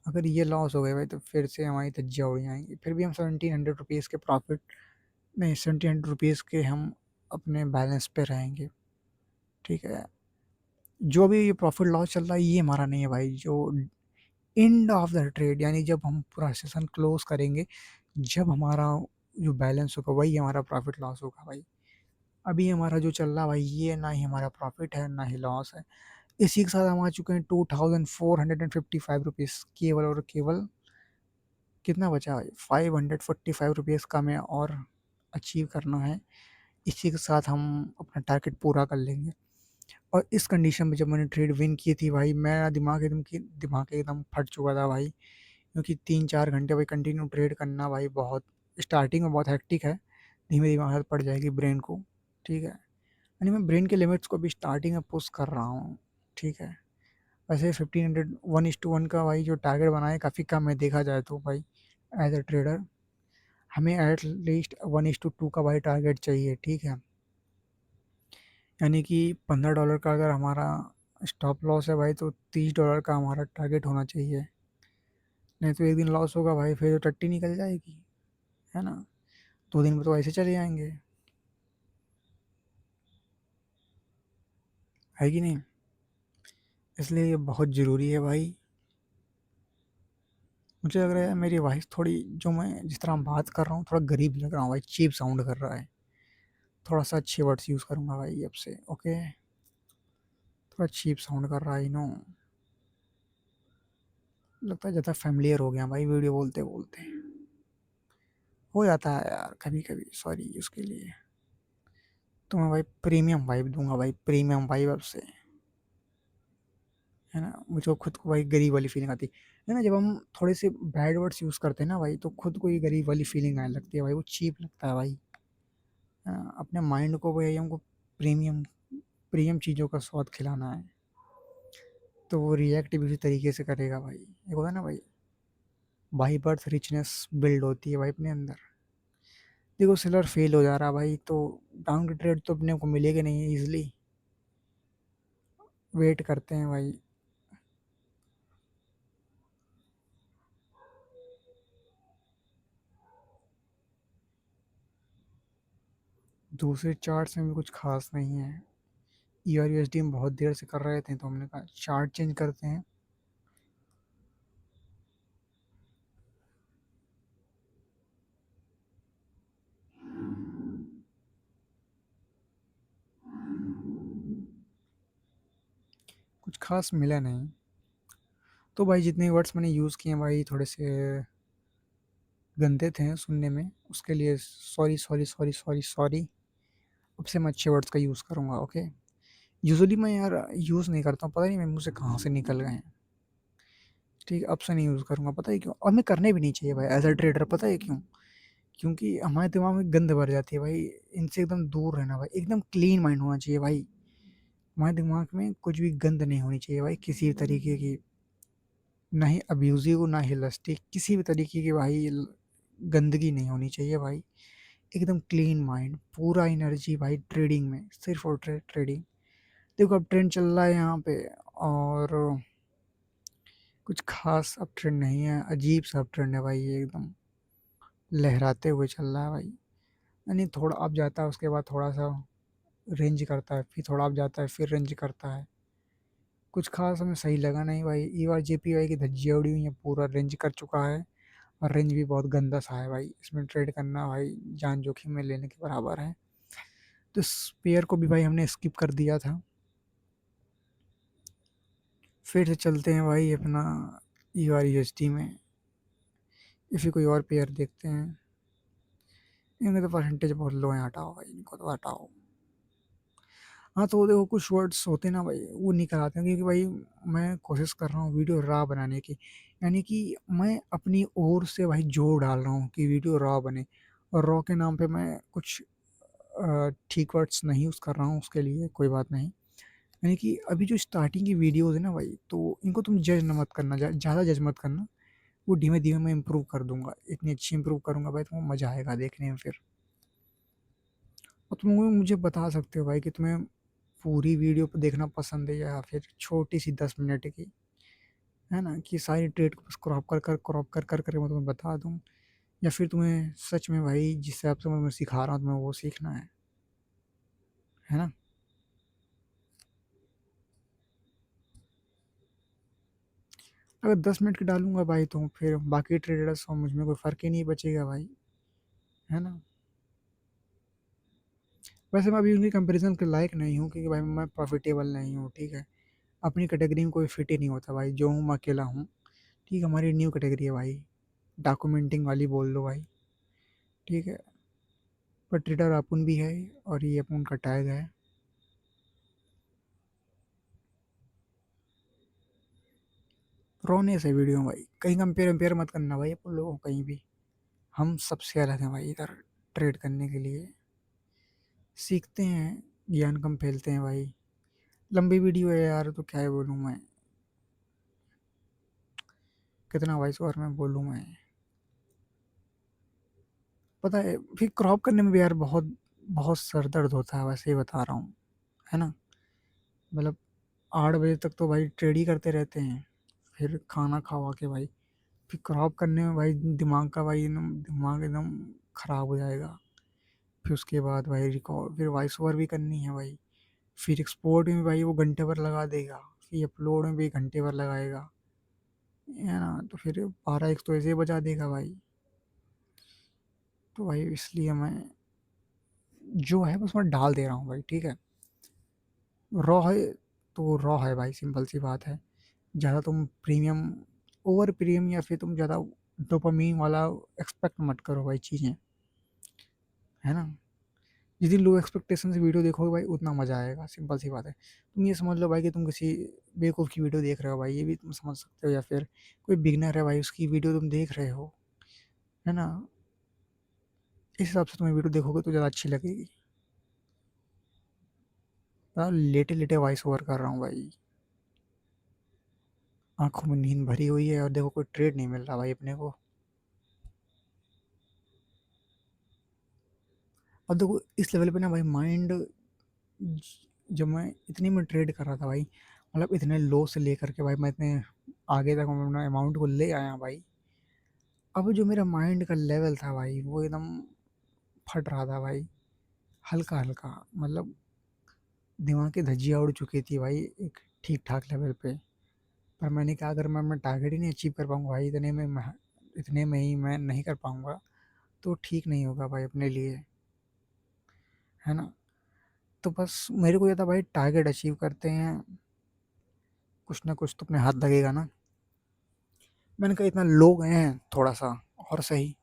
Speaker 1: अगर ये लॉस हो गए भाई तो फिर से हमारी धज्जियाँ उड़ जाएंगी, फिर भी हम 1700 रुपीज़ के प्रॉफिट, नहीं 1700 रुपीज़ के हम अपने बैलेंस पे रहेंगे, ठीक है? जो भी ये प्रॉफिट लॉस चल रहा है ये हमारा नहीं है भाई, जो एंड ऑफ द ट्रेड यानी जब हम पूरा सेशन क्लोज करेंगे, जब हमारा जो बैलेंस होगा वही हमारा प्रॉफिट लॉस होगा भाई। अभी हमारा जो चल रहा है भाई, ये ना ही हमारा प्रॉफिट है ना ही लॉस है। इसी के साथ हम आ चुके हैं 2455 रुपीज़, केवल और केवल कितना बचा भाई, 545 रुपीज़ का हमें और अचीव करना है। इसी के साथ हम अपना टारगेट पूरा कर लेंगे। और इस कंडीशन में जब मैंने ट्रेड विन की थी भाई, मेरा दिमाग एकदम फट चुका था भाई, क्योंकि 3-4 घंटे भाई कंटिन्यू ट्रेड करना भाई बहुत, स्टार्टिंग में बहुत हेक्टिक है, धीमे धीमे आदत पड़ जाएगी ब्रेन को, ठीक है? यानी मैं ब्रेन के लिमिट्स को भी स्टार्टिंग में पुश कर रहा हूँ, ठीक है? वैसे 1500 1:1 का भाई जो टारगेट बनाया काफ़ी कम है देखा जाए तो भाई, एज अ ट्रेडर हमें एट लीस्ट 1:2 का भाई टारगेट चाहिए, ठीक है? यानी कि $15 का अगर हमारा स्टॉप लॉस है भाई, तो $30 का हमारा टारगेट होना चाहिए। नहीं तो एक दिन लॉस होगा भाई, फिर तो टट्टी निकल जाएगी, है ना? 2 दिन में तो ऐसे चले जाएंगे, है कि नहीं? इसलिए ये बहुत ज़रूरी है भाई। मुझे लग रहा है मेरी वॉइस थोड़ी, जो मैं जिस तरह बात कर रहा हूँ थोड़ा गरीब लग रहा हूँ भाई, चीप साउंड कर रहा है। थोड़ा सा अच्छे वर्ड्स यूज़ करूँगा भाई अब से, ओके? थोड़ा चीप साउंड कर रहा है, नो, लगता है ज़्यादा फैमिलियर हो गया भाई वीडियो बोलते बोलते, हो जाता है यार कभी कभी, सॉरी उसके लिए। तो मैं भाई प्रीमियम वाइब दूंगा भाई, प्रीमियम वाइब अब से, है ना? मुझको खुद को भाई गरीब वाली फीलिंग आती है ना, जब हम थोड़े से बैड वर्ड्स यूज़ करते हैं ना भाई, तो खुद को ये गरीब वाली फीलिंग आने लगती है भाई, वो चीप लगता है भाई, है ना? अपने माइंड को भाई हमको प्रीमियम प्रीमियम चीज़ों का स्वाद खिलाना है, तो वो रिएक्ट भी उसी तरीके से करेगा भाई। एक होता है ना भाई, बाई बर्थ रिचनेस बिल्ड होती है भाई अपने अंदर। देखो सेलर फेल हो जा रहा भाई, तो डाउन की ट्रेड तो अपने को मिलेगी नहीं ईजिली, वेट करते हैं भाई। दूसरे चार्ट्स में भी कुछ खास नहीं है। ERUSD हम बहुत देर से कर रहे थे, तो हमने कहा चार्ट चेंज करते हैं। कुछ खास मिला नहीं। तो भाई जितने वर्ड्स मैंने यूज़ किए हैं भाई, थोड़े से गंदे थे सुनने में, उसके लिए sorry sorry sorry sorry sorry. अब से मैं अच्छे वर्ड्स का यूज़ करूँगा, ओके। यूजुअली मैं यार यूज़ नहीं करता हूँ, पता नहीं मेरे मुँह से कहाँ से निकल गए हैं। ठीक है, अब से नहीं यूज़ करूँगा, पता है क्यों? और मैं करने भी नहीं चाहिए भाई एज अ ट्रेडर, पता है क्यों? क्योंकि हमारे दिमाग में गंद भर जाती है भाई। इनसे एकदम दूर रहना भाई, एकदम क्लीन माइंड होना चाहिए भाई। हमारे दिमाग में कुछ भी गंद नहीं होनी चाहिए भाई, किसी भी तरीके की। ना ही अब्यूज़िव, ना ही लस्टी, किसी भी तरीके की भाई गंदगी नहीं होनी चाहिए भाई। एकदम क्लीन माइंड, पूरा एनर्जी भाई ट्रेडिंग में, सिर्फ और ट्रेडिंग। देखो अब ट्रेंड चल रहा है यहाँ पे, और कुछ खास अब ट्रेंड नहीं है, अजीब सा अब ट्रेंड है भाई, ये एकदम लहराते हुए चल रहा है भाई। यानी थोड़ा अप जाता है, उसके बाद थोड़ा सा रेंज करता है, फिर थोड़ा अप जाता है, फिर रेंज करता है। कुछ खास हमें सही लगा नहीं भाई। EYJPY की धज्जियां उड़ी हुई है, पूरा रेंज कर चुका है, और रेंज भी बहुत गंदा सा है भाई। इसमें ट्रेड करना भाई जान जोखिम में लेने के बराबर है। तो इस पेयर को भी भाई हमने स्किप कर दिया था। फिर से चलते हैं भाई अपना ERUSD में, या फिर कोई और पेयर देखते हैं। इनके तो परसेंटेज बहुत लो है, हटाओ भाई, इनको तो हटाओ। हाँ, तो देखो कुछ वर्ड्स होते हैं ना भाई, वो निकल आते हैं, क्योंकि भाई मैं कोशिश कर रहा हूँ वीडियो रॉ बनाने की। यानी कि मैं अपनी ओर से भाई जोर डाल रहा हूँ कि वीडियो रॉ बने। और रॉ के नाम पे मैं कुछ ठीक वर्ड्स नहीं यूज़ कर रहा हूँ, उसके लिए कोई बात नहीं। यानी कि अभी जो स्टार्टिंग की वीडियोज़ है ना भाई, तो इनको तुम जज न मत करना, ज़्यादा जज मत करना। वो धीमे-धीमे मैं इम्प्रूव कर दूँगा, इतनी अच्छी इम्प्रूव करूँगा भाई, तुमको मज़ा आएगा देखने में फिर। और तुम मुझे बता सकते हो भाई कि तुम्हें पूरी वीडियो को देखना पसंद है, या फिर छोटी-सी 10 मिनट की, है ना? कि सारी ट्रेड को बस क्रॉप कर मैं तुम्हें बता दूँ, या फिर तुम्हें सच में भाई जिस हिसाब से मैं सिखा रहा हूँ तुम्हें वो सीखना है ना? अगर 10 मिनट की डालूँगा भाई, तो फिर बाकी ट्रेडर्स और मुझ में कोई फ़र्क ही नहीं बचेगा भाई, है ना? वैसे मैं अभी उनकी कंपैरिज़न के लायक नहीं हूँ, क्योंकि भाई मैं प्रॉफ़िटेबल नहीं हूँ, ठीक है? अपनी कैटेगरी में कोई फिट ही नहीं होता भाई, जो हूँ मैं अकेला हूँ, ठीक है? हमारी न्यू कैटेगरी है भाई, डॉक्यूमेंटिंग वाली बोल दो भाई, ठीक है? पर ट्रेडर अपुन भी है, और ये अपुन का टैग है। रोने से वीडियो भाई, कहीं कंपेयर मत करना भाई अपन लोगों को कहीं भी। हम सबसे अलग हैं भाई इधर, ट्रेड करने के लिए सीखते हैं, ज्ञान कम फैलते हैं भाई। लंबी वीडियो है यार, तो क्या ही बोलूँ मैं, कितना वॉइस ओवर में बोलूँ मैं। पता है फिर क्रॉप करने में भी यार बहुत बहुत सर दर्द होता है, वैसे ही बता रहा हूँ, है ना? मतलब 8 बजे तक तो भाई ट्रेड ही करते रहते हैं, फिर खाना खा के भाई, फिर क्रॉप करने में भाई दिमाग का भाई एकदम दिमाग एकदम ख़राब हो जाएगा। फिर उसके बाद भाई रिकॉर्ड, फिर वॉइस ओवर भी करनी है भाई, फिर एक्सपोर्ट में भाई वो घंटे भर लगा देगा, फिर अपलोड में भी घंटे भर लगाएगा, है ना? तो फिर 12 एक तो ऐसे ही बजा देगा भाई। तो भाई इसलिए मैं जो है बस मैं डाल दे रहा हूँ भाई, ठीक है? रॉ है तो रॉ है भाई, सिंपल सी बात है। ज़्यादा तुम प्रीमियम, ओवर प्रीमियम, या फिर तुम ज़्यादा डोपामीन वाला एक्सपेक्ट मत करो भाई चीज़ें, है ना? जितनी लो एक्सपेक्टेशन से वीडियो देखोगे भाई, उतना मज़ा आएगा, सिंपल सी बात है। तुम ये समझ लो भाई कि तुम किसी बेवकूफ़ की वीडियो देख रहे हो भाई, ये भी तुम समझ सकते हो, या फिर कोई बिगिनर है भाई, उसकी वीडियो तुम देख रहे हो, है ना? इस हिसाब से तुम्हें वीडियो देखोगे तो ज़्यादा अच्छी लगेगी। लेटे-लेटे वॉइस ओवर कर रहा हूँ भाई। आँखों में नींद भरी हुई है, और देखो कोई ट्रेड नहीं मिल रहा भाई अपने को। अब देखो इस लेवल पे ना भाई माइंड, जब मैं इतनी में ट्रेड कर रहा था भाई, मतलब इतने लो से लेकर के भाई मैं इतने आगे तक मैं अपना अमाउंट को ले आया भाई। अब जो मेरा माइंड का लेवल था भाई, वो एकदम फट रहा था भाई, हल्का-हल्का मतलब दिमाग की धज्जियाँ उड़ चुकी थी भाई एक ठीक-ठाक लेवल पे। पर मैंने कहा अगर मैं टारगेट ही नहीं अचीव कर पाऊँगा भाई इतने में ही मैं नहीं कर पाऊँगा, तो ठीक नहीं होगा भाई अपने लिए, है ना? तो बस मेरे को ये था भाई टारगेट अचीव करते हैं, कुछ ना कुछ तो अपने हाथ लगेगा ना। मैंने कहा इतना लो गए हैं थोड़ा-सा और सही।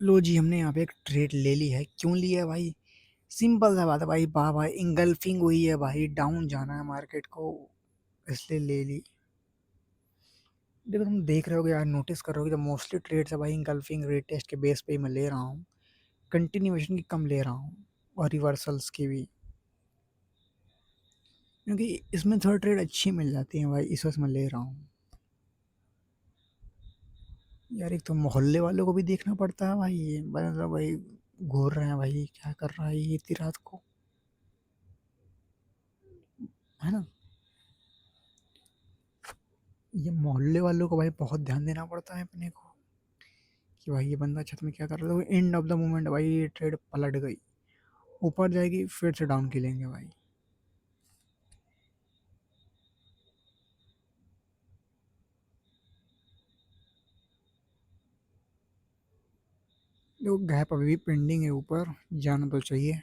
Speaker 1: लो जी हमने यहाँ पे एक ट्रेड ले ली है। क्यों ली है भाई? सिंपल सा बात है भाई, वाह भाई इंगल्फिंग हुई है भाई, डाउन जाना है मार्केट को, इसलिए ले ली। देखो तुम देख रहे होगे यार, नोटिस कर रहे होगे, तो मोस्टली ट्रेड्स है भाई इंगल्फिंग टेस्ट के बेस पे ही मैं ले रहा हूँ। कंटिन्यूएशन की कम ले रहा हूँ और रिवर्सल्स की भी, क्योंकि इसमें थोड़ा ट्रेड अच्छी मिल जाती है भाई, इस वजह से मैं ले रहा हूँ। यार एक तो मोहल्ले वालों को भी देखना पड़ता है भाई, ये मतलब भाई घूर रहे हैं भाई, क्या कर रहा है ये इतनी रात को, है ना? ये मोहल्ले वालों को भाई बहुत ध्यान देना पड़ता है अपने को, कि भाई ये बंदा छत में क्या कर रहा है। तो एंड ऑफ द मोमेंट भाई ये ट्रेड पलट गई, ऊपर जाएगी फिर से डाउन की लेंगे भाई। देखो गैप अभी भी पेंडिंग है, ऊपर जाना तो चाहिए।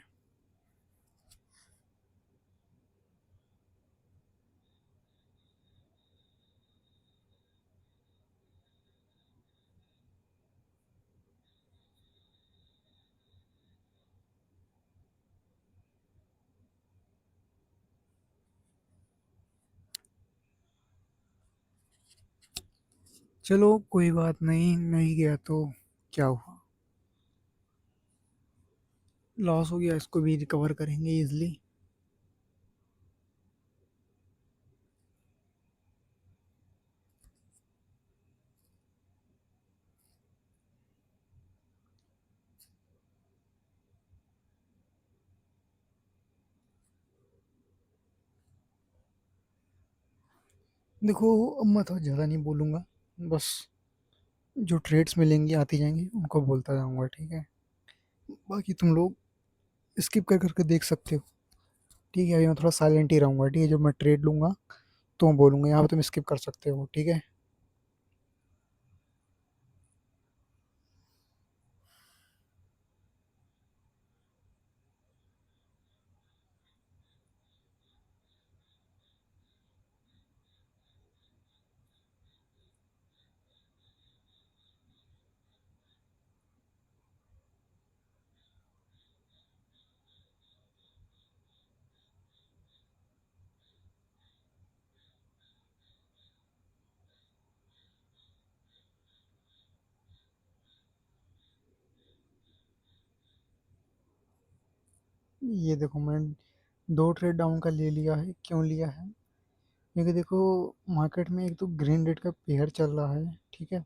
Speaker 1: चलो कोई बात नहीं, नहीं गया तो क्या हुआ, लॉस हो गया, इसको भी रिकवर करेंगे इजली। देखो अब मैं तो ज़्यादा नहीं बोलूँगा, बस जो ट्रेड्स मिलेंगी आती जाएंगी उनको बोलता जाऊँगा, ठीक है? बाकी तुम लोग स्किप कर करके देख सकते हो, ठीक है? अभी मैं थोड़ा साइलेंट ही रहूँगा, ठीक है? जब मैं ट्रेड लूँगा तो मैं बोलूँगा, यहाँ पे तुम स्किप कर सकते हो, ठीक है? ये देखो मैं 2 ट्रेड डाउन का ले लिया है, क्यों लिया है? क्योंकि देखो मार्केट में एक तो ग्रीन रेड का पेयर चल रहा है, ठीक है?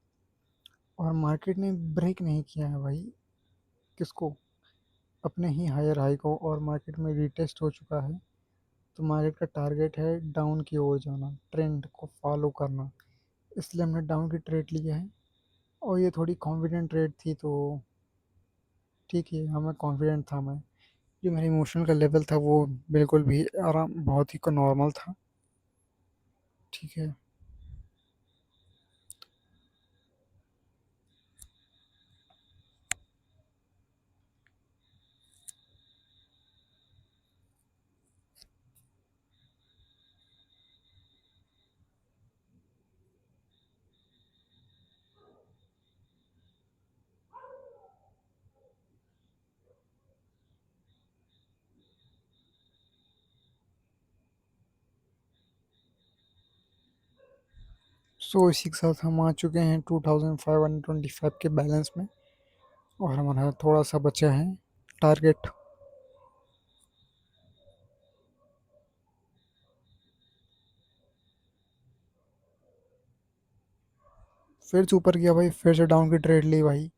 Speaker 1: और मार्केट ने ब्रेक नहीं किया है भाई, किसको? अपने ही हायर हाई को, और मार्केट में रीटेस्ट हो चुका है। तो मार्केट का टारगेट है डाउन की ओर जाना, ट्रेंड को फॉलो करना, इसलिए हमने डाउन की ट्रेड लिया है। और ये थोड़ी कॉन्फिडेंट ट्रेड थी, तो ठीक है, हमें कॉन्फिडेंट था मैं, जो मेरा इमोशनल का लेवल था वो बिल्कुल भी आराम, बहुत ही नॉर्मल था, ठीक है? सो इसी के साथ हम आ चुके हैं 2525 के बैलेंस में, और हमारा थोड़ा सा बचा है टारगेट। फिर से ऊपर गया भाई, फिर से डाउन की ट्रेड ली भाई,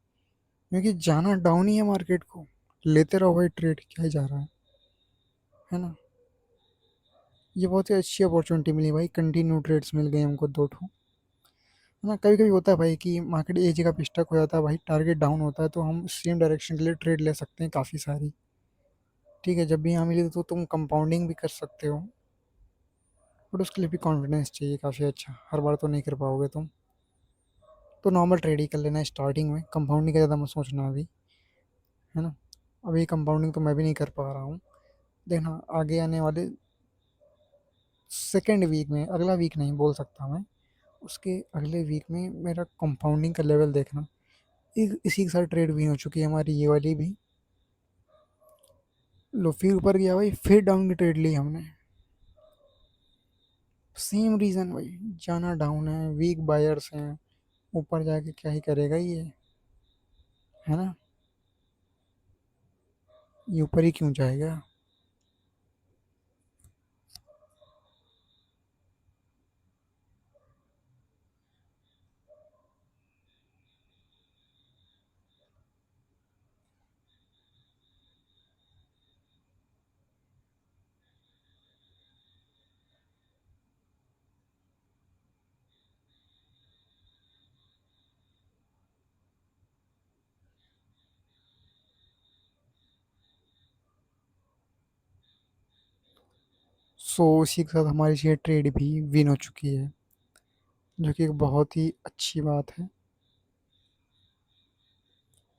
Speaker 1: क्योंकि जाना डाउन ही है मार्केट को। लेते रहो भाई ट्रेड, क्या ही जा रहा है ना। ये बहुत ही अच्छी अपॉर्चुनिटी मिली भाई, कंटिन्यू ट्रेड्स मिल गए हमको दो ठो, है ना। कभी कभी होता है भाई कि मार्केट एक जगह पे स्टक हो जाता है भाई, टारगेट डाउन होता है, तो हम सेम डायरेक्शन के लिए ट्रेड ले सकते हैं काफ़ी सारी। ठीक है, जब भी यहाँ मिली तो तुम कंपाउंडिंग भी कर सकते हो, बट उसके लिए भी कॉन्फिडेंस चाहिए काफ़ी अच्छा, हर बार तो नहीं कर पाओगे तुम। तो नॉर्मल ट्रेड ही कर लेना है स्टार्टिंग में, कंपाउंडिंग का ज़्यादा मत सोचना अभी, है ना। अभी कंपाउंडिंग तो मैं भी नहीं कर पा रहा हूँ। देखना आगे आने वाले सेकेंड वीक में, अगला वीक नहीं बोल सकता मैं, उसके अगले वीक में मेरा कंपाउंडिंग का लेवल देखना। इसी के साथ ट्रेड भी हो चुकी है हमारी ये वाली भी। लो फिर ऊपर गया भाई, फिर डाउन की ट्रेड ली हमने। सेम रीज़न भाई, जाना डाउन है, वीक बायर्स हैं, ऊपर जाके क्या ही करेगा ये, है ना। ये ऊपर ही क्यों जाएगा। सो इसी के साथ हमारी ये ट्रेड भी विन हो चुकी है, जो कि एक बहुत ही अच्छी बात है।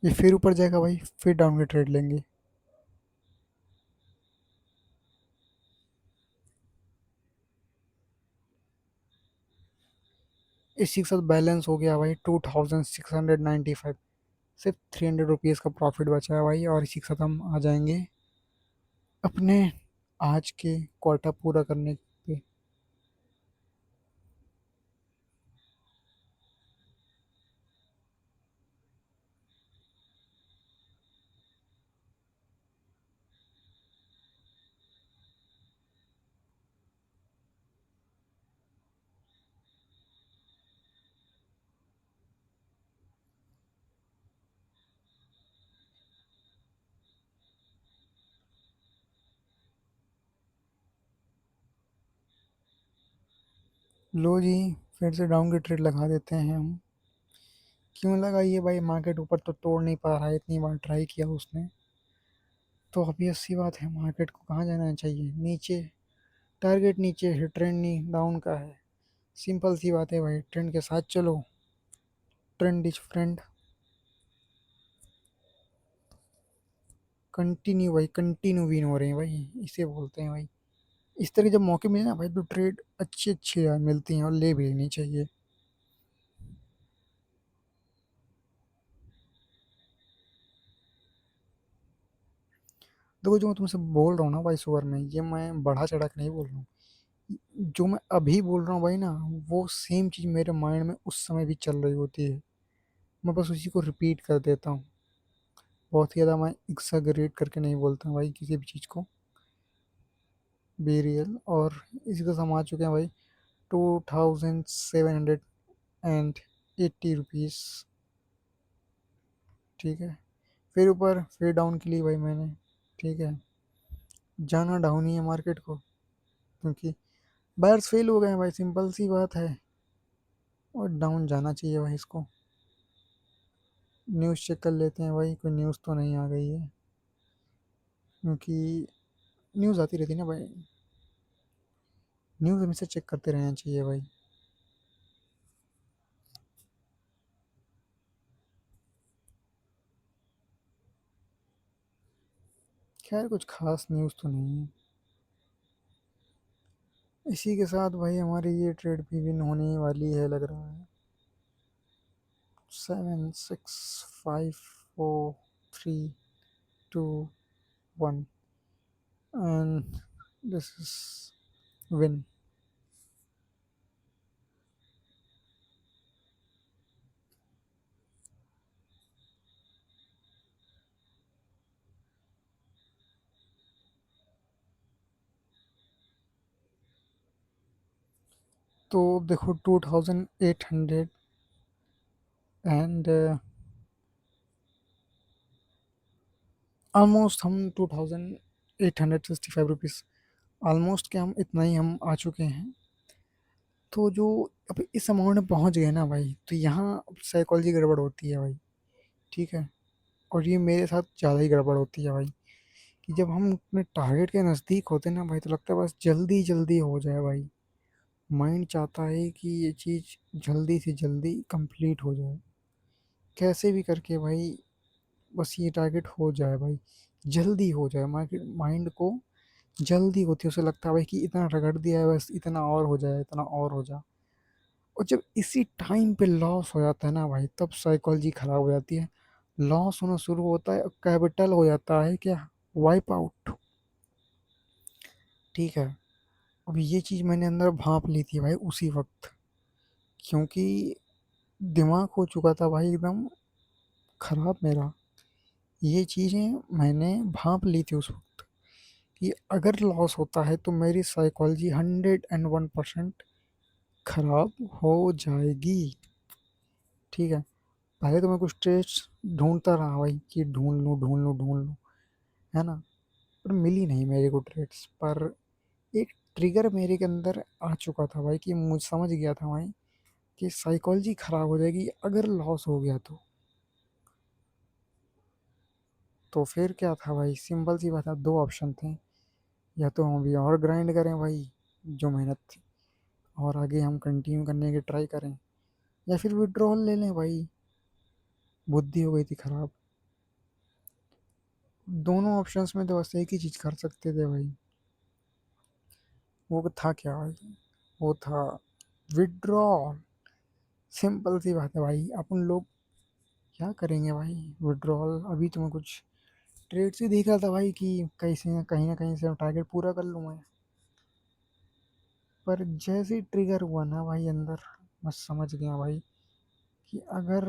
Speaker 1: ये फिर ऊपर जाएगा भाई, फिर डाउन की ट्रेड लेंगे। इसी के साथ बैलेंस हो गया भाई 2695, सिर्फ 300 रुपीज़ का प्रॉफिट बचा है भाई, और इसी के साथ हम आ जाएंगे अपने आज के क्वार्टर पूरा करने पे। लो जी, फिर से डाउन की ट्रेड लगा देते हैं हम। क्यों लगाइए भाई, मार्केट ऊपर तो तोड़ नहीं पा रहा है, इतनी बार ट्राई किया उसने, तो ऑब्वियस सी बात है मार्केट को कहाँ जाना चाहिए, नीचे। टारगेट नीचे है, ट्रेंड नहीं डाउन का है। सिंपल सी बात है भाई, ट्रेंड के साथ चलो, ट्रेंड इज फ्रेंड। कंटिन्यू भाई, कंटिन्यू विन हो रहे हैं भाई, इसे बोलते हैं भाई। इस तरह के जब मौके मिले ना भाई, तो ट्रेड अच्छी अच्छी यार मिलती हैं, और ले भी लेनी चाहिए। देखो, जो मैं तुमसे बोल रहा हूँ ना भाई सुअर में, ये मैं बढ़ा चढ़ा के नहीं बोल रहा हूँ। जो मैं अभी बोल रहा हूँ भाई ना, वो सेम चीज़ मेरे माइंड में उस समय भी चल रही होती है, मैं बस उसी को रिपीट कर देता हूँ। बहुत ही ज़्यादा मैं एक्सैगरेट करके नहीं बोलता हूँ भाई किसी भी चीज़ को। Be real. और इसी को हम आ चुके हैं भाई 2780 रुपीज़। ठीक है, फिर ऊपर फिर डाउन के लिए भाई मैंने। ठीक है, जाना डाउन ही है मार्केट को, क्योंकि बायर्स फेल हो गए हैं भाई, सिंपल सी बात है, और डाउन जाना चाहिए भाई इसको। न्यूज़ चेक कर लेते हैं भाई, कोई न्यूज़ तो नहीं आ गई है, क्योंकि न्यूज़ आती रहती है ना भाई, न्यूज़ हमेशा चेक करते रहना चाहिए भाई। खैर कुछ खास न्यूज़ तो नहीं है। इसी के साथ भाई हमारी ये ट्रेड भी विन होने वाली है लग रहा है। 7 6 5 4 3 2 1, एंड दिस इज विन। तो देखो 2800, एंड ऑलमोस्ट हम 2865 रुपीज़, ऑलमोस्ट क्या हम इतना ही हम आ चुके हैं। तो जो अब इस अमाउंट में पहुंच गए ना भाई, तो यहाँ साइकोलॉजी गड़बड़ होती है भाई। ठीक है। और ये मेरे साथ ज़्यादा ही गड़बड़ होती है भाई, कि जब हम अपने टारगेट के नज़दीक होते हैं ना भाई, तो लगता है बस जल्दी जल्दी हो जाए भाई। माइंड चाहता है कि ये चीज़ जल्दी से जल्दी कंप्लीट हो जाए, कैसे भी करके भाई, बस ये टारगेट हो जाए भाई, जल्दी हो जाए। माइंड को जल्दी होती है, उसे लगता है भाई कि इतना रगड़ दिया है, बस इतना और हो जाए, इतना और हो जाए। और जब इसी टाइम पे लॉस हो जाता है ना भाई, तब साइकोलॉजी खराब हो जाती है। लॉस होना शुरू होता है, कैपिटल हो जाता है क्या, वाइप आउट। ठीक है। अब ये चीज़ मैंने अंदर भांप ली थी भाई उसी वक्त, क्योंकि दिमाग हो चुका था भाई एकदम खराब मेरा। ये चीज़ें मैंने भांप ली थी उस वक्त, कि अगर लॉस होता है तो मेरी साइकोलॉजी 101% खराब हो जाएगी। ठीक है। पहले तो मैं कुछ ट्रेड्स ढूंढता रहा भाई, कि ढूंढ लूँ ढूंढ लूँ ढूंढ लूँ, है ना। पर मिली नहीं मेरे को ट्रेड्स पर। एक ट्रिगर मेरे के अंदर आ चुका था भाई, कि मुझे समझ गया था भाई कि साइकोलॉजी खराब हो जाएगी अगर लॉस हो गया तो फिर क्या था भाई, सिंपल सी बात है, दो ऑप्शन थे। या तो हम अभी और ग्राइंड करें भाई, जो मेहनत थी, और आगे हम कंटिन्यू करने की ट्राई करें, या फिर विड्रॉल ले लें भाई। बुद्धि हो गई थी खराब। दोनों ऑप्शंस में तो बस एक ही चीज़ कर सकते थे भाई। वो था क्या भाई, वो था विड्रॉल। सिंपल सी बात है भाई, अपन लोग क्या करेंगे भाई, विड्रॉल। अभी तो मैं कुछ ट्रेड्स ही देख रहा था भाई, कि कैसे कहीं ना कहीं से टारगेट पूरा कर लूँ मैं। पर जैसे ही ट्रिगर हुआ ना भाई अंदर, मैं समझ गया भाई कि अगर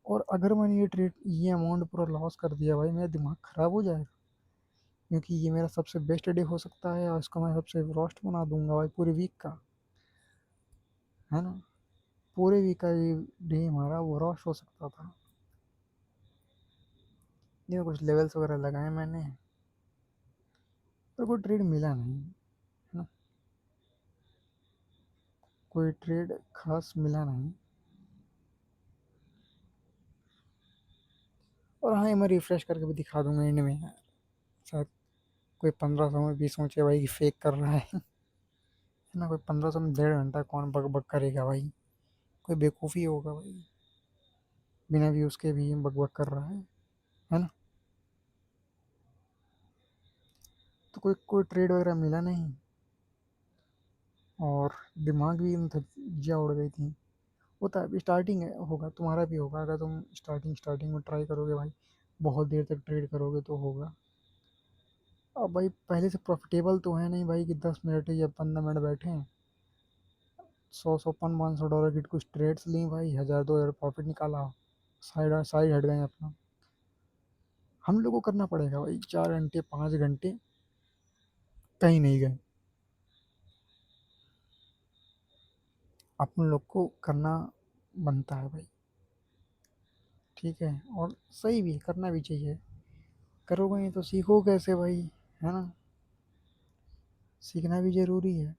Speaker 1: मैंने ये अमाउंट पूरा लॉस कर दिया भाई, मेरा दिमाग ख़राब हो जाएगा। क्योंकि ये मेरा सबसे बेस्ट डे हो सकता है, और इसको मैं सबसे रोस्ट बना दूंगा भाई पूरे वीक का, है ना। पूरे वीक का ये डे हमारा वो रोस्ट हो सकता था। ये कुछ लेवल्स वगैरह लगाए मैंने, पर कोई ट्रेड मिला नहीं, है ना। कोई ट्रेड खास मिला नहीं। और हाँ, ये मैं रिफ्रेश करके भी दिखा दूंगा एंड में यार, शायद कोई 1500 में भी सोचे भाई कि फेक कर रहा है। है ना। कोई 1500 में 1.5 घंटा कौन बक बक करेगा भाई, कोई बेवकूफ़ी होगा भाई, बिना व्यूज़ के भी बक बक कर रहा है ना। तो कोई कोई ट्रेड वगैरह मिला नहीं, और दिमाग भी धज्जियाँ उड़ गई थी। होता है, अभी स्टार्टिंग है, होगा तुम्हारा भी होगा। अगर तुम स्टार्टिंग स्टार्टिंग में ट्राई करोगे भाई, बहुत देर तक ट्रेड करोगे तो होगा। अब भाई पहले से प्रॉफिटेबल तो है नहीं भाई, कि 10 मिनट या 15 मिनट बैठे हैं, 100 100 500 500 डॉलर की कुछ ट्रेड्स ली भाई, 1000 2000 प्रॉफिट निकाला, साइड साइड हट गए अपना। हम लोग को करना पड़ेगा भाई, 4 घंटे 5 घंटे कहीं नहीं गए, अपन लोग को करना बनता है भाई। ठीक है। और सही भी करना भी चाहिए, करोगे नहीं तो सीखो कैसे भाई, है ना। सीखना भी ज़रूरी है।